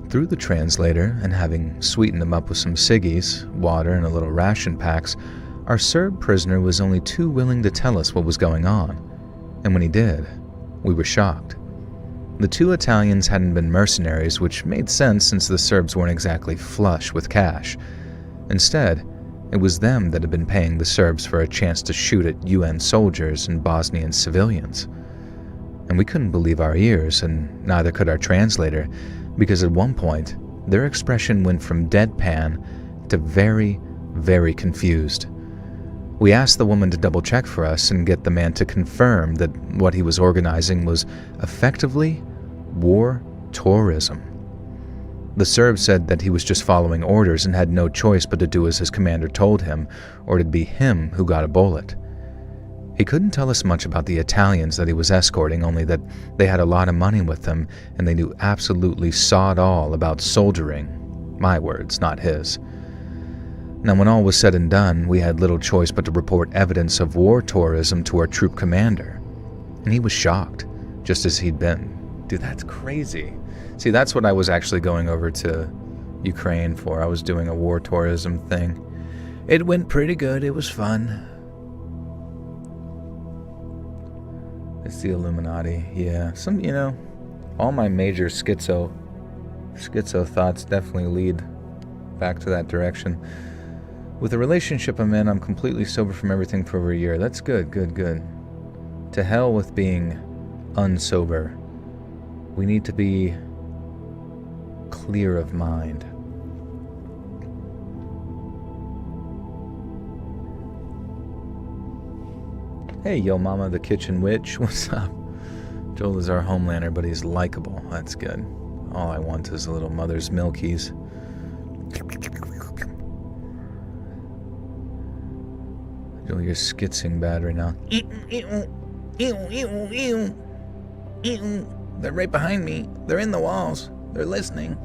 Through the translator, and having sweetened them up with some ciggies, water, and a little ration packs, our Serb prisoner was only too willing to tell us what was going on. And when he did, we were shocked. The two Italians hadn't been mercenaries, which made sense since the Serbs weren't exactly flush with cash. Instead, it was them that had been paying the Serbs for a chance to shoot at UN soldiers and Bosnian civilians. And we couldn't believe our ears, and neither could our translator, because at one point, their expression went from deadpan to very, very confused. We asked the woman to double-check for us and get the man to confirm that what he was organizing was effectively war tourism. The Serb said that he was just following orders and had no choice but to do as his commander told him, or it'd be him who got a bullet. He couldn't tell us much about the Italians that he was escorting, only that they had a lot of money with them and they knew absolutely sod all about soldiering. My words, not his. Now, when all was said and done, we had little choice but to report evidence of war tourism to our troop commander. And he was shocked, just as he'd been. Dude, that's crazy. See, that's what I was actually going over to Ukraine for. I was doing a war tourism thing. It went pretty good. It was fun. It's the Illuminati. Yeah, all my major schizo thoughts definitely lead back to that direction. With the relationship I'm in, I'm completely sober from everything for over a year. That's good. To hell with being unsober. We need to be clear of mind. Hey, yo mama, the kitchen witch, what's up? Joel is our homelander, but he's likable. That's good. All I want is a little mother's milkies. Joel, you're skitzing bad right now. They're right behind me. They're in the walls. They're listening.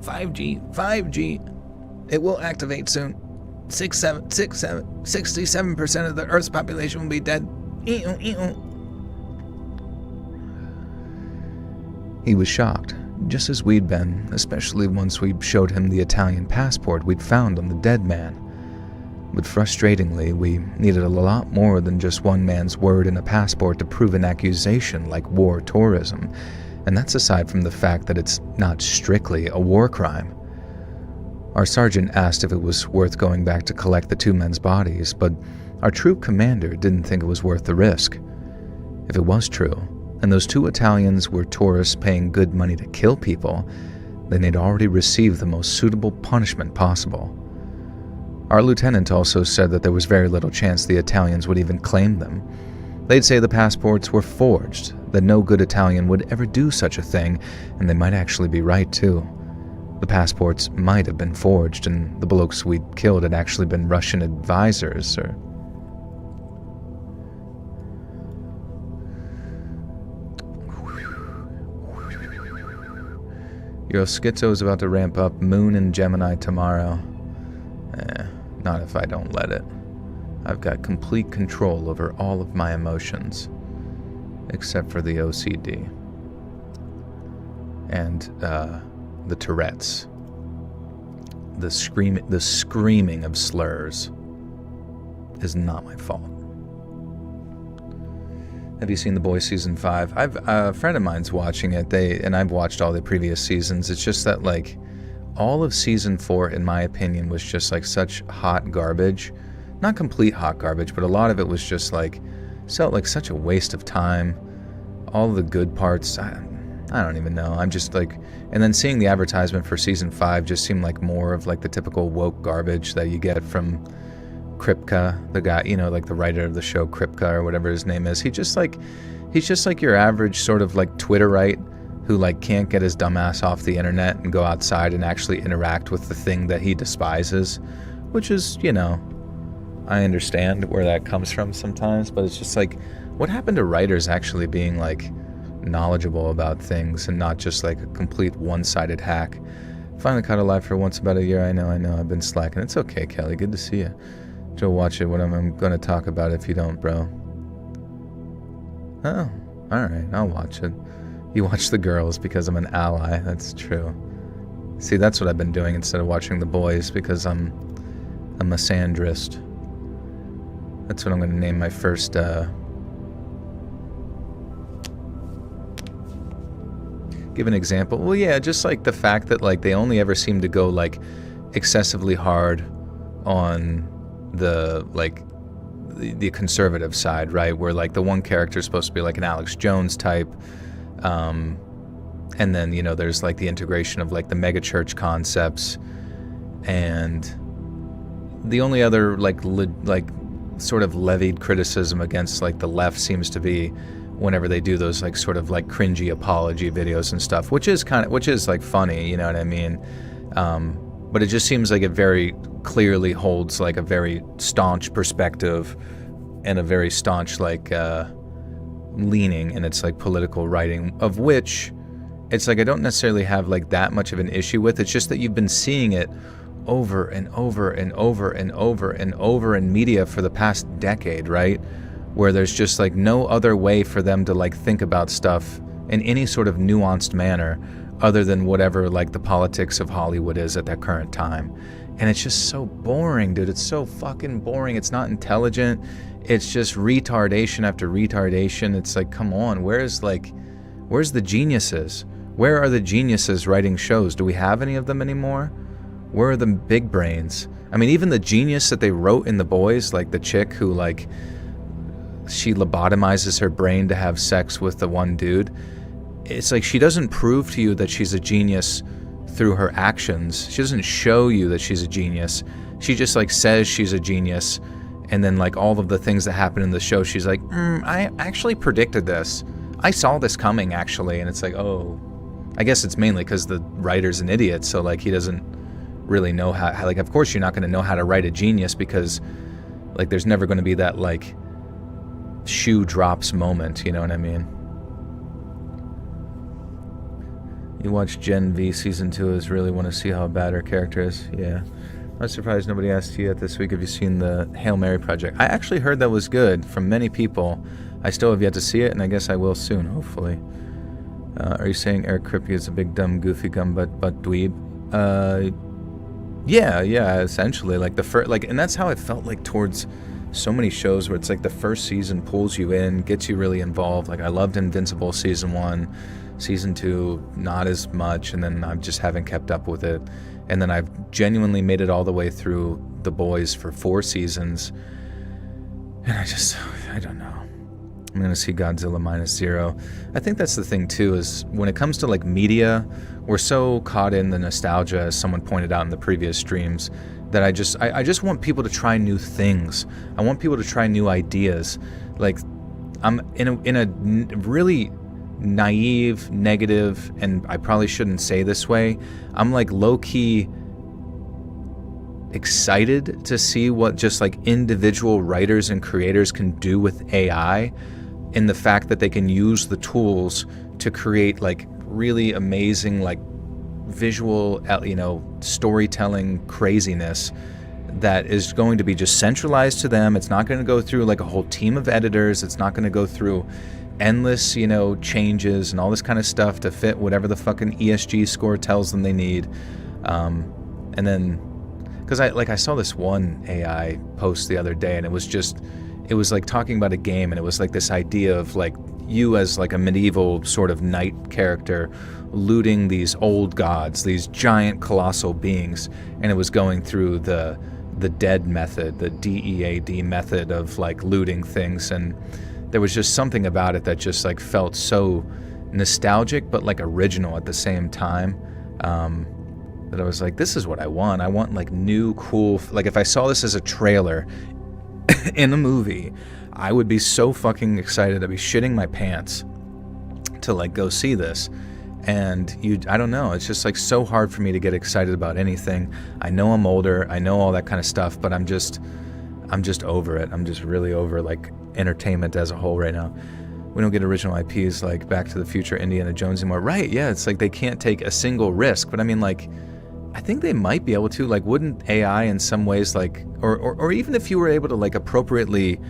5G. It will activate soon. 67% of the Earth's population will be dead. He was shocked, just as we'd been, especially once we showed him the Italian passport we'd found on the dead man. But frustratingly, we needed a lot more than just one man's word and a passport to prove an accusation like war tourism, and that's aside from the fact that it's not strictly a war crime. Our sergeant asked if it was worth going back to collect the two men's bodies, but our troop commander didn't think it was worth the risk. If it was true, and those two Italians were tourists paying good money to kill people, then they'd already received the most suitable punishment possible. Our lieutenant also said that there was very little chance the Italians would even claim them. They'd say the passports were forged, that no good Italian would ever do such a thing, and they might actually be right too. The passports might have been forged, and the blokes we'd killed had actually been Russian advisors, or Your schizo is about to ramp up. Moon in Gemini tomorrow. Not if I don't let it. I've got complete control over all of my emotions, except for the OCD and the Tourette's. The screaming of slurs is not my fault. Have you seen The Boys season 5? A friend of mine's watching it. And I've watched all the previous seasons. It's just that like all of season 4, in my opinion, was just like such hot garbage. Not complete hot garbage, but a lot of it was just like felt like such a waste of time. All the good parts, I don't even know. I'm just like, and then seeing the advertisement for season 5 just seemed like more of like the typical woke garbage that you get from Kripke, the guy, like the writer of the show Kripke or whatever his name is. He's just like your average sort of like Twitterite who like can't get his dumb ass off the internet and go outside and actually interact with the thing that he despises, which is, I understand where that comes from sometimes, but it's just like, what happened to writers actually being like knowledgeable about things and not just like a complete one-sided hack? Finally caught alive for once about a year. I know, I've been slacking. It's okay, Kelly. Good to see you. Joe, watch it when I'm going to talk about it if you don't, bro. Oh, alright, I'll watch it. You watch The Girls because I'm an ally. That's true. See, that's what I've been doing instead of watching The Boys, because I'm a misandrist. That's what I'm going to name my first, give an example. Well, yeah, just like the fact that like they only ever seem to go like excessively hard on the conservative side, right? Where like the one character is supposed to be like an Alex Jones type, and then there's like the integration of like the megachurch concepts, and the only other like sort of levied criticism against like the left seems to be whenever they do those like sort of like cringy apology videos and stuff, which is like funny, you know what I mean? But it just seems like it very clearly holds like a very staunch perspective and a very staunch like leaning in its like political writing, of which it's like I don't necessarily have like that much of an issue with. It's just that you've been seeing it over and over and over and over and over in media for the past decade, right? Where there's just like no other way for them to like think about stuff in any sort of nuanced manner other than whatever like the politics of Hollywood is at that current time. And it's just so boring, dude. It's so fucking boring. It's not intelligent. It's just retardation after retardation. It's like, come on, where's the geniuses? Where are the geniuses writing shows? Do we have any of them anymore? Where are the big brains? I mean, even the genius that they wrote in The Boys, like the chick who like she lobotomizes her brain to have sex with the one dude. It's like she doesn't prove to you that she's a genius through her actions. She doesn't show you that she's a genius. She just like says she's a genius, and then like all of the things that happen in the show, she's like, I actually predicted this. I saw this coming actually. And it's like, oh, I guess it's mainly because the writer's an idiot, so like he doesn't really know how like, of course you're not going to know how to write a genius, because like there's never going to be that like shoe drops moment, you know what I mean? You watch Gen V season 2 is really want to see how bad her character is. Yeah. I'm surprised nobody asked you yet this week if you've seen the Hail Mary Project. I actually heard that was good from many people. I still have yet to see it, and I guess I will soon, hopefully. Are you saying Eric Kripke is a big dumb goofy gumbutt dweeb? Yeah, essentially. Like the first, like, and that's how I felt like towards so many shows where it's like the first season pulls you in, gets you really involved. Like I loved Invincible season 1, season 2 not as much, and then I just haven't kept up with it. And then I've genuinely made it all the way through The Boys for 4 seasons, and I don't know. I'm gonna see Godzilla -0. I think that's the thing too, is when it comes to like media, we're so caught in the nostalgia, as someone pointed out in the previous streams, that I just want people to try new things. I want people to try new ideas. Like I'm in a really naive, negative, and I probably shouldn't say this way, I'm like low-key excited to see what just like individual writers and creators can do with AI, in the fact that they can use the tools to create like really amazing like visual, storytelling craziness that is going to be just centralized to them. It's not going to go through like a whole team of editors. It's not going to go through endless, changes and all this kind of stuff to fit whatever the fucking ESG score tells them they need. And then, because I saw this one AI post the other day, and it was like talking about a game, and it was like this idea of like you as like a medieval sort of knight character looting these old gods, these giant colossal beings, and it was going through the dead method, the DEAD method of like looting things, and there was just something about it that just like felt so nostalgic but like original at the same time, that I was like, this is what I want. I want like new, cool, like if I saw this as a trailer in a movie, I would be so fucking excited. I'd be shitting my pants to like go see this. And I don't know, it's just like so hard for me to get excited about anything. I know I'm older, I know all that kind of stuff, but I'm just over it. I'm just really over like entertainment as a whole right now. We don't get original IPs like Back to the Future, Indiana Jones anymore. Right, yeah, it's like they can't take a single risk, but I mean like, I think they might be able to, like wouldn't AI in some ways like, or even if you were able to like appropriately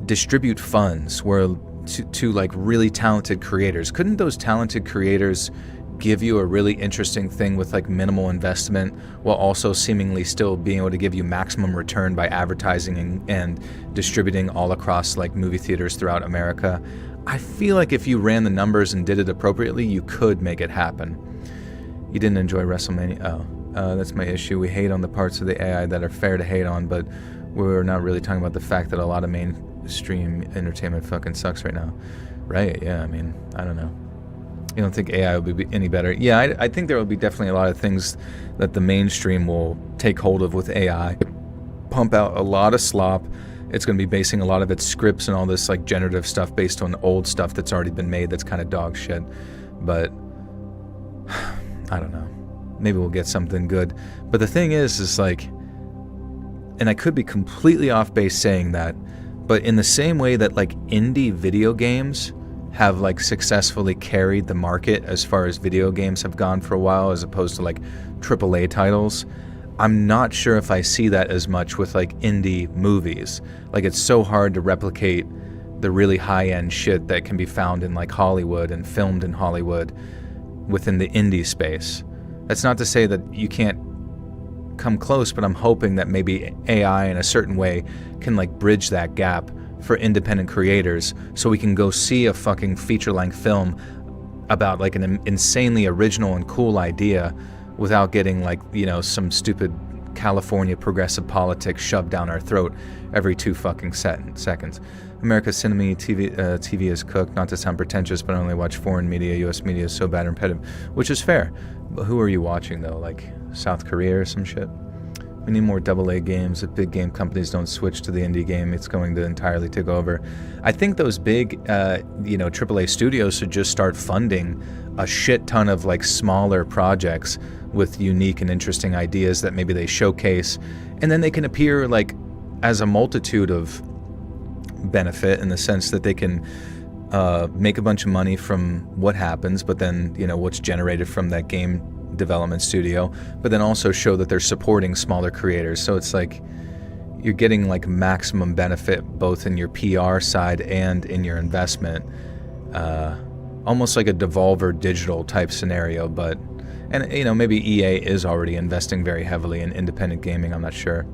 distribute funds where to like really talented creators, couldn't those talented creators give you a really interesting thing with like minimal investment while also seemingly still being able to give you maximum return by advertising and distributing all across like movie theaters throughout America? I feel like if you ran the numbers and did it appropriately, you could make it happen. You didn't enjoy WrestleMania? Oh, that's my issue. We hate on the parts of the AI that are fair to hate on, but we're not really talking about the fact that a lot of mainstream entertainment fucking sucks right now. Right, yeah, I mean, I don't know. You don't think AI will be any better? Yeah, I think there will be definitely a lot of things that the mainstream will take hold of with AI. Pump out a lot of slop. It's going to be basing a lot of its scripts and all this like generative stuff based on old stuff that's already been made that's kind of dog shit. But I don't know. Maybe we'll get something good. But the thing is like, and I could be completely off base saying that, but in the same way that like indie video games have like successfully carried the market as far as video games have gone for a while, as opposed to like AAA titles, I'm not sure if I see that as much with like indie movies. Like it's so hard to replicate the really high-end shit that can be found in like Hollywood and filmed in Hollywood within the indie space. That's not to say that you can't come close, but I'm hoping that maybe AI in a certain way can like bridge that gap for independent creators, so we can go see a fucking feature-length film about like an insanely original and cool idea without getting like, some stupid California progressive politics shoved down our throat every 2 fucking seconds. America's cinema TV is cooked, not to sound pretentious, but I only watch foreign media. U.S. media is so bad and repetitive, which is fair. But who are you watching though? Like South Korea or some shit? We need more AA games. If big game companies don't switch to the indie game, it's going to entirely take over. I think those big, AAA studios should just start funding a shit ton of like smaller projects with unique and interesting ideas that maybe they showcase, and then they can appear like as a multitude of benefit in the sense that they can make a bunch of money from what happens, but then what's generated from that game development studio, but then also show that they're supporting smaller creators. So it's like you're getting like maximum benefit both in your PR side and in your investment, almost like a Devolver Digital type scenario. But and maybe EA is already investing very heavily in independent gaming, I'm not sure.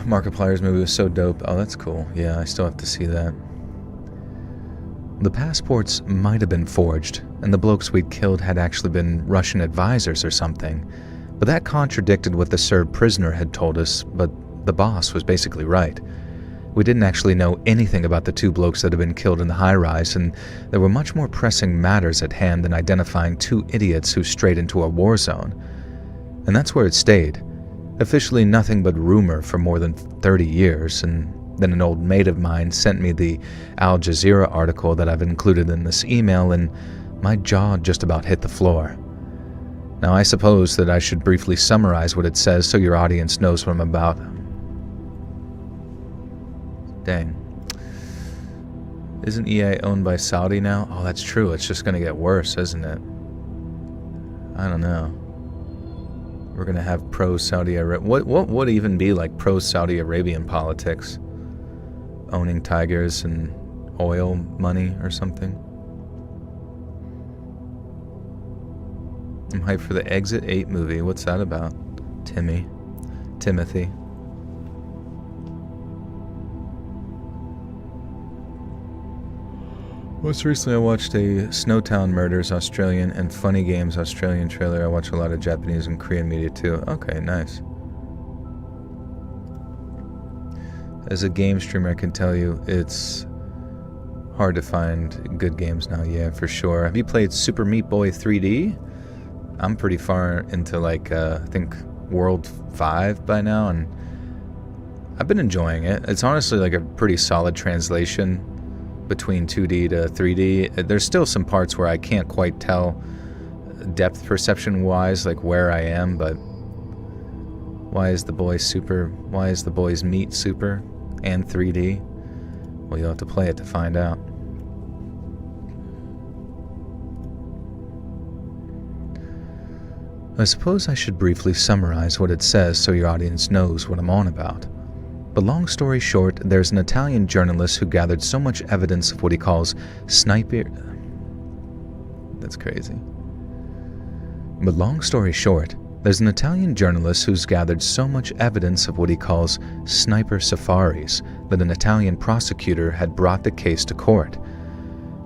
Markiplier's movie was so dope. Oh, that's cool. Yeah, I still have to see that. The passports might have been forged, and the blokes we'd killed had actually been Russian advisors or something, but that contradicted what the Serb prisoner had told us, but the boss was basically right. We didn't actually know anything about the 2 blokes that had been killed in the high-rise, and there were much more pressing matters at hand than identifying 2 idiots who strayed into a war zone. And that's where it stayed. Officially nothing but rumor for more than 30 years, and then an old mate of mine sent me the Al Jazeera article that I've included in this email, and my jaw just about hit the floor. Now, I suppose that I should briefly summarize what it says so your audience knows what I'm about. Dang. Isn't EA owned by Saudi now? Oh, that's true. It's just going to get worse, isn't it? I don't know. We're going to have pro-Saudi Arabia. What would even be like pro-Saudi Arabian politics? Owning tigers and oil money or something? I'm hyped for the Exit 8 movie. What's that about? Timothy. Most recently I watched a Snowtown Murders Australian and Funny Games Australian trailer. I watch a lot of Japanese and Korean media too. Okay, nice. As a game streamer, I can tell you it's hard to find good games now, yeah, for sure. Have you played Super Meat Boy 3D? I'm pretty far into like, I think World 5 by now, and I've been enjoying it. It's honestly like a pretty solid translation between 2D to 3D. There's still some parts where I can't quite tell depth perception wise like where I am, but why is the boy's meat super and 3D? Well, you'll have to play it to find out. I suppose I should briefly summarize what it says so your audience knows what I'm on about. But long story short, there's an Italian journalist who gathered so much evidence of what he calls sniper... That's crazy. But long story short, there's an Italian journalist who's gathered so much evidence of what he calls sniper safaris that an Italian prosecutor had brought the case to court.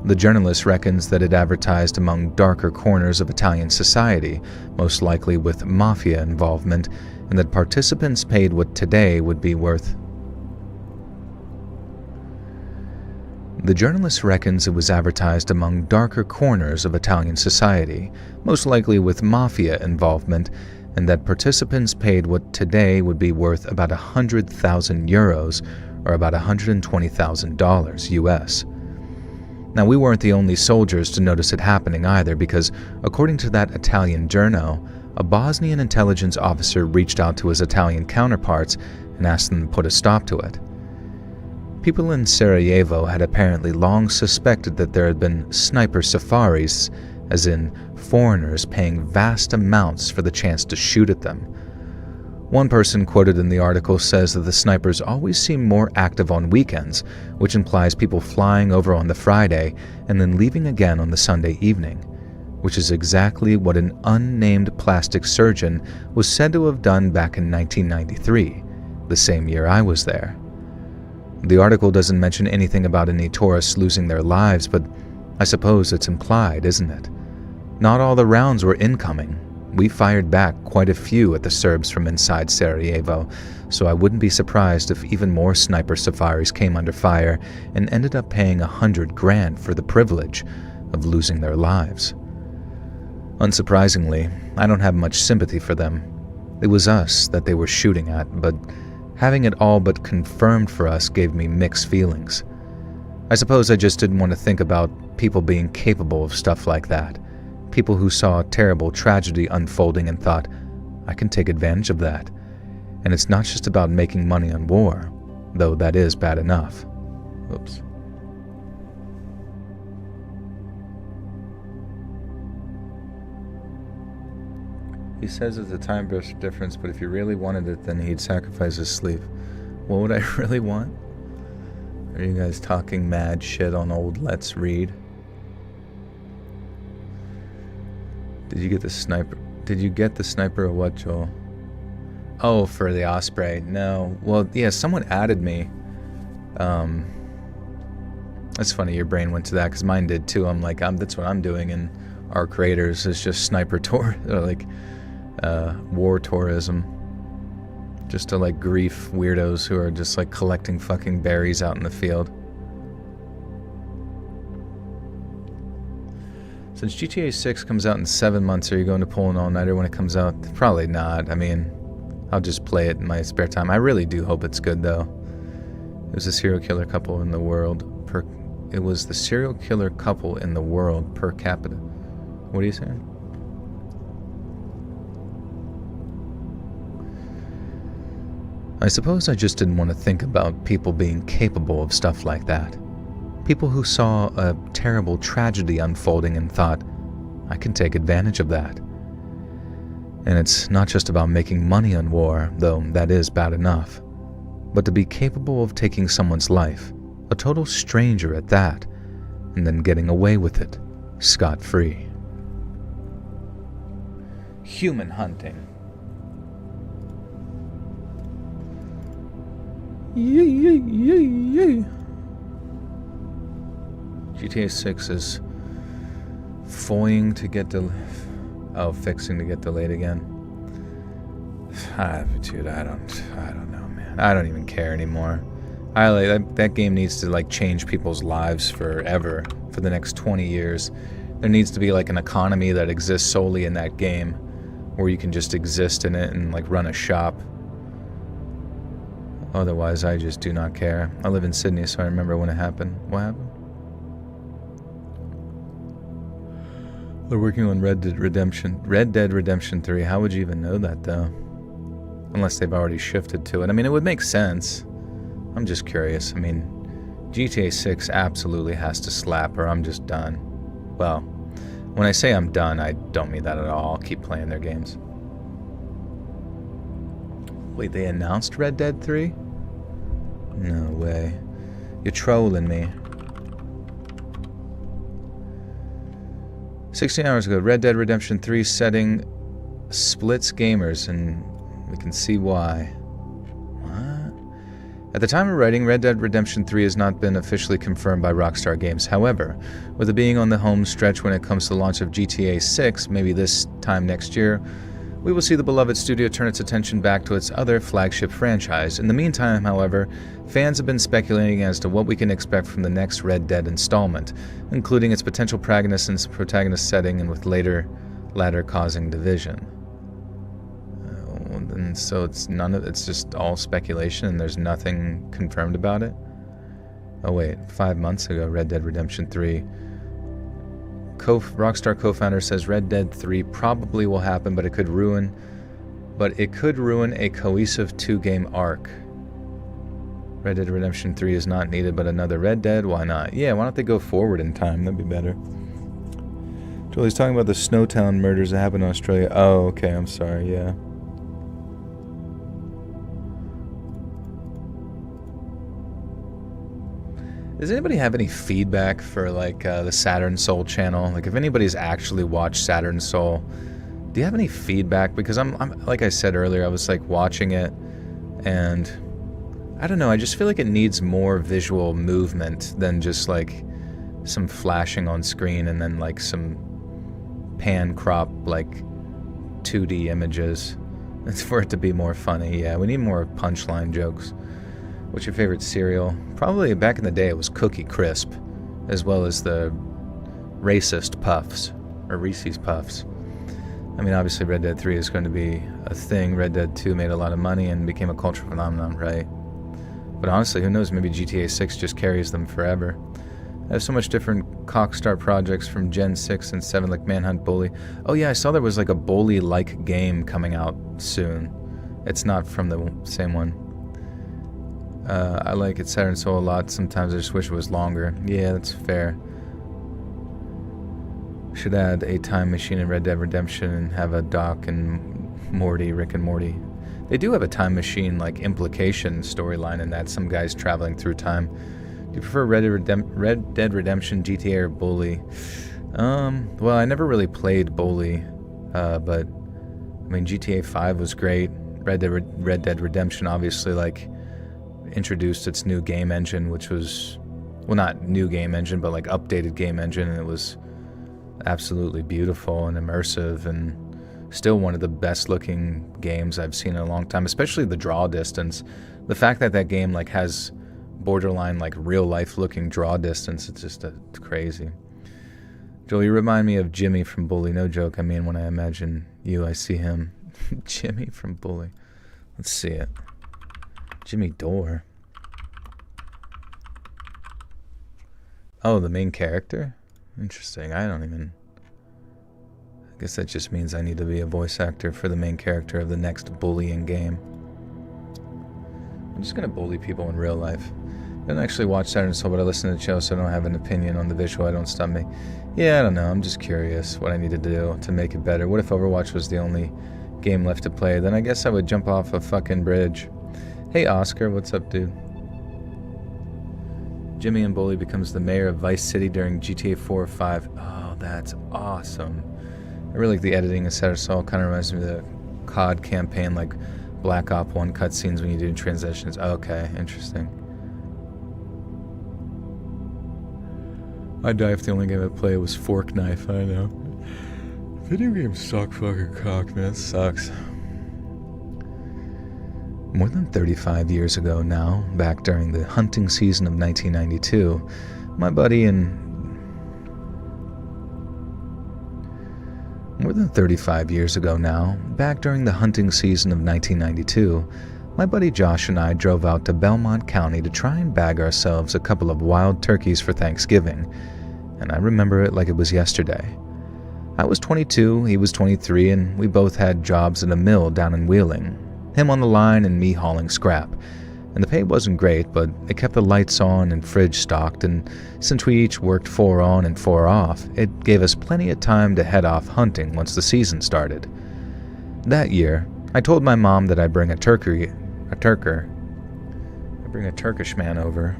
The journalist reckons that it advertised among darker corners of Italian society, most likely with mafia involvement, and that participants paid what today would be worth. The journalist reckons it was advertised among darker corners of Italian society, most likely with mafia involvement, and that participants paid what today would be worth about 100,000 euros, or about $120,000 US. Now, we weren't the only soldiers to notice it happening either, because according to that Italian journo, a Bosnian intelligence officer reached out to his Italian counterparts and asked them to put a stop to it. People in Sarajevo had apparently long suspected that there had been sniper safaris, as in foreigners paying vast amounts for the chance to shoot at them. One person quoted in the article says that the snipers always seem more active on weekends, which implies people flying over on the Friday and then leaving again on the Sunday evening, which is exactly what an unnamed plastic surgeon was said to have done back in 1993, the same year I was there. The article doesn't mention anything about any tourists losing their lives, but I suppose it's implied, isn't it? Not all the rounds were incoming. We fired back quite a few at the Serbs from inside Sarajevo, so I wouldn't be surprised if even more sniper safaris came under fire and ended up paying $100,000 for the privilege of losing their lives. Unsurprisingly, I don't have much sympathy for them. It was us that they were shooting at, but having it all but confirmed for us gave me mixed feelings. I suppose I just didn't want to think about people being capable of stuff like that. People who saw a terrible tragedy unfolding and thought, I can take advantage of that. And it's not just about making money on war, though that is bad enough. Oops. He says it's a time difference, but if he really wanted it, then he'd sacrifice his sleep. What would I really want? Are you guys talking mad shit on old Let's Read? Did you get the sniper? Did you get the sniper or what, Joel? Oh, for the Osprey. No. Well, yeah, someone added me. That's funny your brain went to that, because mine did too. I'm like, that's what I'm doing in our creators is just sniper tour, or like war tourism. Just to like grief weirdos who are just like collecting fucking berries out in the field. Since GTA 6 comes out in 7 months, are you going to pull an all-nighter when it comes out? Probably not. I mean, I'll just play it in my spare time. I really do hope it's good, though. It was the serial killer couple in the world per capita. What are you saying? I suppose I just didn't want to think about people being capable of stuff like that. People who saw a terrible tragedy unfolding and thought, I can take advantage of that. And it's not just about making money on war, though that is bad enough, but to be capable of taking someone's life, a total stranger at that, and then getting away with it, scot-free. Human hunting. GTA 6 is fixing to get delayed again. Dude, I don't know, man. I don't even care anymore. That game needs to change people's lives forever for the next 20 years. There needs to be an economy that exists solely in that game, where you can just exist in it and run a shop. Otherwise, I just do not care. I live in Sydney, so I remember when it happened. What happened? They're working on Red Dead Redemption 3. How would you even know that, though? Unless they've already shifted to it. I mean, it would make sense. I'm just curious. I mean, GTA 6 absolutely has to slap, or I'm just done. Well, when I say I'm done, I don't mean that at all. I'll keep playing their games. Wait, they announced Red Dead 3? No way. You're trolling me. 16 hours ago, Red Dead Redemption 3 setting splits gamers, and we can see why. What? At the time of writing, Red Dead Redemption 3 has not been officially confirmed by Rockstar Games. However, with it being on the home stretch when it comes to the launch of GTA 6, maybe this time next year, we will see the beloved studio turn its attention back to its other flagship franchise. In the meantime, however, fans have been speculating as to what we can expect from the next Red Dead installment, including its potential protagonist setting and with ladder causing division. And so it's just all speculation and there's nothing confirmed about it? Oh wait, 5 months ago, Red Dead Redemption 3. Rockstar co-founder says Red Dead 3 probably will happen, but it could ruin a cohesive 2-game arc. Red Dead Redemption 3 is not needed, but another Red Dead, why not? Yeah, why don't they go forward in time? That'd be better. Julie's talking about the Snowtown murders that happened in Australia. Oh, okay, I'm sorry, yeah. Does anybody have any feedback for the Saturn Soul channel? If anybody's actually watched Saturn Soul, do you have any feedback? Because I'm like I said earlier, I was watching it, and I don't know. I just feel like it needs more visual movement than just some flashing on screen and then some pan crop 2D images. It's for it to be more funny. Yeah, we need more punchline jokes. What's your favorite cereal? Probably back in the day it was Cookie Crisp, as well as the racist Puffs, or Reese's Puffs. I mean, obviously Red Dead 3 is going to be a thing. Red Dead 2 made a lot of money and became a cultural phenomenon, right? But honestly, who knows, maybe GTA 6 just carries them forever. I have so much different Cockstar projects from Gen 6 and 7, like Manhunt Bully. Oh yeah, I saw there was a Bully-like game coming out soon. It's not from the same one. I like it Saturn Soul a lot. Sometimes I just wish it was longer. Yeah, that's fair. Should add a time machine in Red Dead Redemption and have a Doc and Morty, Rick and Morty. They do have a time machine implication storyline in that. Some guy's traveling through time. Do you prefer Red Dead Redemption, GTA, or Bully? Well, I never really played Bully, but I mean GTA 5 was great. Red Dead Redemption obviously introduced its new game engine, which was, well, not new game engine, but updated game engine, and it was absolutely beautiful and immersive and still one of the best looking games I've seen in a long time, especially the draw distance. The fact that that game has borderline real life looking draw distance, it's just crazy. Joel, you remind me of Jimmy from Bully. No joke. I mean, when I imagine you, I see him. Jimmy from Bully. Let's see it. Jimmy Dore. Oh, the main character? Interesting. I guess that just means I need to be a voice actor for the main character of the next bullying game. I'm just gonna bully people in real life. didn't actually watch Saturn Soul, but I listened to the show, so I don't have an opinion on the visual. I don't stun me. Yeah, I don't know. I'm just curious what I need to do to make it better. What if Overwatch was the only game left to play? Then I guess I would jump off a fucking bridge. Hey, Oscar, what's up, dude? Jimmy and Bully becomes the mayor of Vice City during GTA 4 or 5. Oh, that's awesome. I really like the editing of Saturn Soul. Kind of reminds me of the COD campaign, like Black Op 1 cutscenes when you do transitions. Okay, interesting. I'd die if the only game I play was Fork Knife. I know. Video games suck fucking cock, man. It sucks. More than 35 years ago now, back during the hunting season of 1992, my buddy and... More than 35 years ago now, back during the hunting season of 1992, my buddy Josh and I drove out to Belmont County to try and bag ourselves a couple of wild turkeys for Thanksgiving, and I remember it like it was yesterday. I was 22, he was 23, and we both had jobs at a mill down in Wheeling, him on the line and me hauling scrap. And the pay wasn't great, but it kept the lights on and fridge stocked, and since we each worked 4 on and 4 off, it gave us plenty of time to head off hunting once the season started. That year, I told my mom that I'd bring a Turkish man over.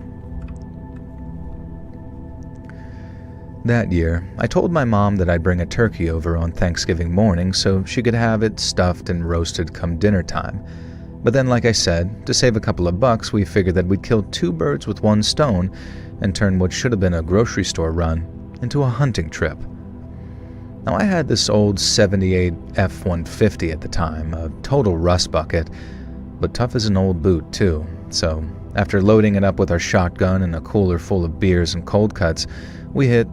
That year, I told my mom that I'd bring a turkey over on Thanksgiving morning so she could have it stuffed and roasted come dinner time. But then, like I said, to save a couple of bucks, we figured that we'd kill 2 birds with 1 stone and turn what should have been a grocery store run into a hunting trip. Now, I had this old 78 F-150 at the time, a total rust bucket, but tough as an old boot, too. So, after loading it up with our shotgun and a cooler full of beers and cold cuts, we hit...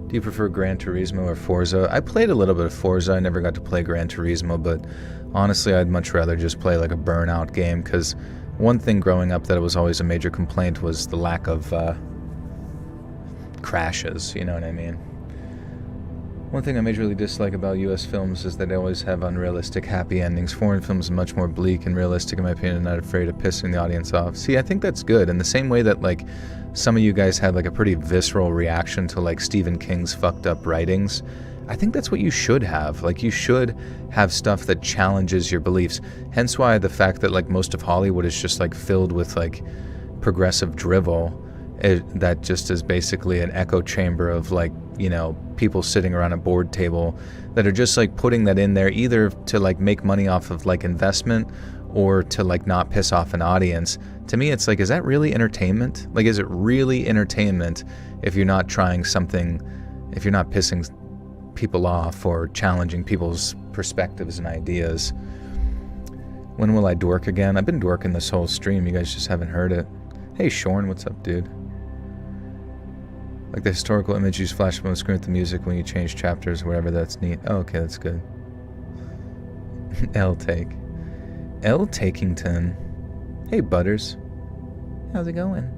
Do you prefer Gran Turismo or Forza? I played a little bit of Forza. I never got to play Gran Turismo, but honestly, I'd much rather just play like a Burnout game, because one thing growing up that was always a major complaint was the lack of crashes, you know what I mean? One thing I majorly dislike about US films is that they always have unrealistic happy endings. Foreign films are much more bleak and realistic, in my opinion, and not afraid of pissing the audience off. See, I think that's good, in the same way that, like, some of you guys had like a pretty visceral reaction to like Stephen King's fucked up writings. I think that's what you should have. Like, you should have stuff that challenges your beliefs. Hence why the fact that like most of Hollywood is just like filled with like progressive drivel, that just is basically an echo chamber of like, you know, people sitting around a board table that are just like putting that in there either to like make money off of like investment or to like not piss off an audience. To me, it's like, is that really entertainment? Like, is it really entertainment if you're not trying something, if you're not pissing people off or challenging people's perspectives and ideas? When will I dork again? I've been dorking this whole stream. You guys just haven't heard it. Hey, Shorn, what's up, dude? Like the historical image used flash up on the screen with the music when you change chapters or whatever, that's neat. Oh, okay, that's good. L-Take. L-Takington. Hey, Butters. How's it going?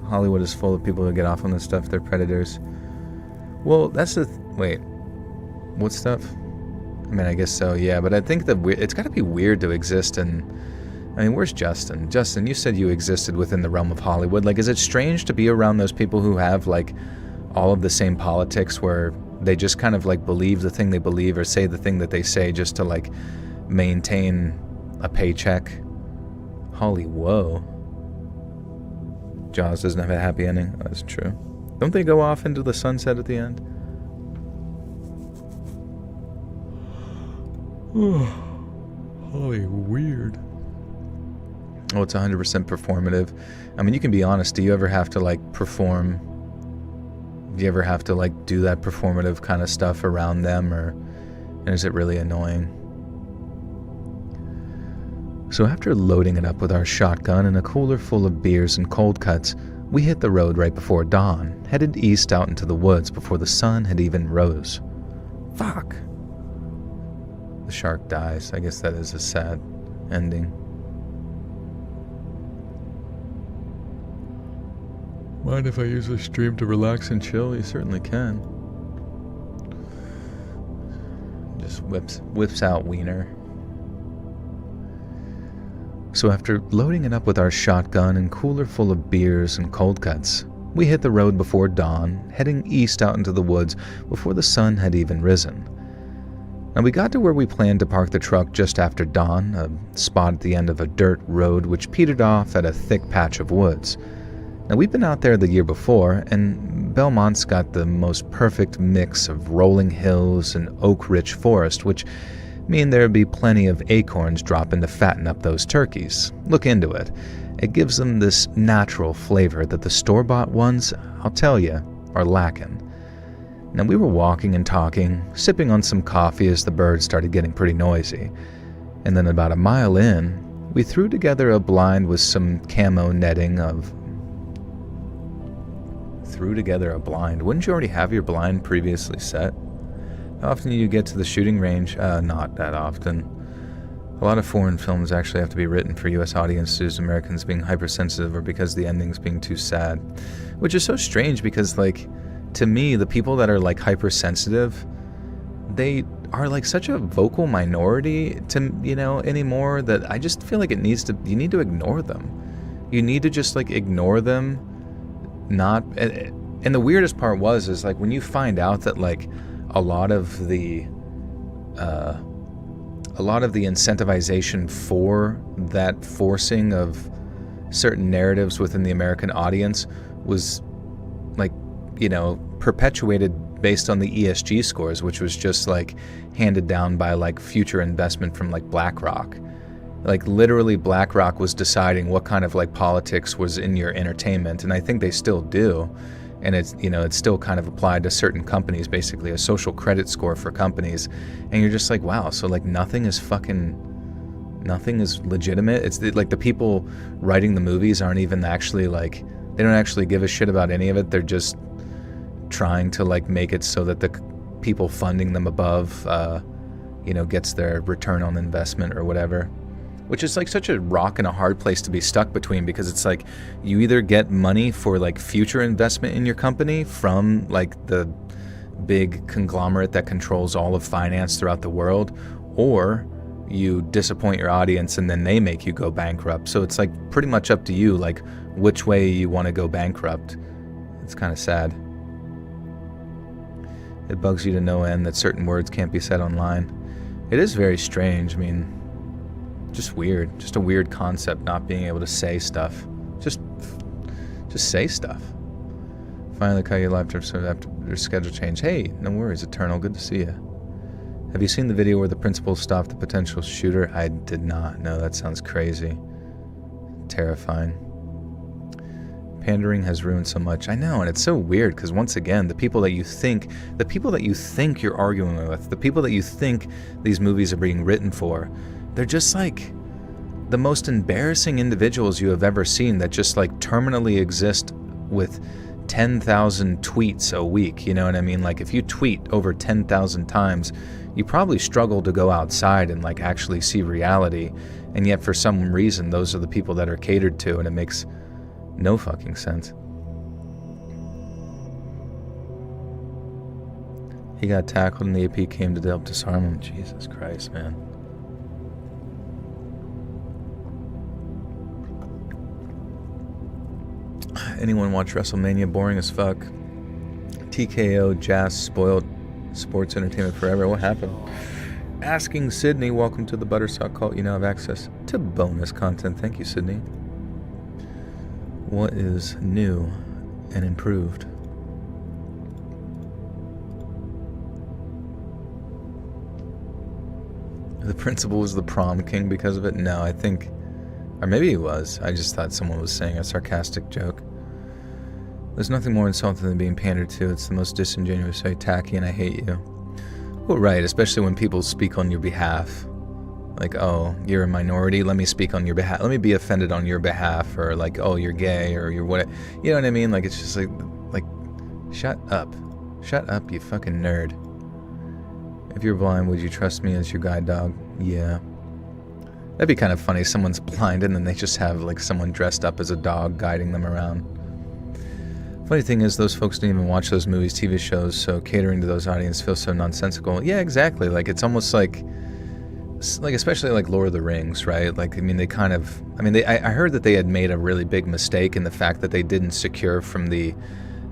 Hollywood is full of people who get off on this stuff. They're predators. Well, that's the... Wait. What stuff? I mean, I guess so, yeah. But I think that it's got to be weird to exist in... I mean, where's Justin? Justin, you said you existed within the realm of Hollywood. Like, is it strange to be around those people who have, like, all of the same politics where they just kind of, like, believe the thing they believe or say the thing that they say just to, like, maintain a paycheck? Holy whoa. Jaws doesn't have a happy ending. Oh, that's true. Don't they go off into the sunset at the end? Holy weird. Oh, it's 100% performative. I mean, you can be honest. Do you ever have to, like, perform? Do you ever have to, like, do that performative kind of stuff around them, and is it really annoying? So after loading it up with our shotgun and a cooler full of beers and cold cuts, we hit the road right before dawn, headed east out into the woods before the sun had even rose. Fuck. The shark dies. I guess that is a sad ending. Mind if I use this stream to relax and chill? You certainly can. just whips out wiener. So after loading it up with our shotgun and cooler full of beers and cold cuts, we hit the road before dawn, heading east out into the woods before the sun had even risen. Now we got to where we planned to park the truck just after dawn, a spot at the end of a dirt road which petered off at a thick patch of woods. Now we've been out there the year before, and Belmont's got the most perfect mix of rolling hills and oak-rich forest, which mean there'd be plenty of acorns dropping to fatten up those turkeys. Look into it. It gives them this natural flavor that the store-bought ones, I'll tell you, are lacking. Now we were walking and talking, sipping on some coffee as the birds started getting pretty noisy. And then about a mile in, we threw together a blind with some camo netting of... Threw together a blind? Wouldn't you already have your blind previously set? How often do you get to the shooting range? Not that often. A lot of foreign films actually have to be written for U.S. audiences, Americans being hypersensitive or because the ending's being too sad. Which is so strange because, like, to me, the people that are, like, hypersensitive, they are, like, such a vocal minority to, anymore that I just feel like you need to ignore them. You need to just, like, ignore them, and the weirdest part is, like, when you find out that, like, a lot of the incentivization for that forcing of certain narratives within the American audience was, like, perpetuated based on the ESG scores, which was just, like, handed down by, like, future investment from, like, BlackRock. Like, literally BlackRock was deciding what kind of, like, politics was in your entertainment, and I think they still do. And it's still kind of applied to certain companies, basically a social credit score for companies. And you're just like, wow, so, like, nothing is legitimate. It's like the people writing the movies aren't even actually, like, they don't actually give a shit about any of it. They're just trying to, like, make it so that the people funding them above, gets their return on investment or whatever. Which is, like, such a rock and a hard place to be stuck between, because it's like you either get money for, like, future investment in your company from, like, the big conglomerate that controls all of finance throughout the world, or you disappoint your audience and then they make you go bankrupt. So it's, like, pretty much up to you, like, which way you want to go bankrupt. It's kind of sad. It bugs you to no end that certain words can't be said online. It is very strange. I mean, just weird. Just a weird concept, not being able to say stuff. Just say stuff. Finally caught you live after your schedule change. Hey, no worries, Eternal. Good to see you. Have you seen the video where the principal stopped the potential shooter? I did not. No, that sounds crazy. Terrifying. Pandering has ruined so much. I know, and it's so weird because, once again, the people that you think you're arguing with, the people that you think these movies are being written for, they're just, like, the most embarrassing individuals you have ever seen that just, like, terminally exist with 10,000 tweets a week. You know what I mean? Like, if you tweet over 10,000 times, you probably struggle to go outside and, like, actually see reality. And yet, for some reason, those are the people that are catered to, and it makes no fucking sense. He got tackled and the AP came to help disarm him. Jesus Christ, man. Anyone watch WrestleMania? Boring as fuck. TKO, Jazz spoiled sports entertainment forever. What happened? Asking Sydney, welcome to the Buttersock Cult. You now have access to bonus content. Thank you, Sydney. What is new and improved? The principal was the prom king because of it? No, I think... Or maybe he was. I just thought someone was saying a sarcastic joke. There's nothing more insulting than being pandered to. It's the most disingenuous, so tacky, and I hate you. Well, right, especially when people speak on your behalf. Like, oh, you're a minority, let me speak on your behalf. Let me be offended on your behalf. Or like, oh, you're gay, or you're what. You know what I mean? Like, it's just like, shut up. Shut up, you fucking nerd. If you're blind, would you trust me as your guide dog? Yeah. That'd be kind of funny. Someone's blind and then they just have, like, someone dressed up as a dog guiding them around. Funny thing is, those folks didn't even watch those movies, TV shows, so catering to those audiences feels so nonsensical. Yeah, exactly. Like, it's almost like especially like Lord of the Rings, right? Like, I mean, they kind of, I heard that they had made a really big mistake in the fact that they didn't secure from the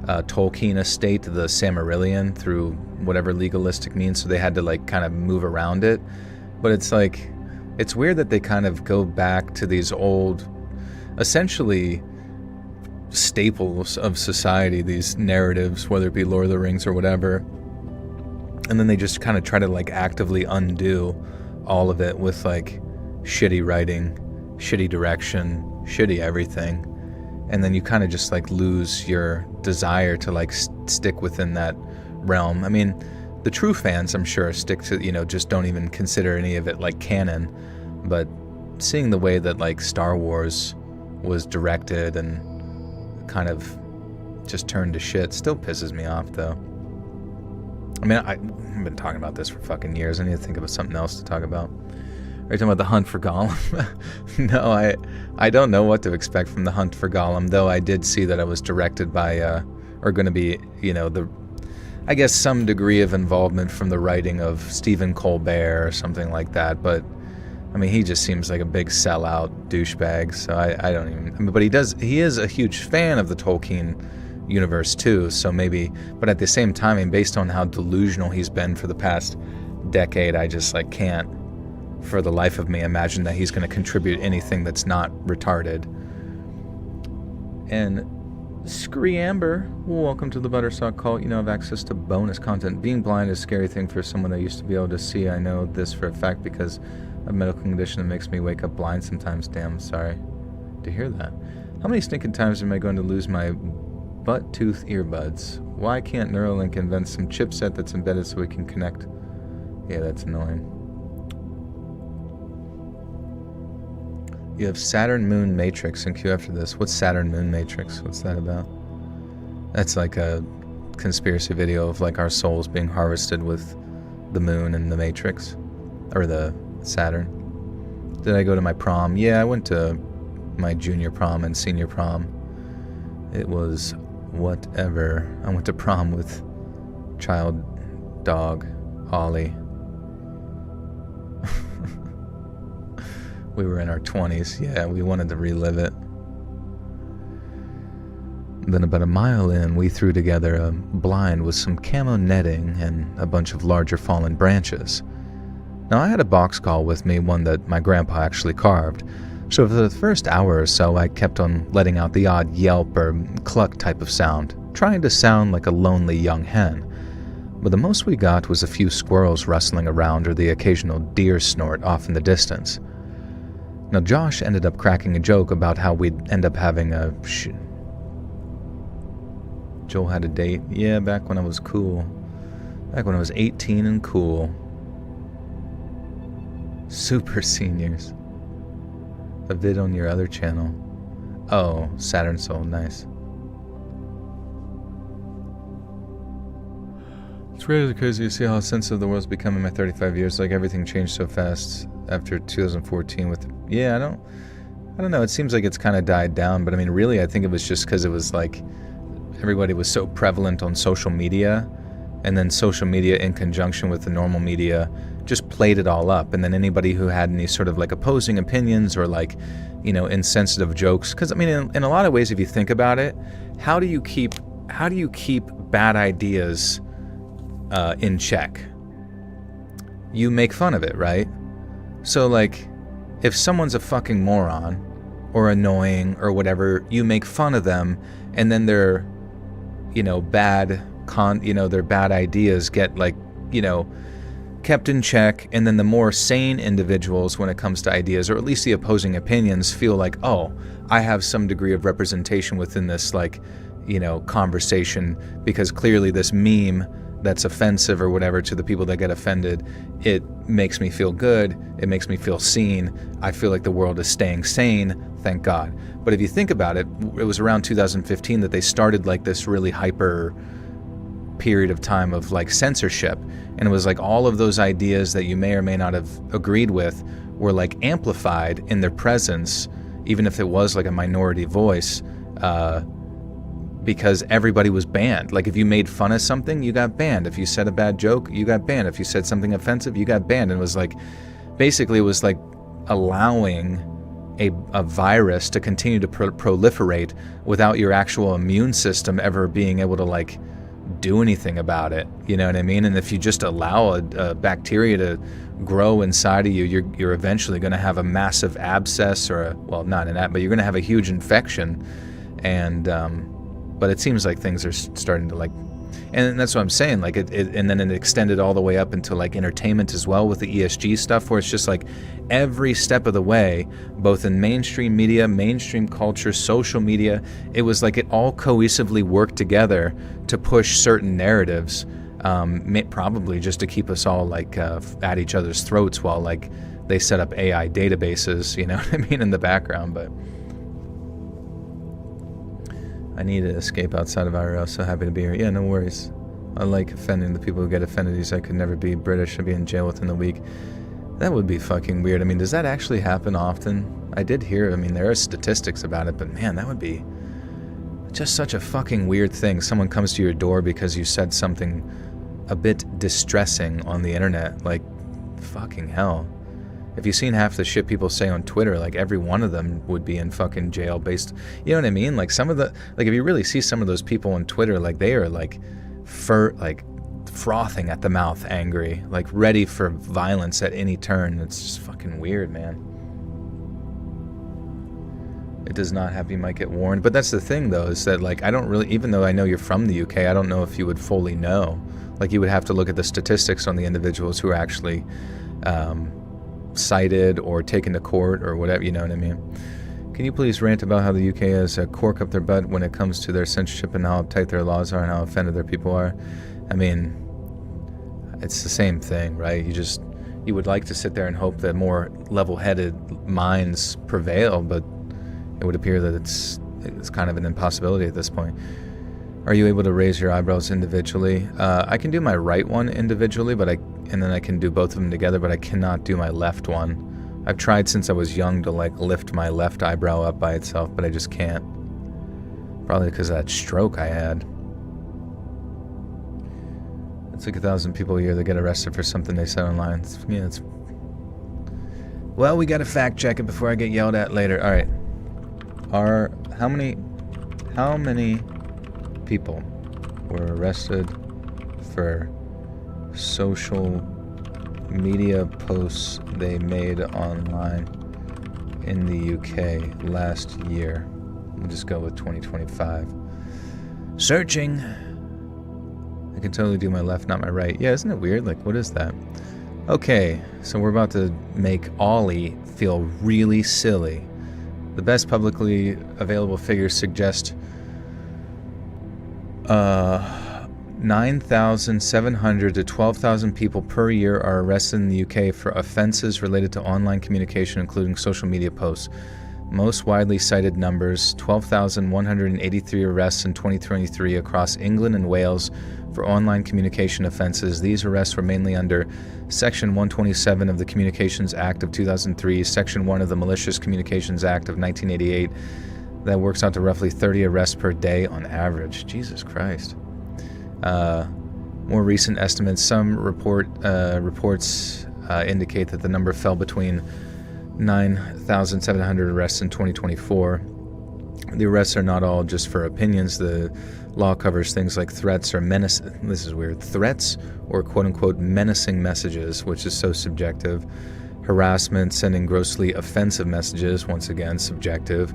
Tolkien estate the Silmarillion through whatever legalistic means, so they had to like kind of move around it. But it's like, it's weird that they kind of go back to these old, essentially staples of society, these narratives, whether it be Lord of the Rings or whatever, and then they just kind of try to like actively undo all of it with like shitty writing, shitty direction, shitty everything, and then you kind of just like lose your desire to like stick within that realm. I mean, the true fans, I'm sure, stick to, just don't even consider any of it like canon, but seeing the way that like Star Wars was directed and kind of just turned to shit still pisses me off, though. I mean, I've been talking about this for fucking years. I need to think of something else to talk about. Are you talking about The Hunt for Gollum? No, I don't know what to expect from The Hunt for Gollum, though I did see that it was directed by, or going to be, I guess some degree of involvement from the writing of Stephen Colbert or something like that, but I mean, he just seems like a big sellout douchebag, so I don't even, but he is a huge fan of the Tolkien universe too, so maybe, but at the same time, I mean, based on how delusional he's been for the past decade, I just like can't for the life of me imagine that he's going to contribute anything that's not retarded. And Scree Amber, welcome to the Buttersock Cult. You know, I have access to bonus content. Being blind is a scary thing for someone that used to be able to see. I know this for a fact because of a medical condition that makes me wake up blind sometimes. Damn, sorry to hear that. How many stinking times am I going to lose my butt tooth earbuds? Why can't Neuralink invent some chipset that's embedded so we can connect? Yeah, that's annoying. You have Saturn Moon Matrix in queue after this. What's Saturn Moon Matrix? What's that about? That's like a conspiracy video of like our souls being harvested with the moon and the Matrix. Or the Saturn. Did I go to my prom? Yeah, I went to my junior prom and senior prom. It was whatever. I went to prom with child dog Ollie. We were in our 20s. Yeah, we wanted to relive it. Then about a mile in, we threw together a blind with some camo netting and a bunch of larger fallen branches. Now, I had a box call with me, one that my grandpa actually carved, so for the first hour or so I kept on letting out the odd yelp or cluck type of sound, trying to sound like a lonely young hen. But the most we got was a few squirrels rustling around or the occasional deer snort off in the distance. Now, Josh ended up cracking a joke about how we'd end up having a Joel had a date? Yeah, back when I was cool. Back when I was 18 and cool. Super seniors. A vid on your other channel. Oh, Saturn Soul, nice. It's really crazy to see how sensitive the world's become in my 35 years. Like, everything changed so fast after 2014 with... Yeah, I don't know. It seems like it's kind of died down, but I mean, really, I think it was just because it was like everybody was so prevalent on social media, and then social media in conjunction with the normal media just played it all up. And then anybody who had any sort of like opposing opinions or like, insensitive jokes, because I mean, in a lot of ways, if you think about it, how do you keep bad ideas in check? You make fun of it, right? So like, if someone's a fucking moron or annoying or whatever, you make fun of them, and then their, their bad ideas get like, kept in check, and then the more sane individuals when it comes to ideas, or at least the opposing opinions, feel like, oh, I have some degree of representation within this, like, conversation, because clearly this meme that's offensive or whatever to the people that get offended, it makes me feel good, it makes me feel seen, I feel like the world is staying sane, thank God. But if you think about it, it was around 2015 that they started like this really hyper period of time of like censorship, and it was like all of those ideas that you may or may not have agreed with were like amplified in their presence, even if it was like a minority voice, because everybody was banned. Like, if you made fun of something, you got banned. If you said a bad joke, you got banned. If you said something offensive, you got banned. And it was like, basically, it was like allowing a virus to continue to proliferate without your actual immune system ever being able to, like, do anything about it. You know what I mean? And if you just allow a bacteria to grow inside of you, you're eventually going to have a massive abscess, or not an but you're going to have a huge infection. And but it seems like things are starting to, like, and that's what I'm saying, like, and then it extended all the way up into, like, entertainment as well with the ESG stuff, where it's just like every step of the way, both in mainstream media, mainstream culture, social media, it was like it all cohesively worked together to push certain narratives, probably just to keep us all, like, at each other's throats while, like, they set up AI databases, you know what I mean, in the background. But I need to escape outside of IRL. So happy to be here. Yeah, no worries. I like offending the people who get offended. These I could never be British. I'd be in jail within a week. That would be fucking weird. I mean, does that actually happen often? I did hear, I mean, there are statistics about it, but man, that would be just such a fucking weird thing. Someone comes to your door because you said something a bit distressing on the internet. Like, fucking hell. If you've seen half the shit people say on Twitter, like, every one of them would be in fucking jail based, you know what I mean? Like, some of the, like, if you really see some of those people on Twitter, like, they are, like, frothing at the mouth, angry, like, ready for violence at any turn. It's just fucking weird, man. It does not have, you might get warned. But that's the thing, though, is that, like, I don't really, even though I know you're from the UK, I don't know if you would fully know. Like, you would have to look at the statistics on the individuals who are actually cited or taken to court or whatever, you know what I mean? Can you please rant about how the UK has a cork up their butt when it comes to their censorship and how uptight their laws are and how offended their people are? I mean, it's the same thing, right? You would like to sit there and hope that more level-headed minds prevail, but it would appear that it's kind of an impossibility at this point. Are you able to raise your eyebrows individually? I can do my right one individually, and then I can do both of them together, but I cannot do my left one. I've tried since I was young to, like, lift my left eyebrow up by itself, but I just can't. Probably because of that stroke I had. It's like 1,000 people a year that get arrested for something they said online. Well, we gotta fact check it before I get yelled at later. All right. How many people were arrested for social media posts they made online in the UK last year? We'll just go with 2025. Searching. I can totally do my left, not my right. Yeah, isn't it weird? Like, what is that? Okay, so we're about to make Ollie feel really silly. The best publicly available figures suggest 9,700 to 12,000 people per year are arrested in the UK for offences related to online communication, including social media posts. Most widely cited numbers, 12,183 arrests in 2023 across England and Wales for online communication offences. These arrests were mainly under Section 127 of the Communications Act of 2003, Section 1 of the Malicious Communications Act of 1988. That works out to roughly 30 arrests per day on average. Jesus Christ. More recent estimates, some reports indicate that the number fell between 9,700 arrests in 2024. The arrests are not all just for opinions. The law covers things like threats or this is weird, threats or quote-unquote menacing messages, which is so subjective. Harassment, sending grossly offensive messages, once again, subjective.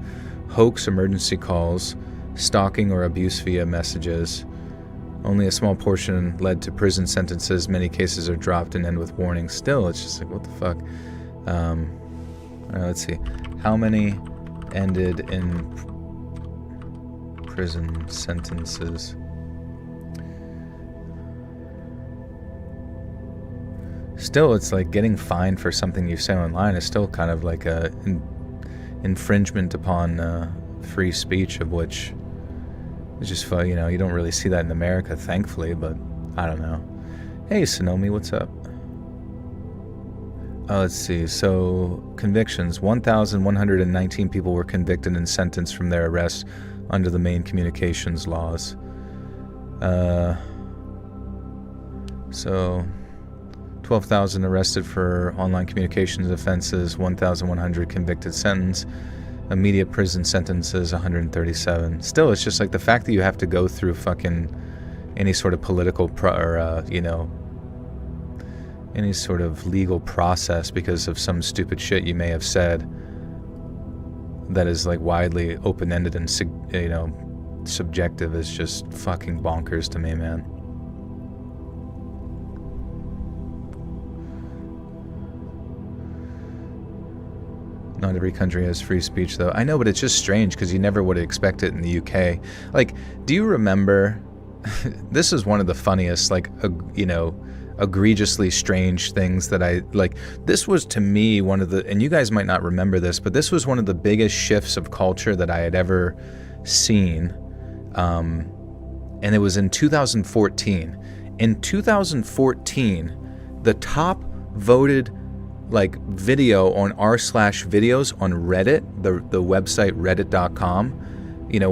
Hoax emergency calls, stalking or abuse via messages. Only a small portion led to prison sentences. Many cases are dropped and end with warnings. Still, it's just like, what the fuck? Let's see. How many ended in prison sentences? Still, it's like getting fined for something you say online is still kind of like a infringement upon free speech, of which is just, you know, you don't really see that in America, thankfully, but I don't know. Hey, Sonomi, what's up? Let's see. So, convictions. 1,119 people were convicted and sentenced from their arrests under the main communications laws. So 12,000 arrested for online communications offenses, 1,100 convicted sentence, immediate prison sentences 137. Still, it's just like the fact that you have to go through fucking any sort of political any sort of legal process because of some stupid shit you may have said that is like widely open-ended and subjective is just fucking bonkers to me, man. Not every country has free speech, though. I know, but it's just strange because you never would expect it in the UK. Like, do you remember? This is one of the funniest, egregiously strange things that I like. This was to me one of the, and you guys might not remember this, but this was one of the biggest shifts of culture that I had ever seen. And it was in 2014. In 2014, the top voted video on r/videos on Reddit, the website reddit.com,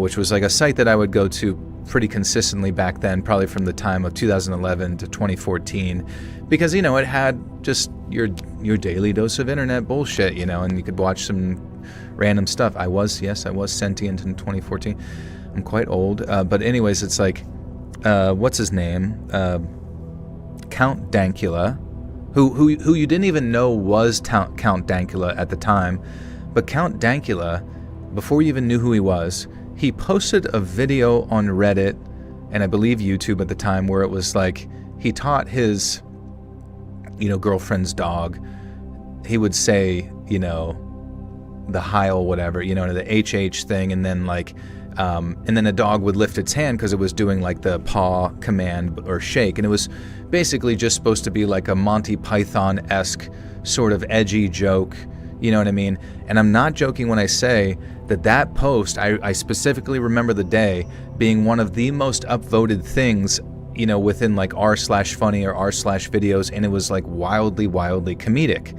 which was like a site that I would go to pretty consistently back then, probably from the time of 2011 to 2014, because it had just your daily dose of internet bullshit, and you could watch some random stuff. I was sentient in 2014. I'm quite old, but anyways, it's like what's his name, Count Dankula, who you didn't even know was Count Dankula at the time, but Count Dankula, before you even knew who he was, he posted a video on Reddit and I believe YouTube at the time where it was like he taught his girlfriend's dog, he would say the Heil whatever, the HH thing, and then and then a dog would lift its hand because it was doing like the paw command or shake, and it was basically just supposed to be like a Monty Python-esque sort of edgy joke, you know what I mean? And I'm not joking when I say that post, I specifically remember the day being one of the most upvoted things, within like r/funny or r/videos, and it was like wildly comedic.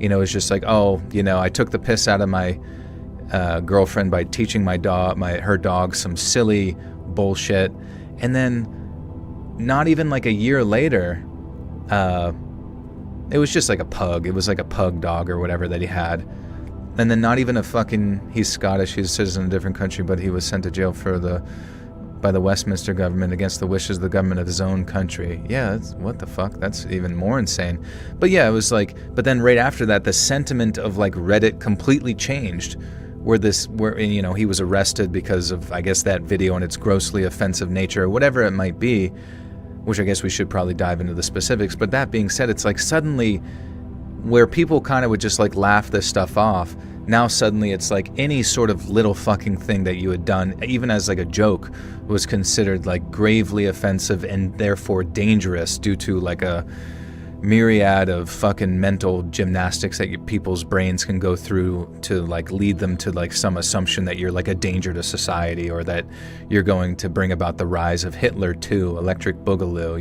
It's just like, I took the piss out of my girlfriend by teaching her dog some silly bullshit, and then not even like a year later, it was just like a pug. It was like a pug dog or whatever that he had, and then not even he's Scottish, he's a citizen of a different country, but he was sent to jail by the Westminster government against the wishes of the government of his own country. Yeah, what the fuck? That's even more insane. But yeah, it was like, but then right after that, the sentiment of like Reddit completely changed, where he was arrested because of, I guess, that video and its grossly offensive nature or whatever it might be, which I guess we should probably dive into the specifics. But that being said, it's like suddenly where people kind of would just like laugh this stuff off, now suddenly it's like any sort of little fucking thing that you had done, even as like a joke, was considered like gravely offensive and therefore dangerous due to like a myriad of fucking mental gymnastics that people's brains can go through to like lead them to like some assumption that you're like a danger to society, or that you're going to bring about the rise of Hitler too, Electric Boogaloo,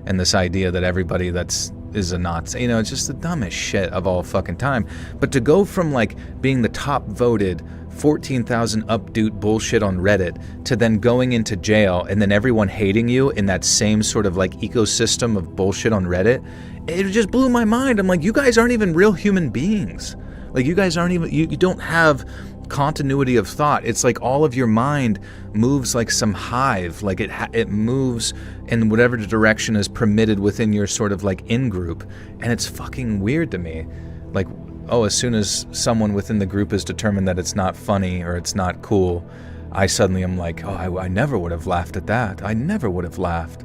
and this idea that everybody is a Nazi. It's just the dumbest shit of all fucking time. But to go from like being the top voted 14,000 updoot bullshit on Reddit to then going into jail and then everyone hating you in that same sort of like ecosystem of bullshit on Reddit, it just blew my mind. I'm like, you guys aren't even real human beings. Like, you guys aren't even, you don't have continuity of thought. It's like all of your mind moves like some hive, like it moves in whatever direction is permitted within your sort of like in-group, and it's fucking weird to me. Like, as soon as someone within the group is determined that it's not funny or it's not cool, I suddenly am like, I never would have laughed at that. I never would have laughed.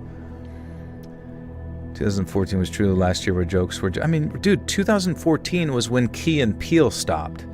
2014 was true. Last year where jokes were... dude, 2014 was when Key and Peele stopped,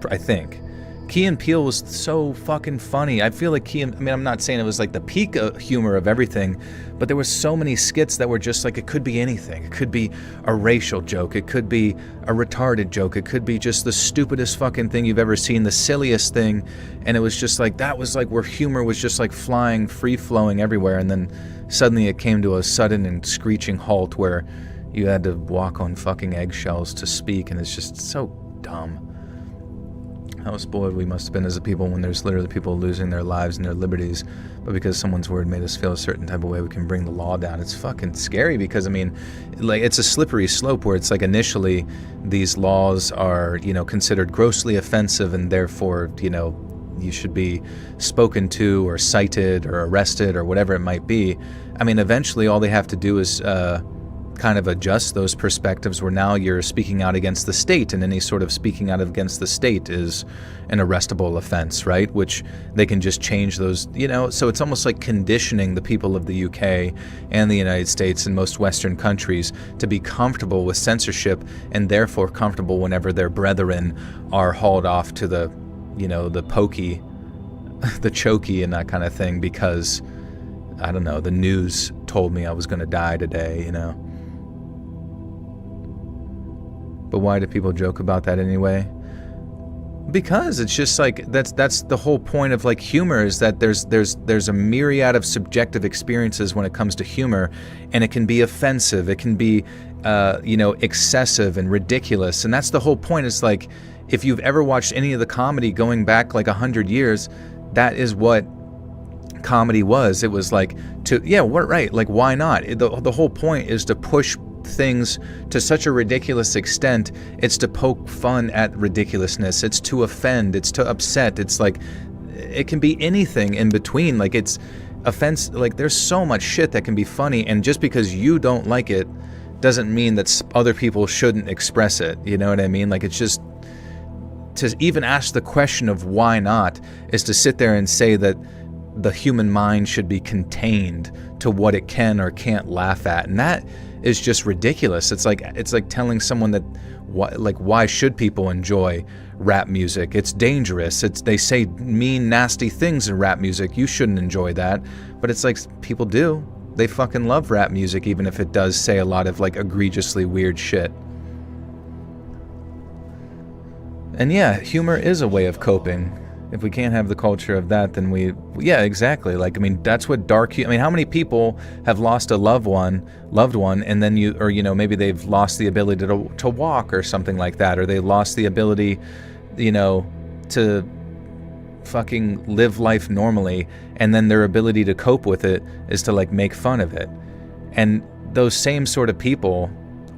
I think. Key and Peele was so fucking funny. I feel like I'm not saying it was like the peak of humor of everything, but there were so many skits that were just like, it could be anything. It could be a racial joke. It could be a retarded joke. It could be just the stupidest fucking thing you've ever seen, the silliest thing. And it was just like, that was like where humor was just like flying, free-flowing everywhere. And then suddenly it came to a sudden and screeching halt where you had to walk on fucking eggshells to speak. And it's just so dumb. how spoiled we must have been as a people when there's literally people losing their lives and their liberties, but because someone's word made us feel a certain type of way, we can bring the law down. It's fucking scary because, I mean, like, it's a slippery slope where it's like initially these laws are, considered grossly offensive and therefore, you should be spoken to or cited or arrested or whatever it might be. I mean, eventually all they have to do is kind of adjust those perspectives where now you're speaking out against the state, and any sort of speaking out against the state is an arrestable offense, right? Which they can just change those, so it's almost like conditioning the people of the UK and the United States and most Western countries to be comfortable with censorship and therefore comfortable whenever their brethren are hauled off to the, the pokey, the chokey and that kind of thing because, I don't know, the news told me I was going to die today, But why do people joke about that anyway? Because it's just like that's the whole point of like humor, is that there's a myriad of subjective experiences when it comes to humor, and it can be offensive, it can be excessive and ridiculous, and that's the whole point. It's like, if you've ever watched any of the comedy going back like 100 years, that is what comedy was. It was like like, why not? The whole point is to push things to such a ridiculous extent. It's to poke fun at ridiculousness, it's to offend, it's to upset, it's like, it can be anything in between. Like, it's offense, like, there's so much shit that can be funny, and just because you don't like it doesn't mean that other people shouldn't express it, you know what I mean? Like, it's just, to even ask the question of why not is to sit there and say that the human mind should be contained to what it can or can't laugh at, and that is just ridiculous. It's like telling someone that why should people enjoy rap music? It's dangerous. They say mean, nasty things in rap music. You shouldn't enjoy that. But it's like, people do. They fucking love rap music, even if it does say a lot of like egregiously weird shit. And yeah, humor is a way of coping. If we can't have the culture of that, then yeah, exactly. Like, I mean, that's what how many people have lost a loved one, and then maybe they've lost the ability to walk or something like that, or they lost the ability, to fucking live life normally, and then their ability to cope with it is to like make fun of it. And those same sort of people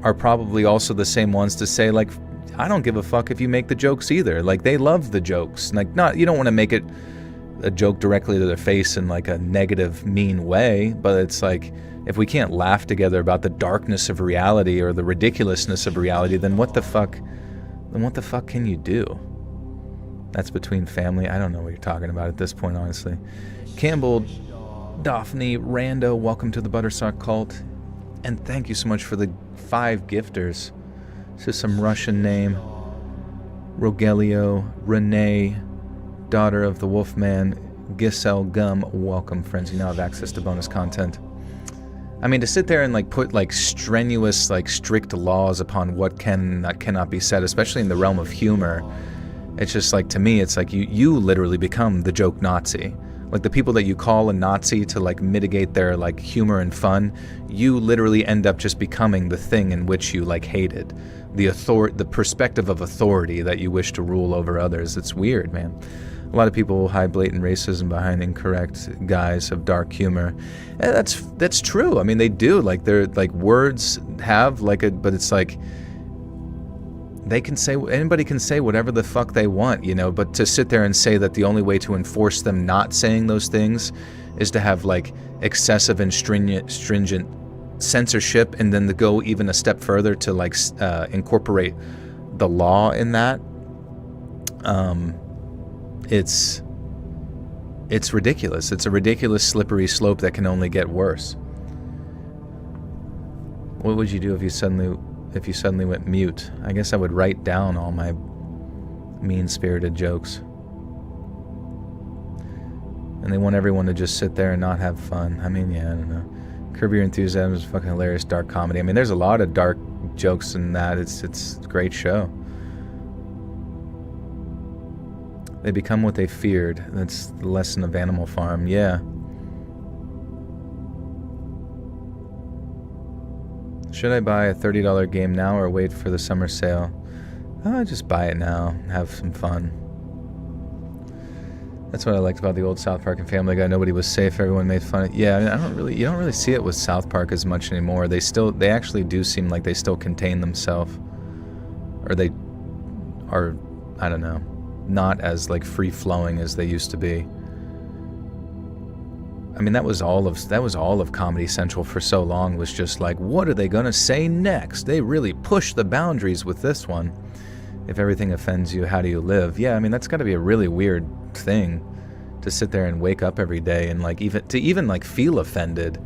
are probably also the same ones to say like, I don't give a fuck if you make the jokes either. Like, they love the jokes. Like, you don't want to make it a joke directly to their face in like a negative, mean way, but it's like, if we can't laugh together about the darkness of reality or the ridiculousness of reality, then what the fuck can you do? That's between family. I don't know what you're talking about at this point, honestly. Campbell, Daphne, Rando, welcome to the Buttersock Cult. And thank you so much for the 5 gifters. This is some Russian name. Rogelio, Renee, daughter of the Wolfman, Giselle Gum. Welcome, friends. You now have access to bonus content. I mean, to sit there and like put like strenuous, like strict laws upon what can and cannot be said, especially in the realm of humor, it's just like, to me, it's like you literally become the joke Nazi. Like, the people that you call a Nazi to like mitigate their like humor and fun, you literally end up just becoming the thing in which you like hated. The perspective of authority that you wish to rule over others. It's weird, man. A lot of people hide blatant racism behind incorrect guise of dark humor. And that's true. I mean, they do. Like, they're like, words have like but it's like, anybody can say whatever the fuck they want, but to sit there and say that the only way to enforce them not saying those things is to have like excessive and stringent censorship, and then to go even a step further to like incorporate the law in that, it's ridiculous. It's a ridiculous slippery slope that can only get worse. What would you do if you suddenly went mute? I guess I would write down all my mean-spirited jokes. And they want everyone to just sit there and not have fun. I mean, yeah, I don't know. Curb Your Enthusiasm is fucking hilarious, dark comedy. I mean, there's a lot of dark jokes in that. It's a great show. They become what they feared. That's the lesson of Animal Farm. Yeah. Should I buy a $30 game now or wait for the summer sale? Just buy it now and have some fun. That's what I liked about the old South Park and Family Guy. Nobody was safe. Everyone made fun of. Yeah, I mean, you don't really see it with South Park as much anymore. They actually do seem like they still contain themselves, or they are, I don't know, not as like free flowing as they used to be. I mean, that was all of Comedy Central for so long, was just like, what are they gonna say next? They really pushed the boundaries with this one. If everything offends you, how do you live? Yeah, I mean, that's got to be a really weird thing to sit there and wake up every day and like even feel offended.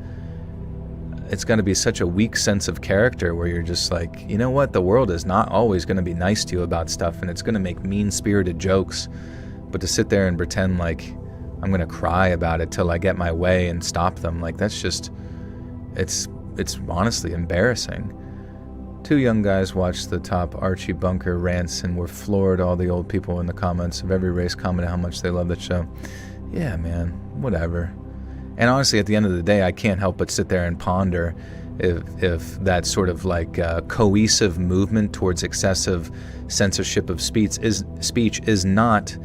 It's got to be such a weak sense of character where you're just like, you know what, the world is not always going to be nice to you about stuff, and it's going to make mean-spirited jokes, but to sit there and pretend like I'm going to cry about it till I get my way and stop them, like that's just, it's honestly embarrassing. Two young guys watched the top Archie Bunker rants and were floored. All the old people in the comments of every race commented how much they love the show. Yeah, man, whatever. And honestly, at the end of the day, I can't help but sit there and ponder if that sort of like cohesive movement towards excessive censorship of speech is not,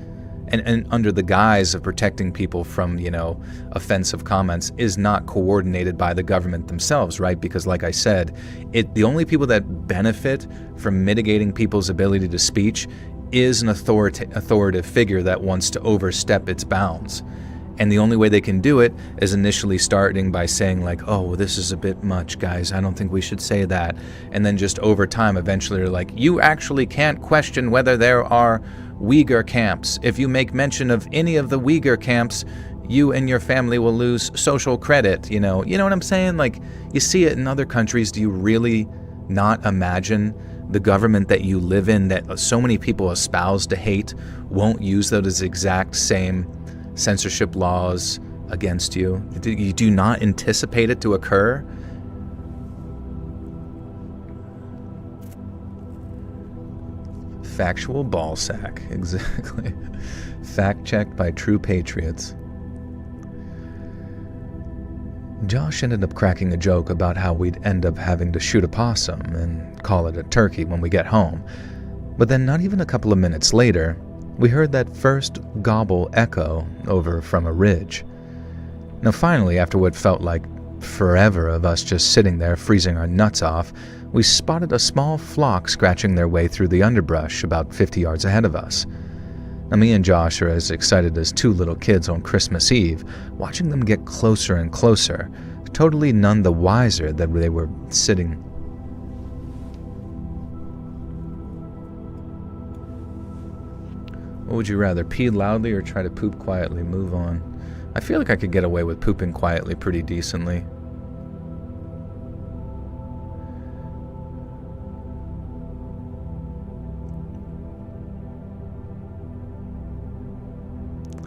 and under the guise of protecting people from, offensive comments, is not coordinated by the government themselves, right? Because like I said, the only people that benefit from mitigating people's ability to speech is an authoritative figure that wants to overstep its bounds. And the only way they can do it is initially starting by saying like, oh, this is a bit much, guys. I don't think we should say that. And then just over time, eventually they're like, you actually can't question whether there are Uyghur camps. If you make mention of any of the Uyghur camps, you and your family will lose social credit. You know what I'm saying? Like, you see it in other countries. Do you really not imagine the government that you live in, that so many people espouse to hate, won't use those exact same censorship laws against you? You do not anticipate it to occur? Factual ballsack, exactly. Fact-checked by true patriots. Josh ended up cracking a joke about how we'd end up having to shoot a possum and call it a turkey when we get home. But then not even a couple of minutes later, we heard that first gobble echo over from a ridge. Now finally, after what felt like forever of us just sitting there freezing our nuts off, we spotted a small flock scratching their way through the underbrush about 50 yards ahead of us. Now me and Josh are as excited as two little kids on Christmas Eve, watching them get closer and closer, totally none the wiser that they were sitting. What would you rather, pee loudly or try to poop quietly? Move on. I feel like I could get away with pooping quietly pretty decently.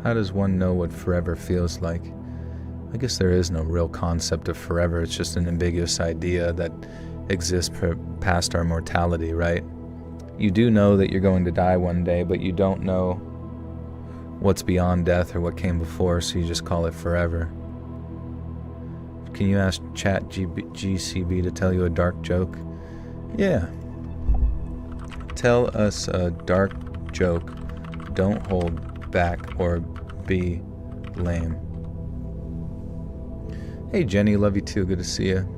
How does one know what forever feels like? I guess there is no real concept of forever. It's just an ambiguous idea that exists past our mortality, right? You do know that you're going to die one day, but you don't know what's beyond death or what came before, so you just call it forever. Can you ask GCB to tell you a dark joke? Yeah. Tell us a dark joke. Don't hold back or be lame. Hey Jenny, love you too. Good to see you.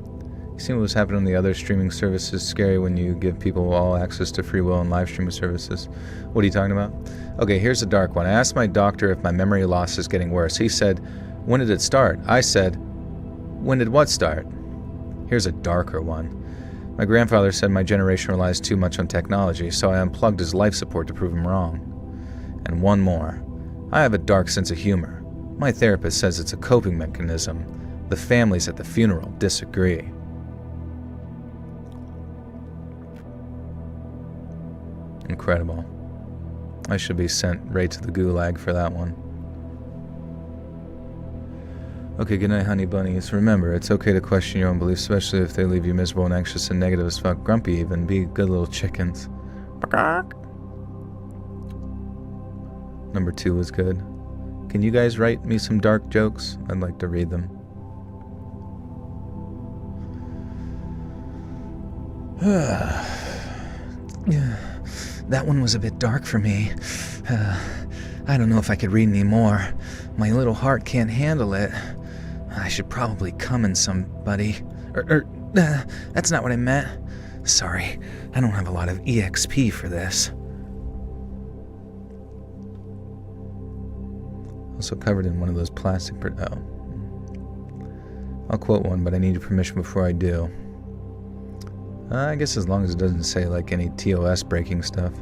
You seen what was happening on the other streaming services? Scary when you give people all access to free will and live streaming services. What are you talking about? Okay, here's a dark one. I asked my doctor if my memory loss is getting worse. He said, when did it start? I said, when did what start? Here's a darker one. My grandfather said my generation relies too much on technology, so I unplugged his life support to prove him wrong. And one more. I have a dark sense of humor. My therapist says it's a coping mechanism. The families at the funeral disagree. Incredible. I should be sent right to the gulag for that one. Okay, good night, honey bunnies. Remember, it's okay to question your own beliefs, especially if they leave you miserable and anxious and negative as fuck. Grumpy even. Be good little chickens. Number 2 was good. Can you guys write me some dark jokes? I'd like to read them. That one was a bit dark for me. I don't know if I could read any more. My little heart can't handle it. I should probably come in somebody. That's not what I meant. Sorry, I don't have a lot of EXP for this. Also covered in one of those plastic... I'll quote one, but I need your permission before I do. I guess as long as it doesn't say, like, any TOS breaking stuff.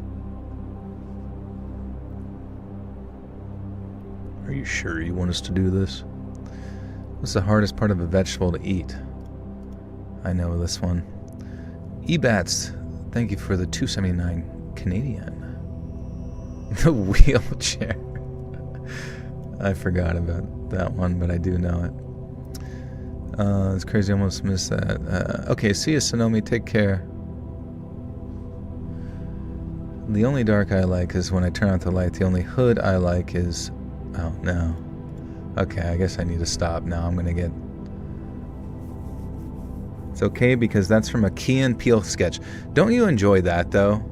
Are you sure you want us to do this? What's the hardest part of a vegetable to eat? I know this one. Ebats, thank you for the $2.79 Canadian. The wheelchair. I forgot about that one, but I do know it. It's crazy, I almost missed that. Okay, see you, Sonomi, take care. The only dark I like is when I turn out the light. The only hood I like is... Oh, no. Okay, I guess I need to stop now. I'm gonna get... It's okay, because that's from a Key and Peele sketch. Don't you enjoy that, though?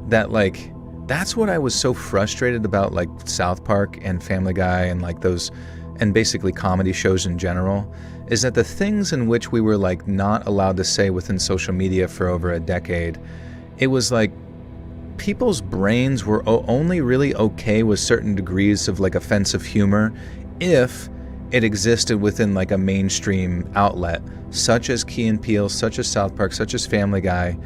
That, like... That's what I was so frustrated about, like, South Park and Family Guy and, like, those... And basically comedy shows in general, is that the things in which we were, like, not allowed to say within social media for over a decade, it was like people's brains were only really okay with certain degrees of, like, offensive humor if it existed within, like, a mainstream outlet, such as Key and Peele, such as South Park, such as Family Guy.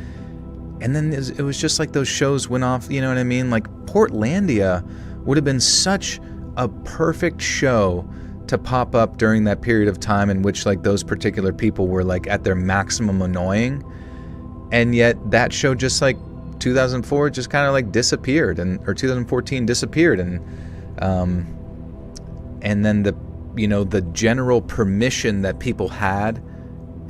And then it was just like those shows went off, you know what I mean? Like, Portlandia would have been such a perfect show to pop up during that period of time in which, like, those particular people were, like, at their maximum annoying. And yet that show just, like, 2004 just kind of, like, disappeared, or 2014 disappeared. And then the, you know, the general permission that people had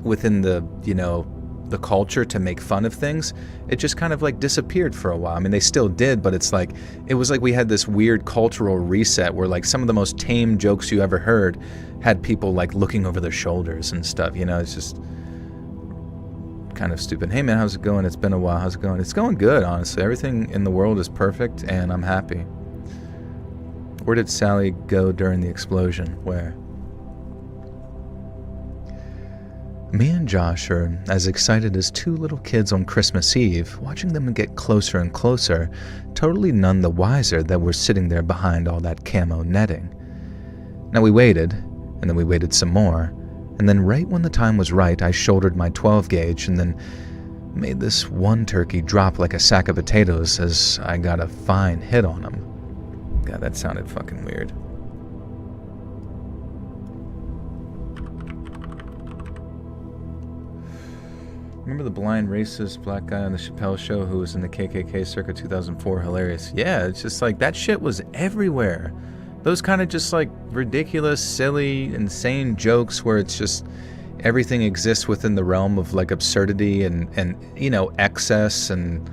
within the, you know, the culture to make fun of things, it just kind of, like, disappeared for a while. I mean, they still did, but it's like, it was like we had this weird cultural reset where, like, some of the most tame jokes you ever heard had people, like, looking over their shoulders and stuff, you know. It's just kind of stupid. Hey man, how's it going? It's been a while. How's it going? It's going good, honestly. Everything in the world is perfect and I'm happy. Where did Sally go during the explosion? Where? Me and Josh are as excited as two little kids on Christmas Eve, watching them get closer and closer, totally none the wiser that we're sitting there behind all that camo netting. Now we waited, and then we waited some more, and then right when the time was right, I shouldered my 12 gauge and then made this one turkey drop like a sack of potatoes as I got a fine hit on him. God, that sounded fucking weird. Remember the blind racist black guy on the Chappelle Show who was in the KKK circa 2004? Hilarious. Yeah, it's just like that shit was everywhere. Those kind of just like ridiculous, silly, insane jokes where it's just everything exists within the realm of like absurdity and you know, excess. And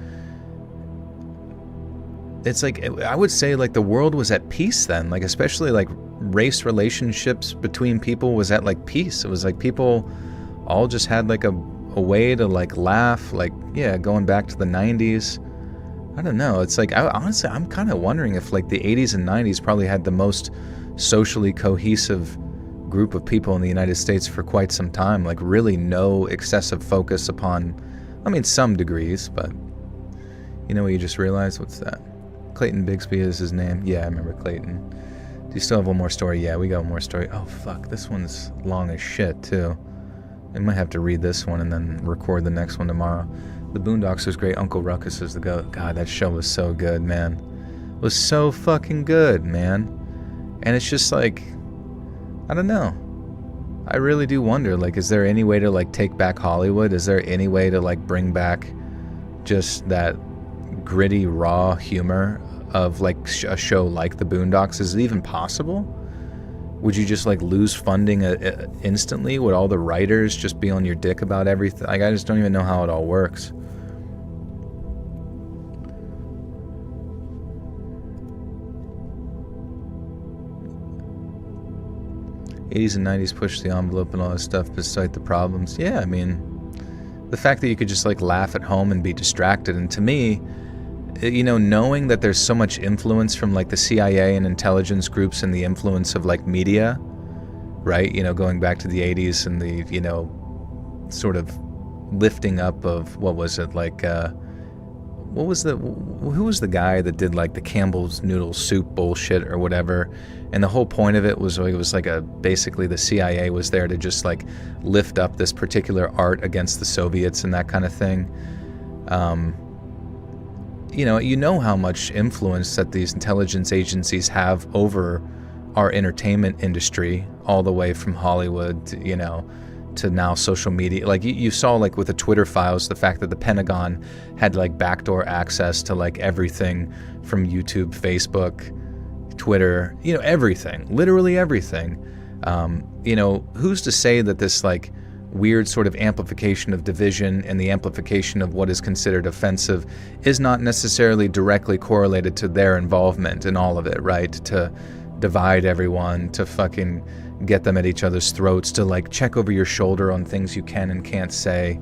it's like, I would say like the world was at peace then, like especially like race relationships between people was at like peace. It was like people all just had like a way to like laugh, like, yeah, going back to the 90s. I don't know. It's like, honestly, I'm kind of wondering if like the 80s and 90s probably had the most socially cohesive group of people in the United States for quite some time. Like really no excessive focus upon, I mean, some degrees, but you know what you just realized? What's that? Clayton Bigsby is his name. Yeah, I remember Clayton. Do you still have one more story? Yeah, we got one more story. Oh, fuck. This one's long as shit, too. I might have to read this one and then record the next one tomorrow. The Boondocks was great. Uncle Ruckus is the goat. God, that show was so good, man. It was so fucking good, man. And it's just like, I don't know. I really do wonder, like, is there any way to, like, take back Hollywood? Is there any way to, like, bring back just that gritty, raw humor of, like, a show like The Boondocks? Is it even possible? Would you just like lose funding instantly? Would all the writers just be on your dick about everything? Like, I just don't even know how it all works. '80s and '90s pushed the envelope and all that stuff despite the problems. Yeah, I mean, the fact that you could just like laugh at home and be distracted, and to me, knowing that there's so much influence from like the CIA and intelligence groups and the influence of like media, right? Going back to the 80s and the, sort of lifting up of, what was it, like, who was the guy that did like the Campbell's noodle soup bullshit or whatever? And the whole point of it was like basically the CIA was there to just like lift up this particular art against the Soviets and that kind of thing. How much influence that these intelligence agencies have over our entertainment industry, all the way from Hollywood to now social media. Like you saw like with the Twitter files, the fact that the Pentagon had like backdoor access to like everything from YouTube, Facebook, Twitter, everything, literally everything. Who's to say that this like weird sort of amplification of division and the amplification of what is considered offensive is not necessarily directly correlated to their involvement in all of it, right? To divide everyone, to fucking get them at each other's throats, to like check over your shoulder on things you can and can't say.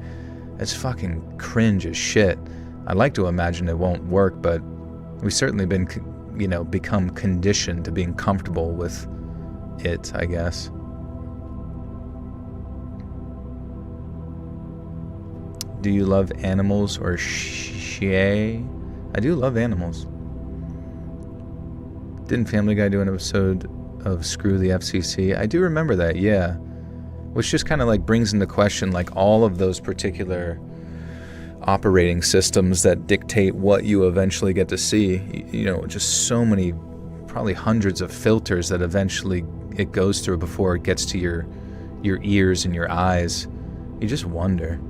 It's fucking cringe as shit. I'd like to imagine it won't work, but we've certainly been, become conditioned to being comfortable with it, I guess. Do you love animals or shay? I do love animals. Didn't Family Guy do an episode of Screw the FCC? I do remember that, yeah. Which just kind of like brings into question like all of those particular operating systems that dictate what you eventually get to see. Just so many, probably hundreds of filters that eventually it goes through before it gets to your ears and your eyes. You just wonder.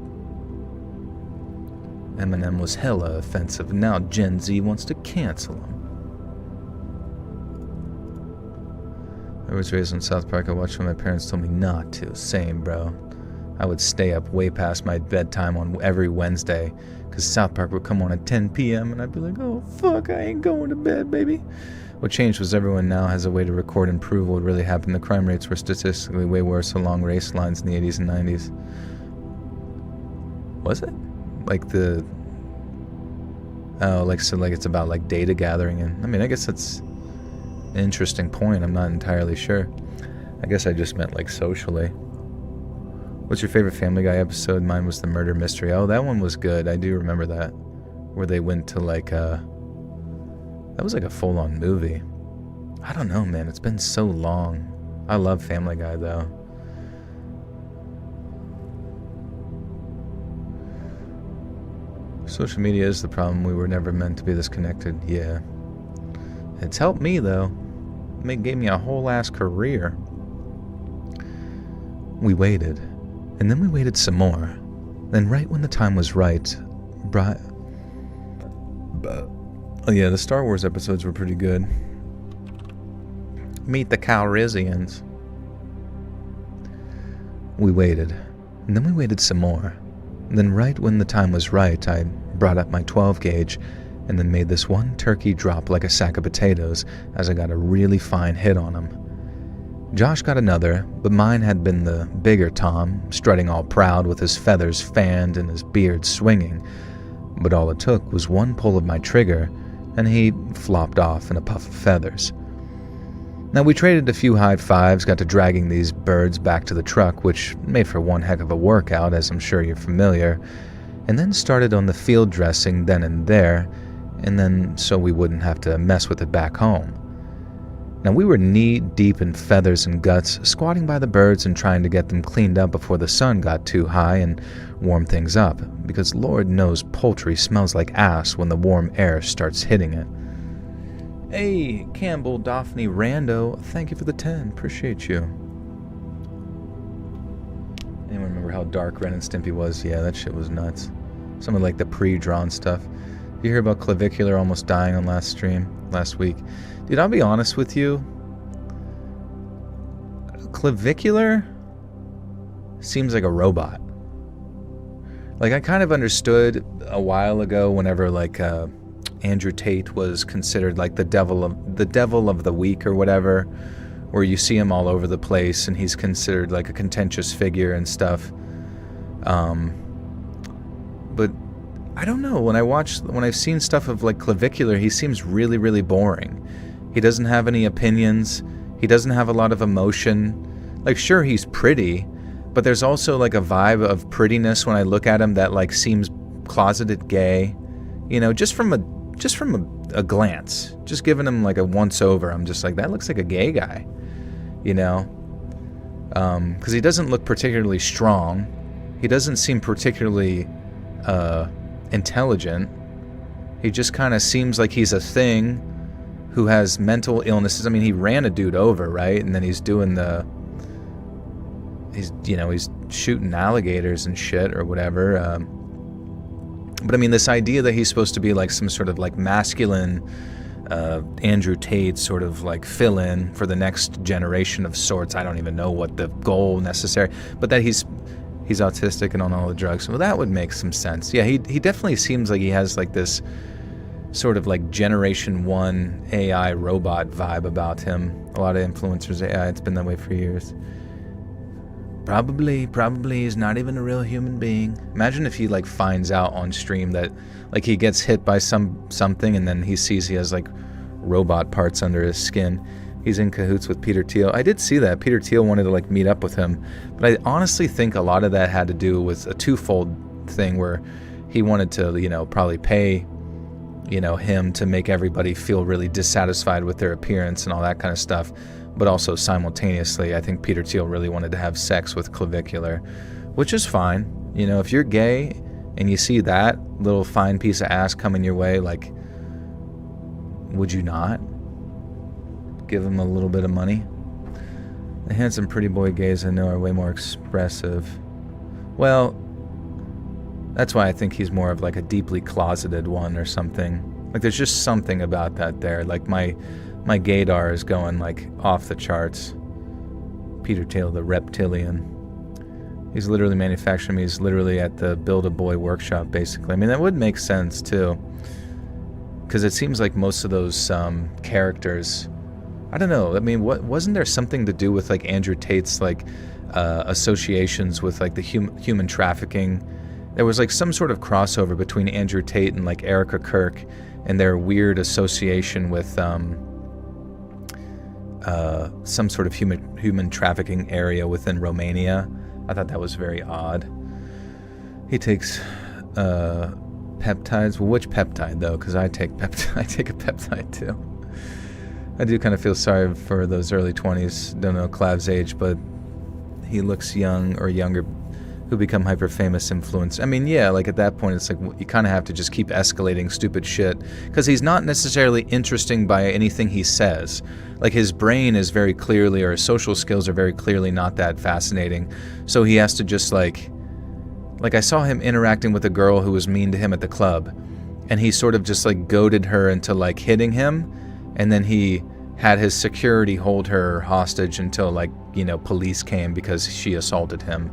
Eminem was hella offensive. Now Gen Z wants to cancel him. I was raised in South Park. I watched when my parents told me not to. Same, bro. I would stay up way past my bedtime on every Wednesday because South Park would come on at 10 p.m. and I'd be like, oh, fuck, I ain't going to bed, baby. What changed was everyone now has a way to record and prove what really happened. The crime rates were statistically way worse along race lines in the 80s and 90s. Was it? Like it's about like data gathering, and I mean, I guess that's an interesting point. I'm not entirely sure. I guess I just meant like socially. What's your favorite Family Guy episode? Mine was the murder mystery. Oh, that one was good. I do remember that, where they went to like that was like a full-on movie. I don't know, man. It's been so long. I love Family Guy though. Social media is the problem. We were never meant to be this connected. Yeah. It's helped me, though. It gave me a whole ass career. We waited. And then we waited some more. Then right when the time was right, oh yeah, the Star Wars episodes were pretty good. Meet the Calrissians. We waited. And then we waited some more. Then right when the time was right, I brought up my 12 gauge and then made this one turkey drop like a sack of potatoes as I got a really fine hit on him. Josh got another, but mine had been the bigger Tom, strutting all proud with his feathers fanned and his beard swinging. But all it took was one pull of my trigger and he flopped off in a puff of feathers. Now we traded a few high fives, got to dragging these birds back to the truck, which made for one heck of a workout, as I'm sure you're familiar, and then started on the field dressing then and there, and then so we wouldn't have to mess with it back home. Now we were knee-deep in feathers and guts, squatting by the birds and trying to get them cleaned up before the sun got too high and warmed things up, because Lord knows poultry smells like ass when the warm air starts hitting it. Hey, Campbell, Daphne, Rando, thank you for the 10. Appreciate you. Anyone remember how dark Ren and Stimpy was? Yeah, that shit was nuts. Some of like the pre-drawn stuff. You hear about Clavicular almost dying on last week? Dude, I'll be honest with you. Clavicular seems like a robot. Like, I kind of understood a while ago whenever like Andrew Tate was considered like the devil of the week or whatever, where you see him all over the place and he's considered like a contentious figure and stuff. But I don't know. When I've seen stuff of like Clavicular, he seems really, really boring. He doesn't have any opinions. He doesn't have a lot of emotion. Like, sure, he's pretty, but there's also like a vibe of prettiness when I look at him that like seems closeted gay. You know, just from a glance, just giving him like a once over, I'm just like, that looks like a gay guy. You know, because he doesn't look particularly strong. He doesn't seem particularly intelligent. He just kind of seems like he's a thing who has mental illnesses. I mean, he ran a dude over, right? And then he's shooting alligators and shit or whatever. But I mean, this idea that he's supposed to be like some sort of like masculine Andrew Tate sort of like fill-in for the next generation of sorts. I don't even know what the goal necessary, but that he's autistic and on all the drugs. Well, that would make some sense. Yeah, he definitely seems like he has like this sort of like Generation 1 AI robot vibe about him. A lot of influencers AI, it's been that way for years. Probably he's not even a real human being. Imagine if he like finds out on stream that like he gets hit by something and then he sees he has like robot parts under his skin. He's in cahoots with Peter Thiel. I did see that. Peter Thiel wanted to like meet up with him. But I honestly think a lot of that had to do with a twofold thing where he wanted to, you know, probably pay, you know, him to make everybody feel really dissatisfied with their appearance and all that kind of stuff. But also simultaneously, I think Peter Thiel really wanted to have sex with Clavicular, which is fine. You know, if you're gay and you see that little fine piece of ass coming your way, like, would you not give him a little bit of money? The handsome pretty boy gays I know are way more expressive. Well, that's why I think he's more of like a deeply closeted one or something. Like there's just something about that there. Like my gaydar is going like off the charts. Peter Thiel, the reptilian. He's literally manufacturing me. He's literally at the Build-A-Boy workshop, basically. I mean, that would make sense, too. Because it seems like most of those characters... I don't know. I mean, wasn't there something to do with, like, Andrew Tate's, like, associations with, like, the human trafficking? There was, like, some sort of crossover between Andrew Tate and, like, Erica Kirk and their weird association with... some sort of human trafficking area within Romania. I thought that was very odd. He takes peptides. Well, which peptide though? Because I take a peptide too. I do kind of feel sorry for those early 20s. Don't know Clav's age, but he looks young or younger, who become hyper famous influencers. I mean, yeah, like at that point, it's like you kind of have to just keep escalating stupid shit because he's not necessarily interesting by anything he says. Like his brain is very clearly, or his social skills are very clearly not that fascinating. So he has to just like I saw him interacting with a girl who was mean to him at the club, and he sort of just like goaded her into like hitting him, and then he had his security hold her hostage until like, you know, police came because she assaulted him.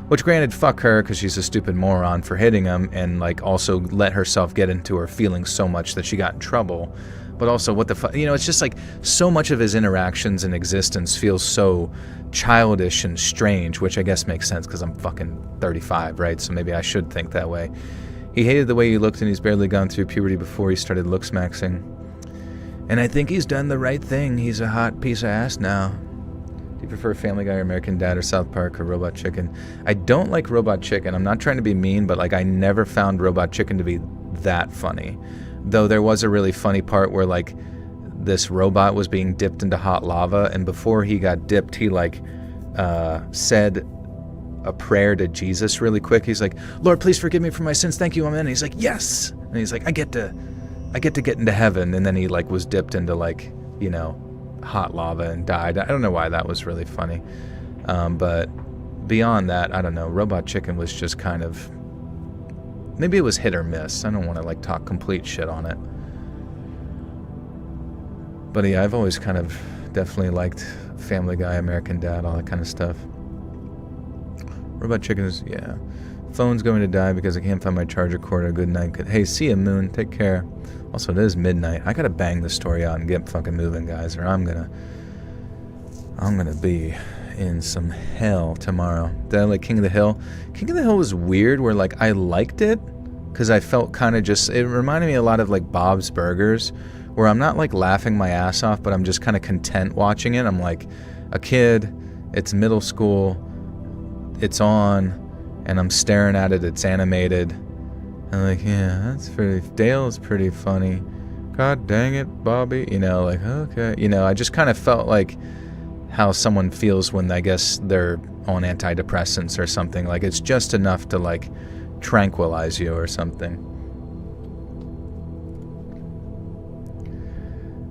Which granted, fuck her, because she's a stupid moron for hitting him, and like also let herself get into her feelings so much that she got in trouble. But also, what the fuck, you know, it's just like so much of his interactions and existence feels so childish and strange, which I guess makes sense because I'm fucking 35, right? So maybe I should think that way. He hated the way he looked, and he's barely gone through puberty before he started looks maxing. And I think he's done the right thing. He's a hot piece of ass now. Do you prefer Family Guy or American Dad or South Park or Robot Chicken? I don't like Robot Chicken. I'm not trying to be mean, but like I never found Robot Chicken to be that funny. Though there was a really funny part where like this robot was being dipped into hot lava, and before he got dipped, he like said a prayer to Jesus really quick. He's like, "Lord, please forgive me for my sins. Thank you, Amen." And he's like, "Yes." And he's like, I get to get into heaven. And then he like was dipped into like, you know, hot lava and died. I don't know why that was really funny. But beyond that, I don't know. Robot Chicken was just kind of, maybe it was hit or miss. I don't want to like talk complete shit on it. But yeah, I've always kind of definitely liked Family Guy, American Dad, all that kind of stuff. Robot Chicken is, yeah. Phone's going to die because I can't find my charger cord. A good night. Hey, see ya, Moon. Take care. Also, it is midnight. I gotta bang this story out and get fucking moving, guys, or I'm gonna be in some hell tomorrow. Did I like King of the Hill? King of the Hill was weird, where like I liked it, because I felt kind of just, it reminded me a lot of like Bob's Burgers, where I'm not like laughing my ass off, but I'm just kind of content watching it. I'm like a kid, it's middle school, it's on, and I'm staring at it, it's animated. I'm like, yeah, that's pretty, Dale's pretty funny. God dang it, Bobby. You know, like, okay. You know, I just kind of felt like how someone feels when I guess they're on antidepressants or something. Like, it's just enough to like tranquilize you or something.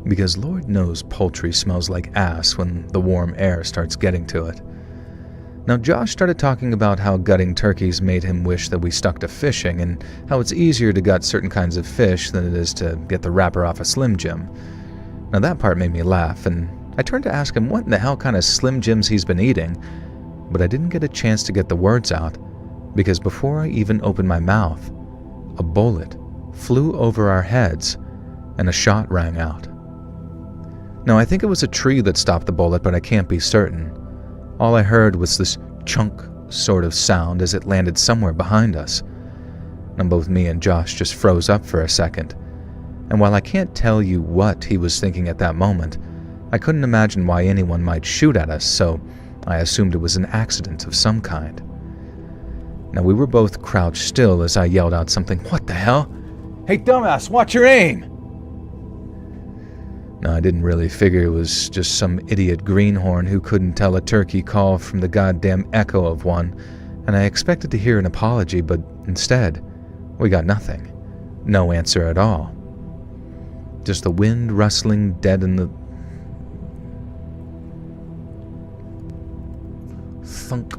Because Lord knows poultry smells like ass when the warm air starts getting to it. Now, Josh started talking about how gutting turkeys made him wish that we stuck to fishing, and how it's easier to gut certain kinds of fish than it is to get the wrapper off a Slim Jim. Now, that part made me laugh, and I turned to ask him what in the hell kind of Slim Jims he's been eating, but I didn't get a chance to get the words out, because before I even opened my mouth, a bullet flew over our heads, and a shot rang out. Now, I think it was a tree that stopped the bullet, but I can't be certain. All I heard was this chunk sort of sound as it landed somewhere behind us. And both me and Josh just froze up for a second. And while I can't tell you what he was thinking at that moment, I couldn't imagine why anyone might shoot at us, so I assumed it was an accident of some kind. Now, we were both crouched still as I yelled out something. What the hell? Hey, dumbass, watch your aim! Now, I didn't really figure it was just some idiot greenhorn who couldn't tell a turkey call from the goddamn echo of one, and I expected to hear an apology, but instead, we got nothing. No answer at all. Just the wind rustling dead in the... thunk.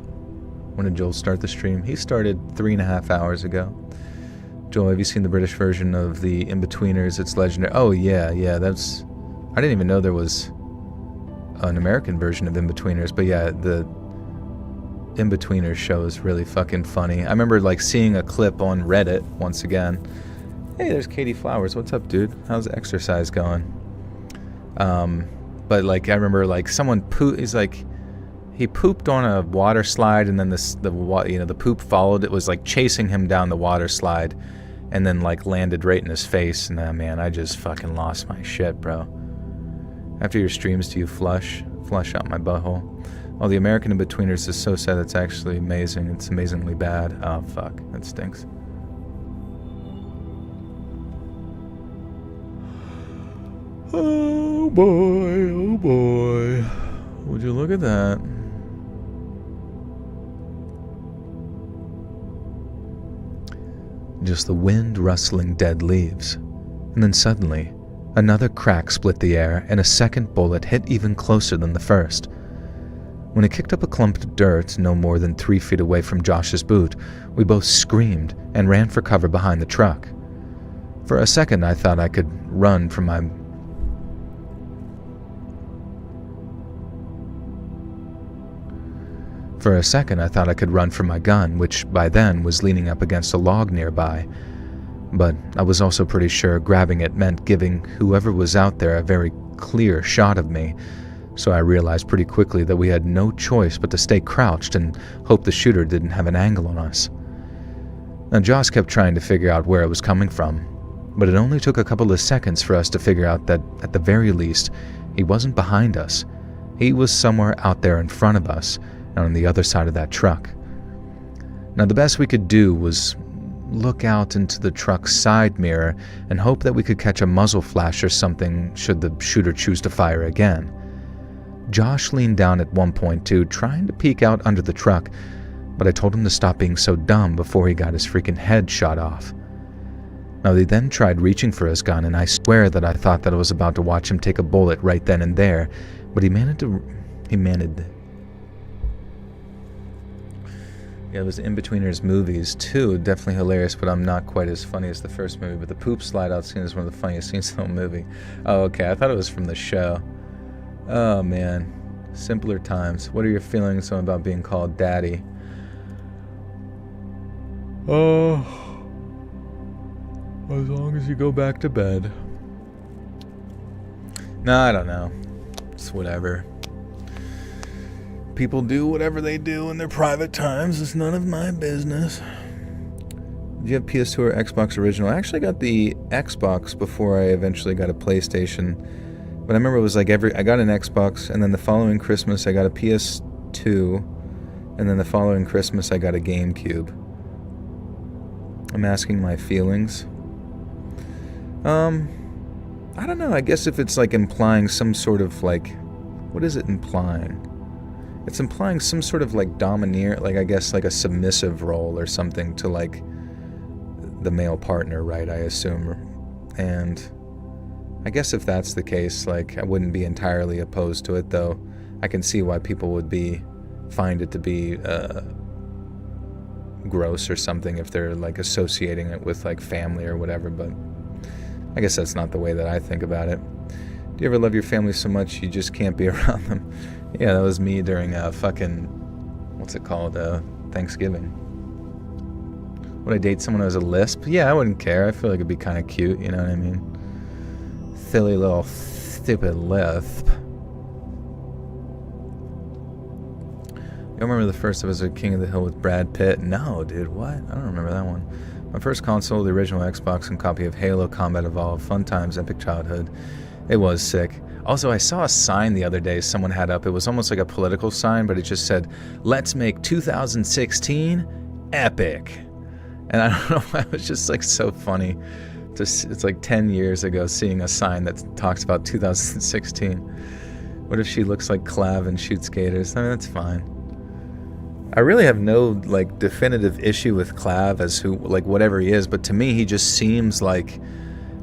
When did Joel start the stream? He started 3.5 hours ago. Joel, have you seen the British version of the In-Betweeners? It's legendary. Oh, yeah, that's... I didn't even know there was an American version of In-Betweeners, but yeah, the In-Betweeners show is really fucking funny. I remember like seeing a clip on Reddit once again. Hey, there's Katie Flowers. What's up, dude? How's the exercise going? But like I remember like someone he pooped on a water slide, and then the poop followed. It was like chasing him down the water slide, and then like landed right in his face. And man, I just fucking lost my shit, bro. After your streams, do you flush out my butthole? Oh, the American In-Betweeners is so sad. It's actually amazing. It's amazingly bad. Oh, fuck. That stinks. Oh, boy. Oh, boy. Would you look at that? Just the wind rustling dead leaves. And then suddenly, another crack split the air, and a second bullet hit even closer than the first. When it kicked up a clump of dirt no more than 3 feet away from Josh's boot, we both screamed and ran for cover behind the truck. For a second, I thought I could run from my... gun, which by then was leaning up against a log nearby. But I was also pretty sure grabbing it meant giving whoever was out there a very clear shot of me, so I realized pretty quickly that we had no choice but to stay crouched and hope the shooter didn't have an angle on us. Now, Josh kept trying to figure out where it was coming from, but it only took a couple of seconds for us to figure out that, at the very least, he wasn't behind us. He was somewhere out there in front of us and on the other side of that truck. Now, the best we could do was look out into the truck's side mirror and hope that we could catch a muzzle flash or something should the shooter choose to fire again. Josh leaned down at one point too, trying to peek out under the truck, but I told him to stop being so dumb before he got his freaking head shot off. Now, they then tried reaching for his gun, and I swear that I thought that I was about to watch him take a bullet right then and there, but he managed. Yeah, it was In-Betweeners movies too. Definitely hilarious, but I'm not quite as funny as the first movie. But the poop slide out scene is one of the funniest scenes in the whole movie. Oh, okay. I thought it was from the show. Oh, man. Simpler times. What are your feelings about being called daddy? Oh, as long as you go back to bed. No, I don't know. It's whatever. People do whatever they do in their private times. It's none of my business. Do you have PS2 or Xbox original? I actually got the Xbox before I eventually got a PlayStation. But I remember it was like I got an Xbox, and then the following Christmas I got a PS2, and then the following Christmas I got a GameCube. I'm asking my feelings. I don't know, I guess if it's like implying some sort of like, what is it implying? It's implying some sort of like domineer, like I guess like a submissive role or something to like the male partner, right, I assume. And I guess if that's the case, like I wouldn't be entirely opposed to it, though I can see why people would find it to be gross or something if they're like associating it with like family or whatever, but I guess that's not the way that I think about it. Do you ever love your family so much you just can't be around them? Yeah, that was me during Thanksgiving. Would I date someone who has a lisp? Yeah, I wouldn't care. I feel like it'd be kind of cute, you know what I mean? Silly little stupid lisp. You remember the first episode of King of the Hill with Brad Pitt? No, dude, what? I don't remember that one. My first console, the original Xbox, and copy of Halo Combat Evolved. Fun times, epic childhood. It was sick. Also, I saw a sign the other day someone had up. It was almost like a political sign, but it just said, "Let's make 2016 epic." And I don't know why, it was just like so funny. It's like 10 years ago seeing a sign that talks about 2016. What if she looks like Clav and shoots gators? I mean, that's fine. I really have no like definitive issue with Clav as who, like, whatever he is, but to me he just seems like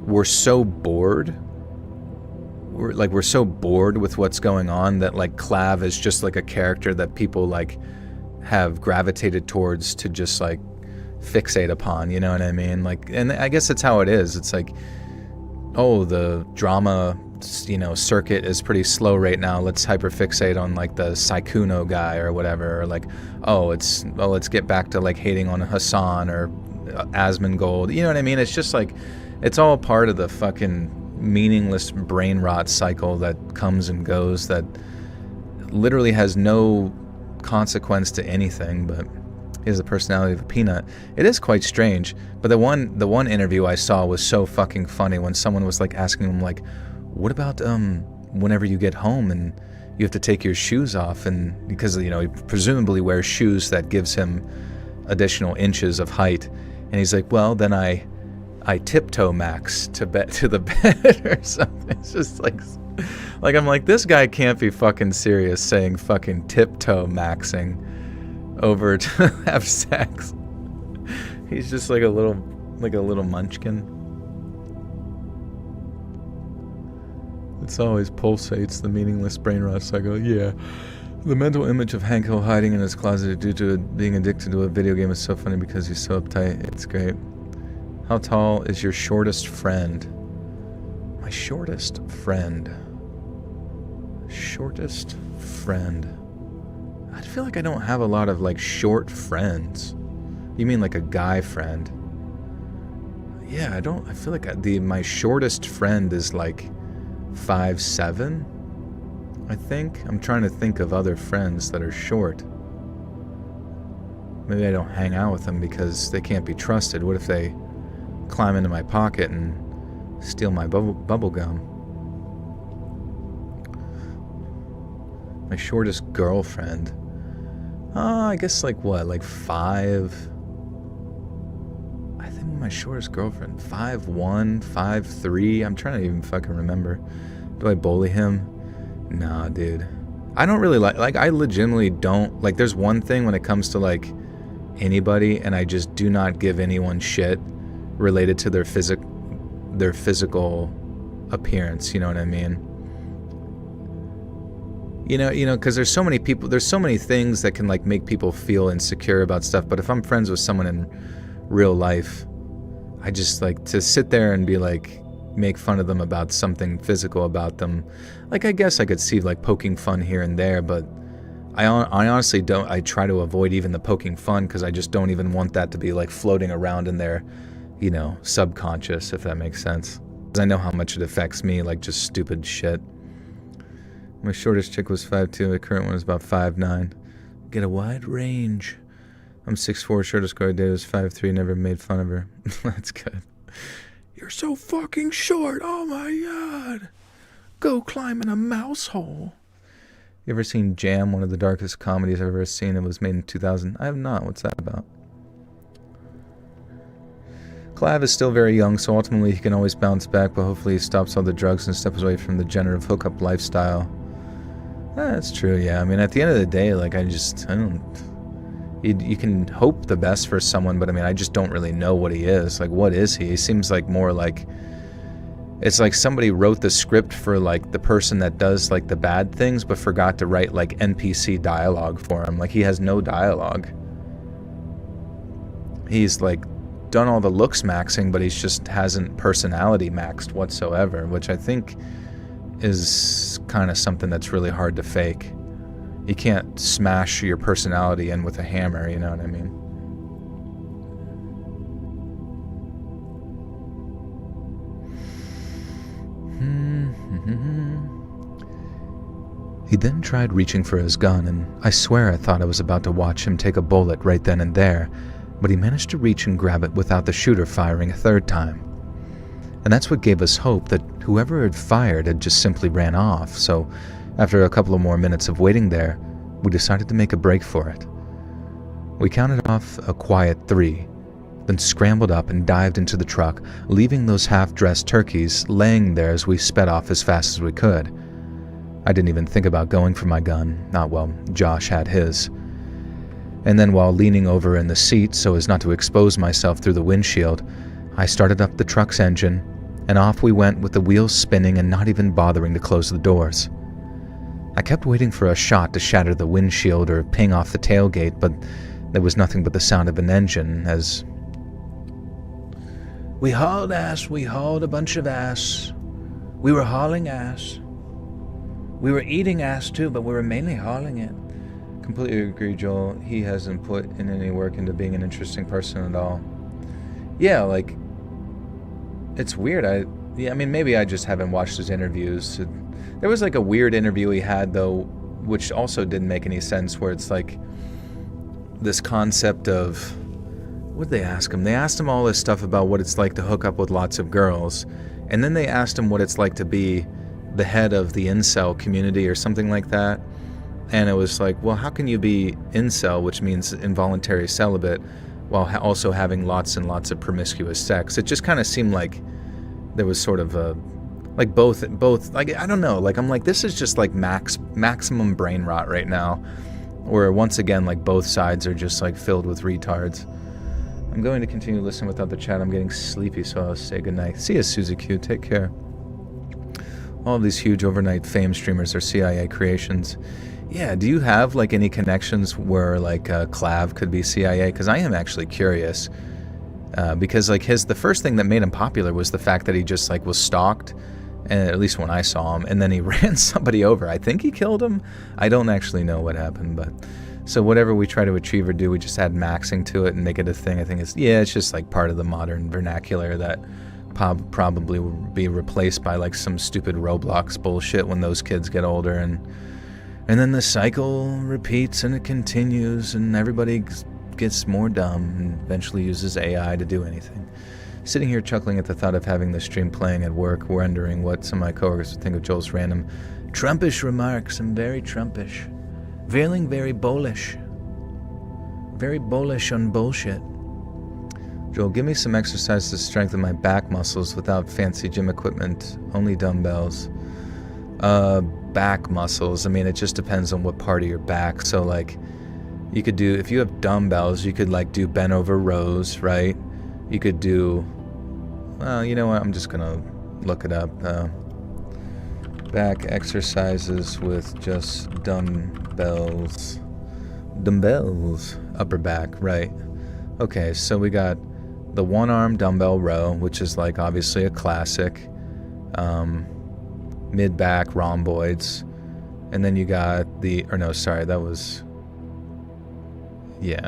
we're so bored. We're so bored with what's going on that like Clav is just like a character that people like have gravitated towards to just like fixate upon, you know what I mean? Like, and I guess that's how it is. It's like, oh, the drama, you know, circuit is pretty slow right now. Let's hyperfixate on like the Saikuno guy or whatever. Or like, let's get back to like hating on Hassan or Asmongold. You know what I mean? It's just like, it's all part of the fucking meaningless brain rot cycle that comes and goes that literally has no consequence to anything, but he has the personality of a peanut. It is quite strange, but the one interview I saw was so fucking funny when someone was like asking him like, what about whenever you get home and you have to take your shoes off, and because, you know, he presumably wears shoes that gives him additional inches of height, and he's like, well, then I tiptoe max to the bed or something. It's just like I'm like, this guy can't be fucking serious saying fucking tiptoe maxing over to have sex. He's just like a little munchkin. It's always pulsates, the meaningless brain rot cycle. Yeah. The mental image of Hank Hill hiding in his closet due to being addicted to a video game is so funny because he's so uptight. It's great. How tall is your shortest friend? My shortest friend. Shortest friend. I feel like I don't have a lot of like short friends. You mean like a guy friend? Yeah, I don't. I feel like my shortest friend is like 5'7", I think. I'm trying to think of other friends that are short. Maybe I don't hang out with them because they can't be trusted. What if they climb into my pocket and steal my bubble gum? My shortest girlfriend. I guess like what? Like 5. I think my shortest girlfriend, 5'1", 5'3". I'm trying to even fucking remember. Do I bully him? Nah, dude. I don't really like I legitimately don't like. There's one thing when it comes to like anybody, and I just do not give anyone shit related to their physical appearance. You know what I mean? You know, because there's so many people, there's so many things that can like make people feel insecure about stuff. But if I'm friends with someone in real life, I just like to sit there and be like, make fun of them about something physical about them. Like, I guess I could see like poking fun here and there, but I honestly don't. I try to avoid even the poking fun because I just don't even want that to be like floating around in their, you know, subconscious, if that makes sense. Because I know how much it affects me, like just stupid shit. My shortest chick was 5'2", the current one is about 5'9". Get a wide range. I'm 6'4", shortest girl I dated was 5'3", never made fun of her. That's good. You're so fucking short, oh my god. Go climb in a mouse hole. You ever seen Jam, one of the darkest comedies I've ever seen? It was made in 2000. I have not. What's that about? Clav is still very young, so ultimately he can always bounce back, but hopefully he stops all the drugs and steps away from the degenerative hookup lifestyle. That's true, yeah. I mean, at the end of the day, like, I don't... You can hope the best for someone, but I mean, I just don't really know what he is. Like, what is he? He seems like more like... It's like somebody wrote the script for, like, the person that does, like, the bad things, but forgot to write, like, NPC dialogue for him. Like, he has no dialogue. He's, like, done all the looks maxing, but he just hasn't personality maxed whatsoever, which I think is kind of something that's really hard to fake. You can't smash your personality in with a hammer, you know what I mean? He then tried reaching for his gun, and I swear I thought I was about to watch him take a bullet right then and there, but he managed to reach and grab it without the shooter firing a third time. And that's what gave us hope that whoever had fired had just simply ran off, so after a couple of more minutes of waiting there, we decided to make a break for it. We counted off a quiet 3, then scrambled up and dived into the truck, leaving those half-dressed turkeys laying there as we sped off as fast as we could. I didn't even think about going for my gun. Josh had his. And then while leaning over in the seat so as not to expose myself through the windshield, I started up the truck's engine, and off we went with the wheels spinning and not even bothering to close the doors. I kept waiting for a shot to shatter the windshield or ping off the tailgate, but there was nothing but the sound of an engine as... We hauled a bunch of ass. We were hauling ass. We were eating ass too, but we were mainly hauling it. Completely agree, Joel. He hasn't put in any work into being an interesting person at all. Yeah, like, it's weird. I mean, maybe I just haven't watched his interviews. There was like a weird interview he had, though, which also didn't make any sense, where it's like this concept of... What did they ask him? They asked him all this stuff about what it's like to hook up with lots of girls, and then they asked him what it's like to be the head of the incel community or something like that. And it was like, well, how can you be incel, which means involuntary celibate, while also having lots and lots of promiscuous sex? It just kind of seemed like there was sort of a, like both, like, I don't know, like, I'm like, this is just like maximum brain rot right now, where once again, like, both sides are just like filled with retards. I'm going to continue listening without the chat. I'm getting sleepy, so I'll say goodnight. See you, Suzy Q. Take care. All of these huge overnight fame streamers are CIA creations. Yeah, do you have, like, any connections where, like, Clav could be CIA? Because I am actually curious. Because, like, the first thing that made him popular was the fact that he just, like, was stalked, and at least when I saw him, and then he ran somebody over. I think he killed him. I don't actually know what happened, but... So whatever we try to achieve or do, we just add maxing to it and make it a thing. I think it's just, like, part of the modern vernacular that probably will be replaced by, like, some stupid Roblox bullshit when those kids get older, and then the cycle repeats and it continues, and everybody gets more dumb and eventually uses AI to do anything. Sitting here chuckling at the thought of having the stream playing at work, wondering what some of my coworkers would think of Joel's random Trumpish remarks. I'm very Trumpish. Feeling very bullish. Very bullish on bullshit. Joel, give me some exercise to strengthen my back muscles without fancy gym equipment. Only dumbbells. Back muscles. I mean, it just depends on what part of your back. So, like, you could do, if you have dumbbells, you could, like, do bent over rows, right? You could do, well, you know what? I'm just gonna look it up. Back exercises with just dumbbells. Dumbbells. Upper back, right. Okay, so we got the one-arm dumbbell row, which is, like, obviously a classic. Mid-back rhomboids. And then you got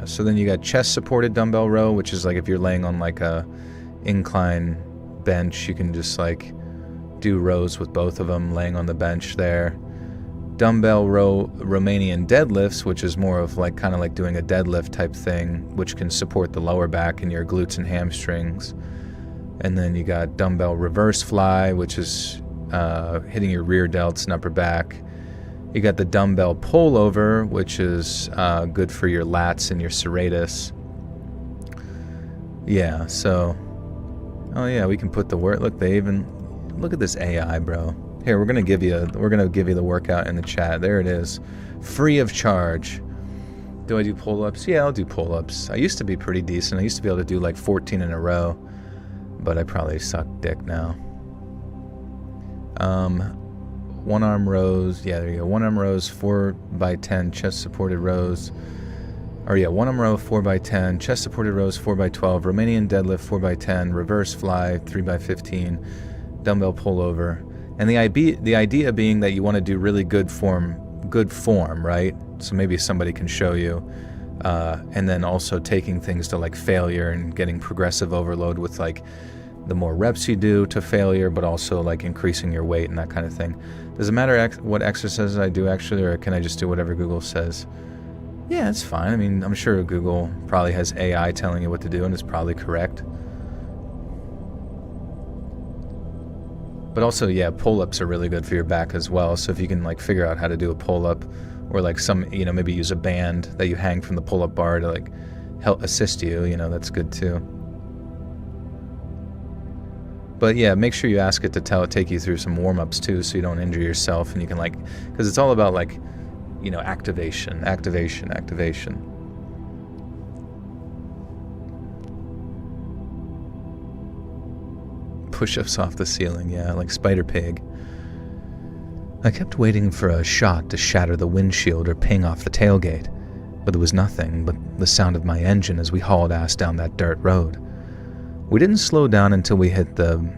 so then you got chest-supported dumbbell row, which is, like, if you're laying on, like, a incline bench, you can just, like, do rows with both of them laying on the bench there. dumbbell row Romanian deadlifts, which is more of like kind of like doing a deadlift type thing, which can support the lower back and your glutes and hamstrings. And then you got dumbbell reverse fly, which is hitting your rear delts and upper back. You got the dumbbell pullover, which is good for your lats and your serratus. Yeah, so, oh yeah, we can put the work. Look, they even look at this AI, bro. Here, we're gonna give you the workout in the chat. There it is, free of charge. Do I do pull-ups? Yeah, I'll do pull-ups. I used to be pretty decent. I used to be able to do like 14 in a row, but I probably suck dick now. One arm rows. Yeah, there you go. One arm rows, 4x10 chest supported rows. Or yeah, one arm row, 4x10 chest supported rows, 4x12 Romanian deadlift, 4x10 reverse fly, 3x15 dumbbell pullover. And the idea being that you want to do really good form, right? So maybe somebody can show you, and then also taking things to like failure and getting progressive overload with like the more reps you do to failure, but also like increasing your weight and that kind of thing. Does it matter what exercises I do actually, or can I just do whatever Google says? Yeah, it's fine. I mean, I'm sure Google probably has AI telling you what to do, and it's probably correct. But also, yeah, pull-ups are really good for your back as well. So if you can like figure out how to do a pull-up, or like maybe use a band that you hang from the pull-up bar to like help assist you, that's good too. But yeah, make sure you ask it to take you through some warm-ups too, so you don't injure yourself, and you can because it's all about like, activation. Push-ups off the ceiling, yeah, like Spider Pig. I kept waiting for a shot to shatter the windshield or ping off the tailgate, but there was nothing but the sound of my engine as we hauled ass down that dirt road. We didn't slow down until we hit the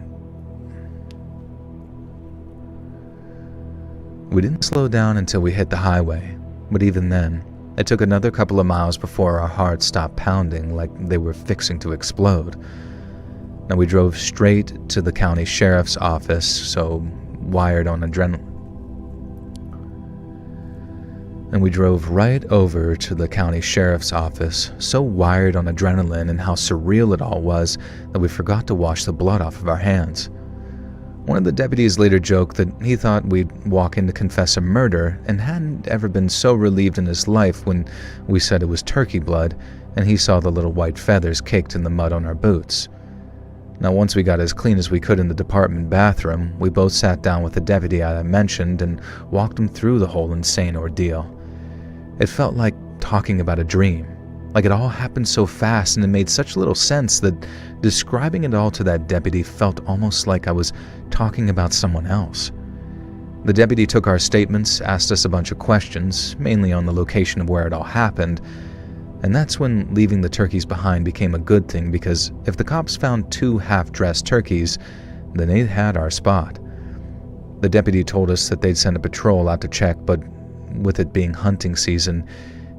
highway, but even then, it took another couple of miles before our hearts stopped pounding like they were fixing to explode. Now we drove straight to the county sheriff's office, so wired on adrenaline. And we drove right over to the county sheriff's office, so wired on adrenaline and how surreal it all was that we forgot to wash the blood off of our hands. One of the deputies later joked that he thought we'd walk in to confess a murder and hadn't ever been so relieved in his life when we said it was turkey blood and he saw the little white feathers caked in the mud on our boots. Now, once we got as clean as we could in the department bathroom, we both sat down with the deputy I mentioned and walked him through the whole insane ordeal. It felt like talking about a dream. Like it all happened so fast and it made such little sense that describing it all to that deputy felt almost like I was talking about someone else. The deputy took our statements, asked us a bunch of questions, mainly on the location of where it all happened, and that's when leaving the turkeys behind became a good thing, because if the cops found 2 half-dressed turkeys, then they had our spot. The deputy told us that they'd send a patrol out to check, but with it being hunting season,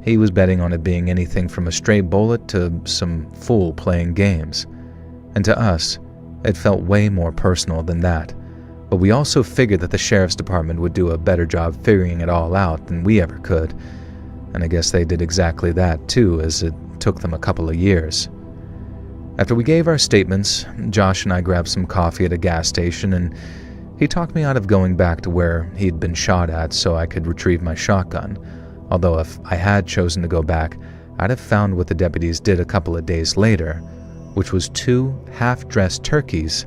he was betting on it being anything from a stray bullet to some fool playing games. And to us, it felt way more personal than that. But we also figured that the sheriff's department would do a better job figuring it all out than we ever could. And I guess they did exactly that too, as it took them a couple of years. After we gave our statements, Josh and I grabbed some coffee at a gas station, and he talked me out of going back to where he'd been shot at so I could retrieve my shotgun. Although if I had chosen to go back, I'd have found what the deputies did a couple of days later, which was 2 half-dressed turkeys,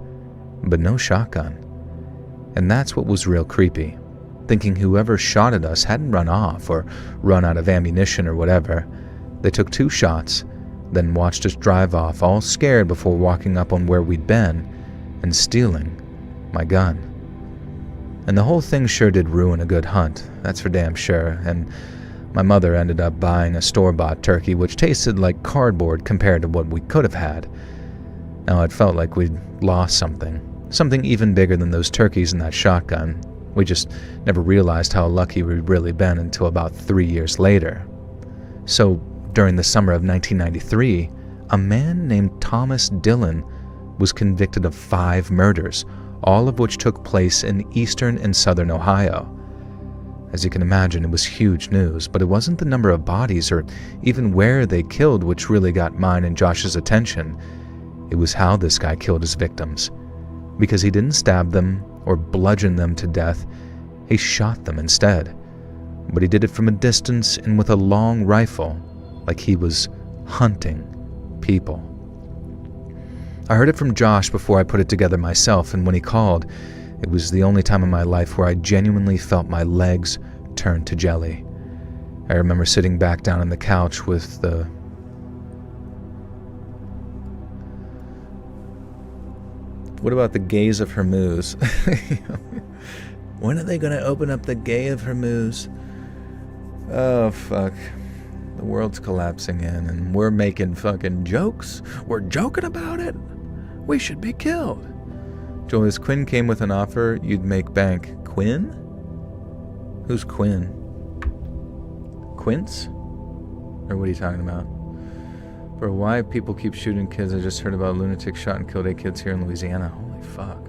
but no shotgun. And that's what was real creepy, thinking whoever shot at us hadn't run off or run out of ammunition or whatever. They took 2 shots, then watched us drive off, all scared before walking up on where we'd been and stealing my gun. And the whole thing sure did ruin a good hunt, that's for damn sure, and my mother ended up buying a store-bought turkey which tasted like cardboard compared to what we could have had. Now it felt like we'd lost something even bigger than those turkeys and that shotgun. We just never realized how lucky we'd really been until about 3 years later. So, during the summer of 1993, a man named Thomas Dillon was convicted of 5 murders, all of which took place in eastern and southern Ohio. As you can imagine, it was huge news, but it wasn't the number of bodies or even where they killed which really got mine and Josh's attention. It was how this guy killed his victims. Because he didn't stab them or bludgeon them to death, he shot them instead. But he did it from a distance and with a long rifle, like he was hunting people. I heard it from Josh before I put it together myself, and when he called, it was the only time in my life where I genuinely felt my legs turn to jelly. I remember sitting back down on the couch with the... What about the gaze of Hormuz? When are they going to open up the gay of Hormuz? Oh, fuck. The world's collapsing in, and we're making fucking jokes. We're joking about it. We should be killed. Julius, Quinn came with an offer, you'd make bank. Quinn? Who's Quinn? Quince? Or what are you talking about? For why people keep shooting kids, I just heard about a lunatic shot and killed 8 kids here in Louisiana. Holy fuck.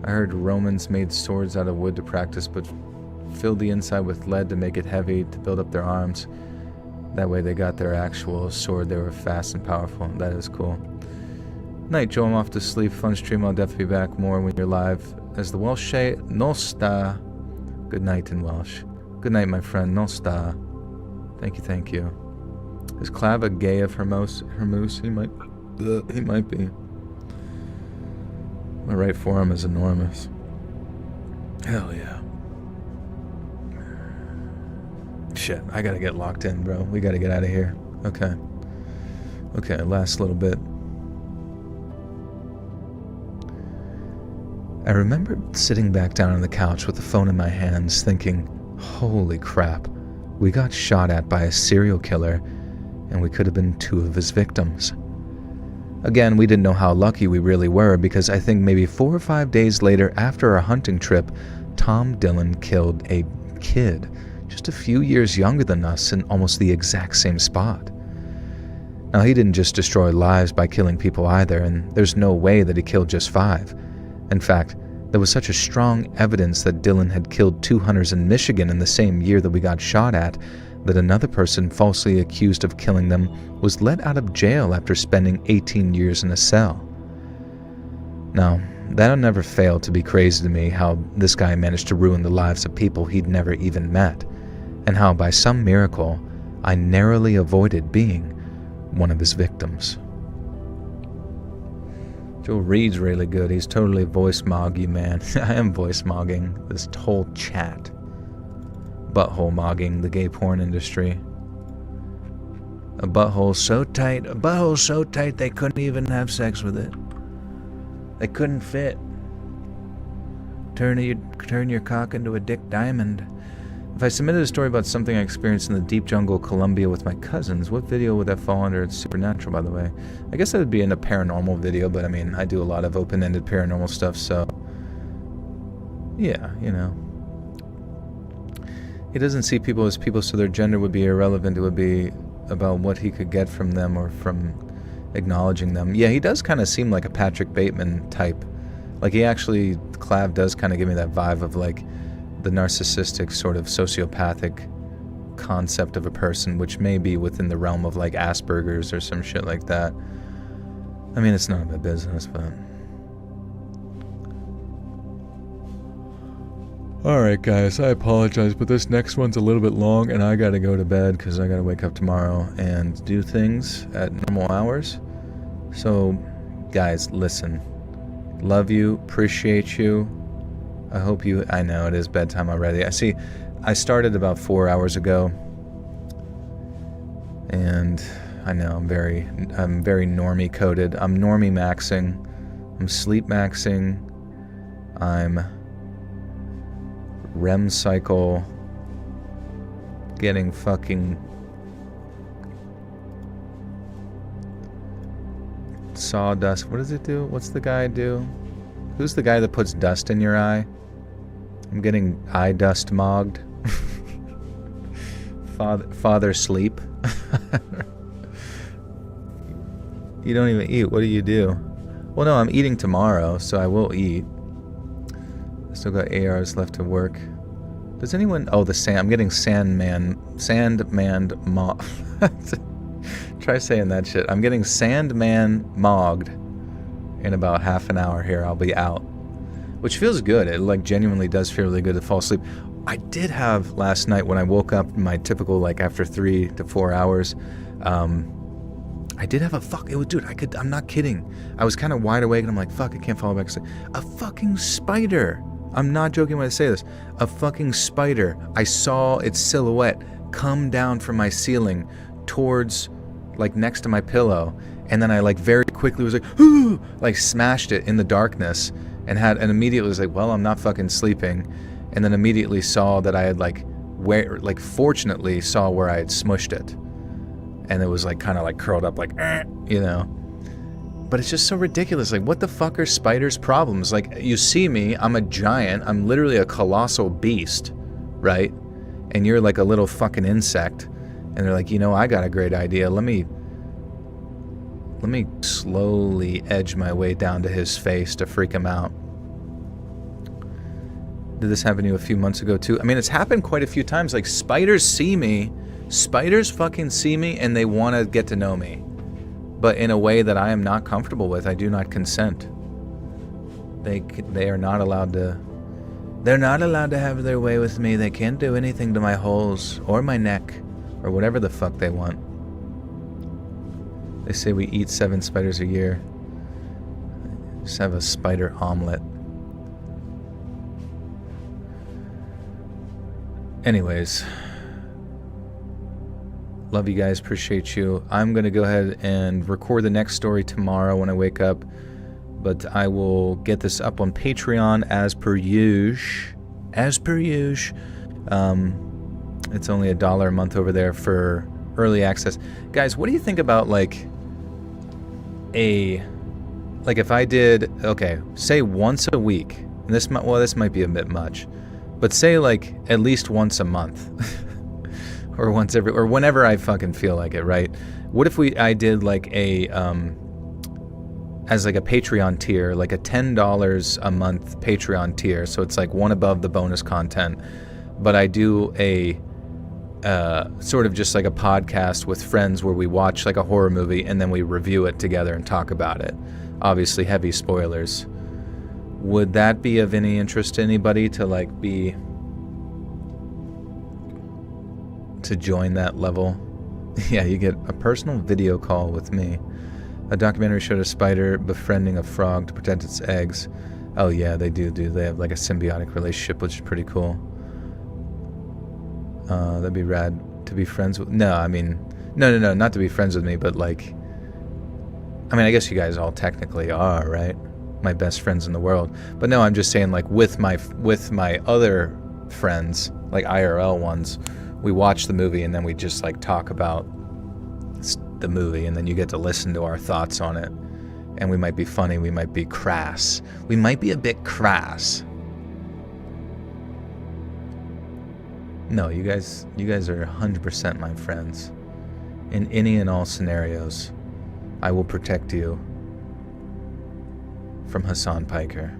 I heard Romans made swords out of wood to practice, but filled the inside with lead to make it heavy to build up their arms. That way they got their actual sword. They were fast and powerful. That is cool. Night, Joe. I'm off to sleep. Fun stream. I'll definitely be back more when you're live. As the Welsh say, Nosta. Good night in Welsh. Good night, my friend. Nosta. Thank you, thank you. Is Clav a gay of Hormuz? He might be. My right forearm is enormous. Hell yeah. Shit, I gotta get locked in, bro. We gotta get out of here. Okay. Okay, last little bit. I remember sitting back down on the couch with the phone in my hands thinking, holy crap, we got shot at by a serial killer and we could have been 2 of his victims. Again, we didn't know how lucky we really were because I think maybe 4 or 5 days later after our hunting trip, Tom Dillon killed a kid just a few years younger than us in almost the exact same spot. Now, he didn't just destroy lives by killing people either, and there's no way that he killed just 5. In fact, there was such a strong evidence that Dillon had killed 2 hunters in Michigan in the same year that we got shot at that another person falsely accused of killing them was let out of jail after spending 18 years in a cell. Now, that'll never fail to be crazy to me how this guy managed to ruin the lives of people he'd never even met, and how by some miracle I narrowly avoided being one of his victims. Joe Reed's really good. He's totally voice moggy, man. I am voice mogging this whole chat. Butthole mogging the gay porn industry. A butthole so tight they couldn't even have sex with it. They couldn't fit. Turn your cock into a dick diamond. If I submitted a story about something I experienced in the deep jungle of Colombia with my cousins, what video would that fall under? It's supernatural, by the way. I guess that would be in a paranormal video, but I mean, I do a lot of open-ended paranormal stuff, so... yeah, you know. He doesn't see people as people, so their gender would be irrelevant. It would be about what he could get from them or from acknowledging them. Yeah, he does kind of seem like a Patrick Bateman type. Like, he actually... Clav does kind of give me that vibe of, like, the narcissistic sort of sociopathic concept of a person, which may be within the realm of like Asperger's or some shit like that. I mean, it's none of my business, but... Alright guys, I apologize, but this next one's a little bit long and I gotta go to bed because I gotta wake up tomorrow and do things at normal hours. So, guys, listen. Love you, appreciate you. I hope you... I know, it is bedtime already. I started about 4 hours ago. And I know, I'm very normie coded. I'm normie maxing. I'm sleep maxing. I'm REM cycle getting fucking sawdust. What does it do? What's the guy do? Who's the guy that puts dust in your eye? I'm getting eye dust mogged. Father sleep. You don't even eat. What do you do? Well, no, I'm eating tomorrow, so I will eat. I still got 8 hours left to work. Does anyone... Oh, the sand... I'm getting Sandman mogged. Try saying that shit. I'm getting Sandman mogged. In about half an hour here, I'll be out. Which feels good. It, like, genuinely does feel really good to fall asleep. I did have last night when I woke up, my typical, like, after 3 to 4 hours, I did have dude, I'm not kidding. I was kind of wide awake and I'm like, fuck, I can't fall back asleep. A fucking spider. I'm not joking when I say this. A fucking spider. I saw its silhouette come down from my ceiling towards, like, next to my pillow. And then I, like, very quickly was like, ooh, like, smashed it in the darkness and immediately was like, well, I'm not fucking sleeping. And then immediately saw that I had, fortunately saw where I had smushed it. And it was, like, kind of, like, curled up, like, you know. But it's just so ridiculous. Like, what the fuck are spiders' problems? Like, you see me, I'm a giant, I'm literally a colossal beast, right? And you're, like, a little fucking insect. And they're like, you know, I got a great idea. Let me slowly edge my way down to his face to freak him out. Did this happen to you a few months ago, too? I mean, it's happened quite a few times. Like, spiders see me. Spiders fucking see me and they want to get to know me. But in a way that I am not comfortable with. I do not consent. They are not allowed to... They're not allowed to have their way with me. They can't do anything to my holes or my neck or whatever the fuck they want. They say we eat 7 spiders a year. Just have a spider omelet. Anyways... Love you guys, appreciate you. I'm going to go ahead and record the next story tomorrow when I wake up. But I will get this up on Patreon as per usual. It's only $1 a month over there for early access. Guys, what do you think about, like, if I did, okay, say once a week. And this might be a bit much. But say, like, at least once a month. Or once every, or whenever I fucking feel like it, right? What if I did like as like a Patreon tier, like a $10 a month Patreon tier, so it's like one above the bonus content, but I do a sort of just like a podcast with friends where we watch like a horror movie and then we review it together and talk about it. Obviously heavy spoilers. Would that be of any interest to anybody to like to join that level? Yeah, you get a personal video call with me. A documentary showed a spider befriending a frog to protect its eggs. Oh yeah, they do. They have like a symbiotic relationship, which is pretty cool. That'd be rad to be friends with. No, I mean, no, not to be friends with me, but like, I mean, I guess you guys all technically are, right? My best friends in the world. But no, I'm just saying, like, with my other friends, like IRL ones, we watch the movie and then we just like talk about the movie and then you get to listen to our thoughts on it. And we might be funny, we might be crass. We might be a bit crass. No, you guys are 100% my friends. In any and all scenarios, I will protect you from Hassan Piker.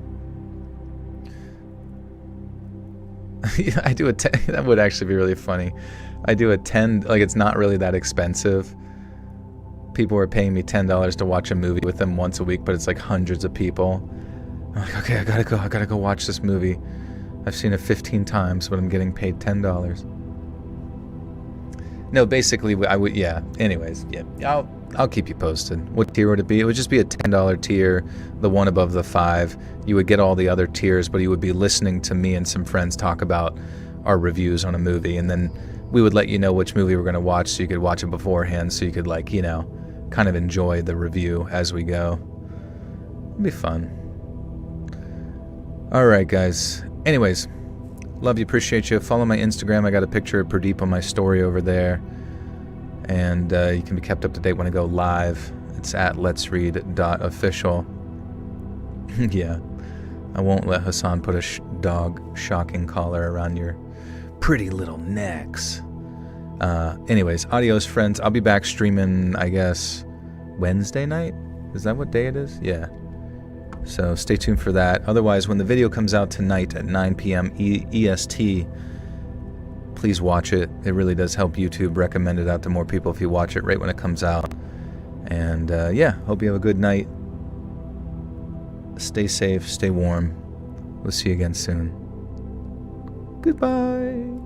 I do that would actually be really funny. I do a 10, like it's not really that expensive. People are paying me $10 to watch a movie with them once a week, but it's like hundreds of people. I'm like, okay, I gotta go watch this movie. I've seen it 15 times, but I'm getting paid $10. No, basically, I would, yeah. Anyways, yeah, I'll keep you posted. What tier would it be? It would just be a $10 tier, the one above the 5. You would get all the other tiers, but you would be listening to me and some friends talk about our reviews on a movie, and then we would let you know which movie we're going to watch so you could watch it beforehand, so you could, like, you know, kind of enjoy the review as we go. It'd be fun. Alright, guys. Anyways, love you, appreciate you. Follow my Instagram. I got a picture of Pradeep on my story over there. And you can be kept up to date when I go live. It's at letsread.official. Yeah. I won't let Hassan put a dog shocking collar around your pretty little necks. Anyways, adios, friends. I'll be back streaming, I guess, Wednesday night? Is that what day it is? Yeah. So stay tuned for that. Otherwise, when the video comes out tonight at 9 p.m. EST, please watch it. It really does help YouTube recommend it out to more people if you watch it right when it comes out. And yeah, hope you have a good night. Stay safe, stay warm. We'll see you again soon. Goodbye.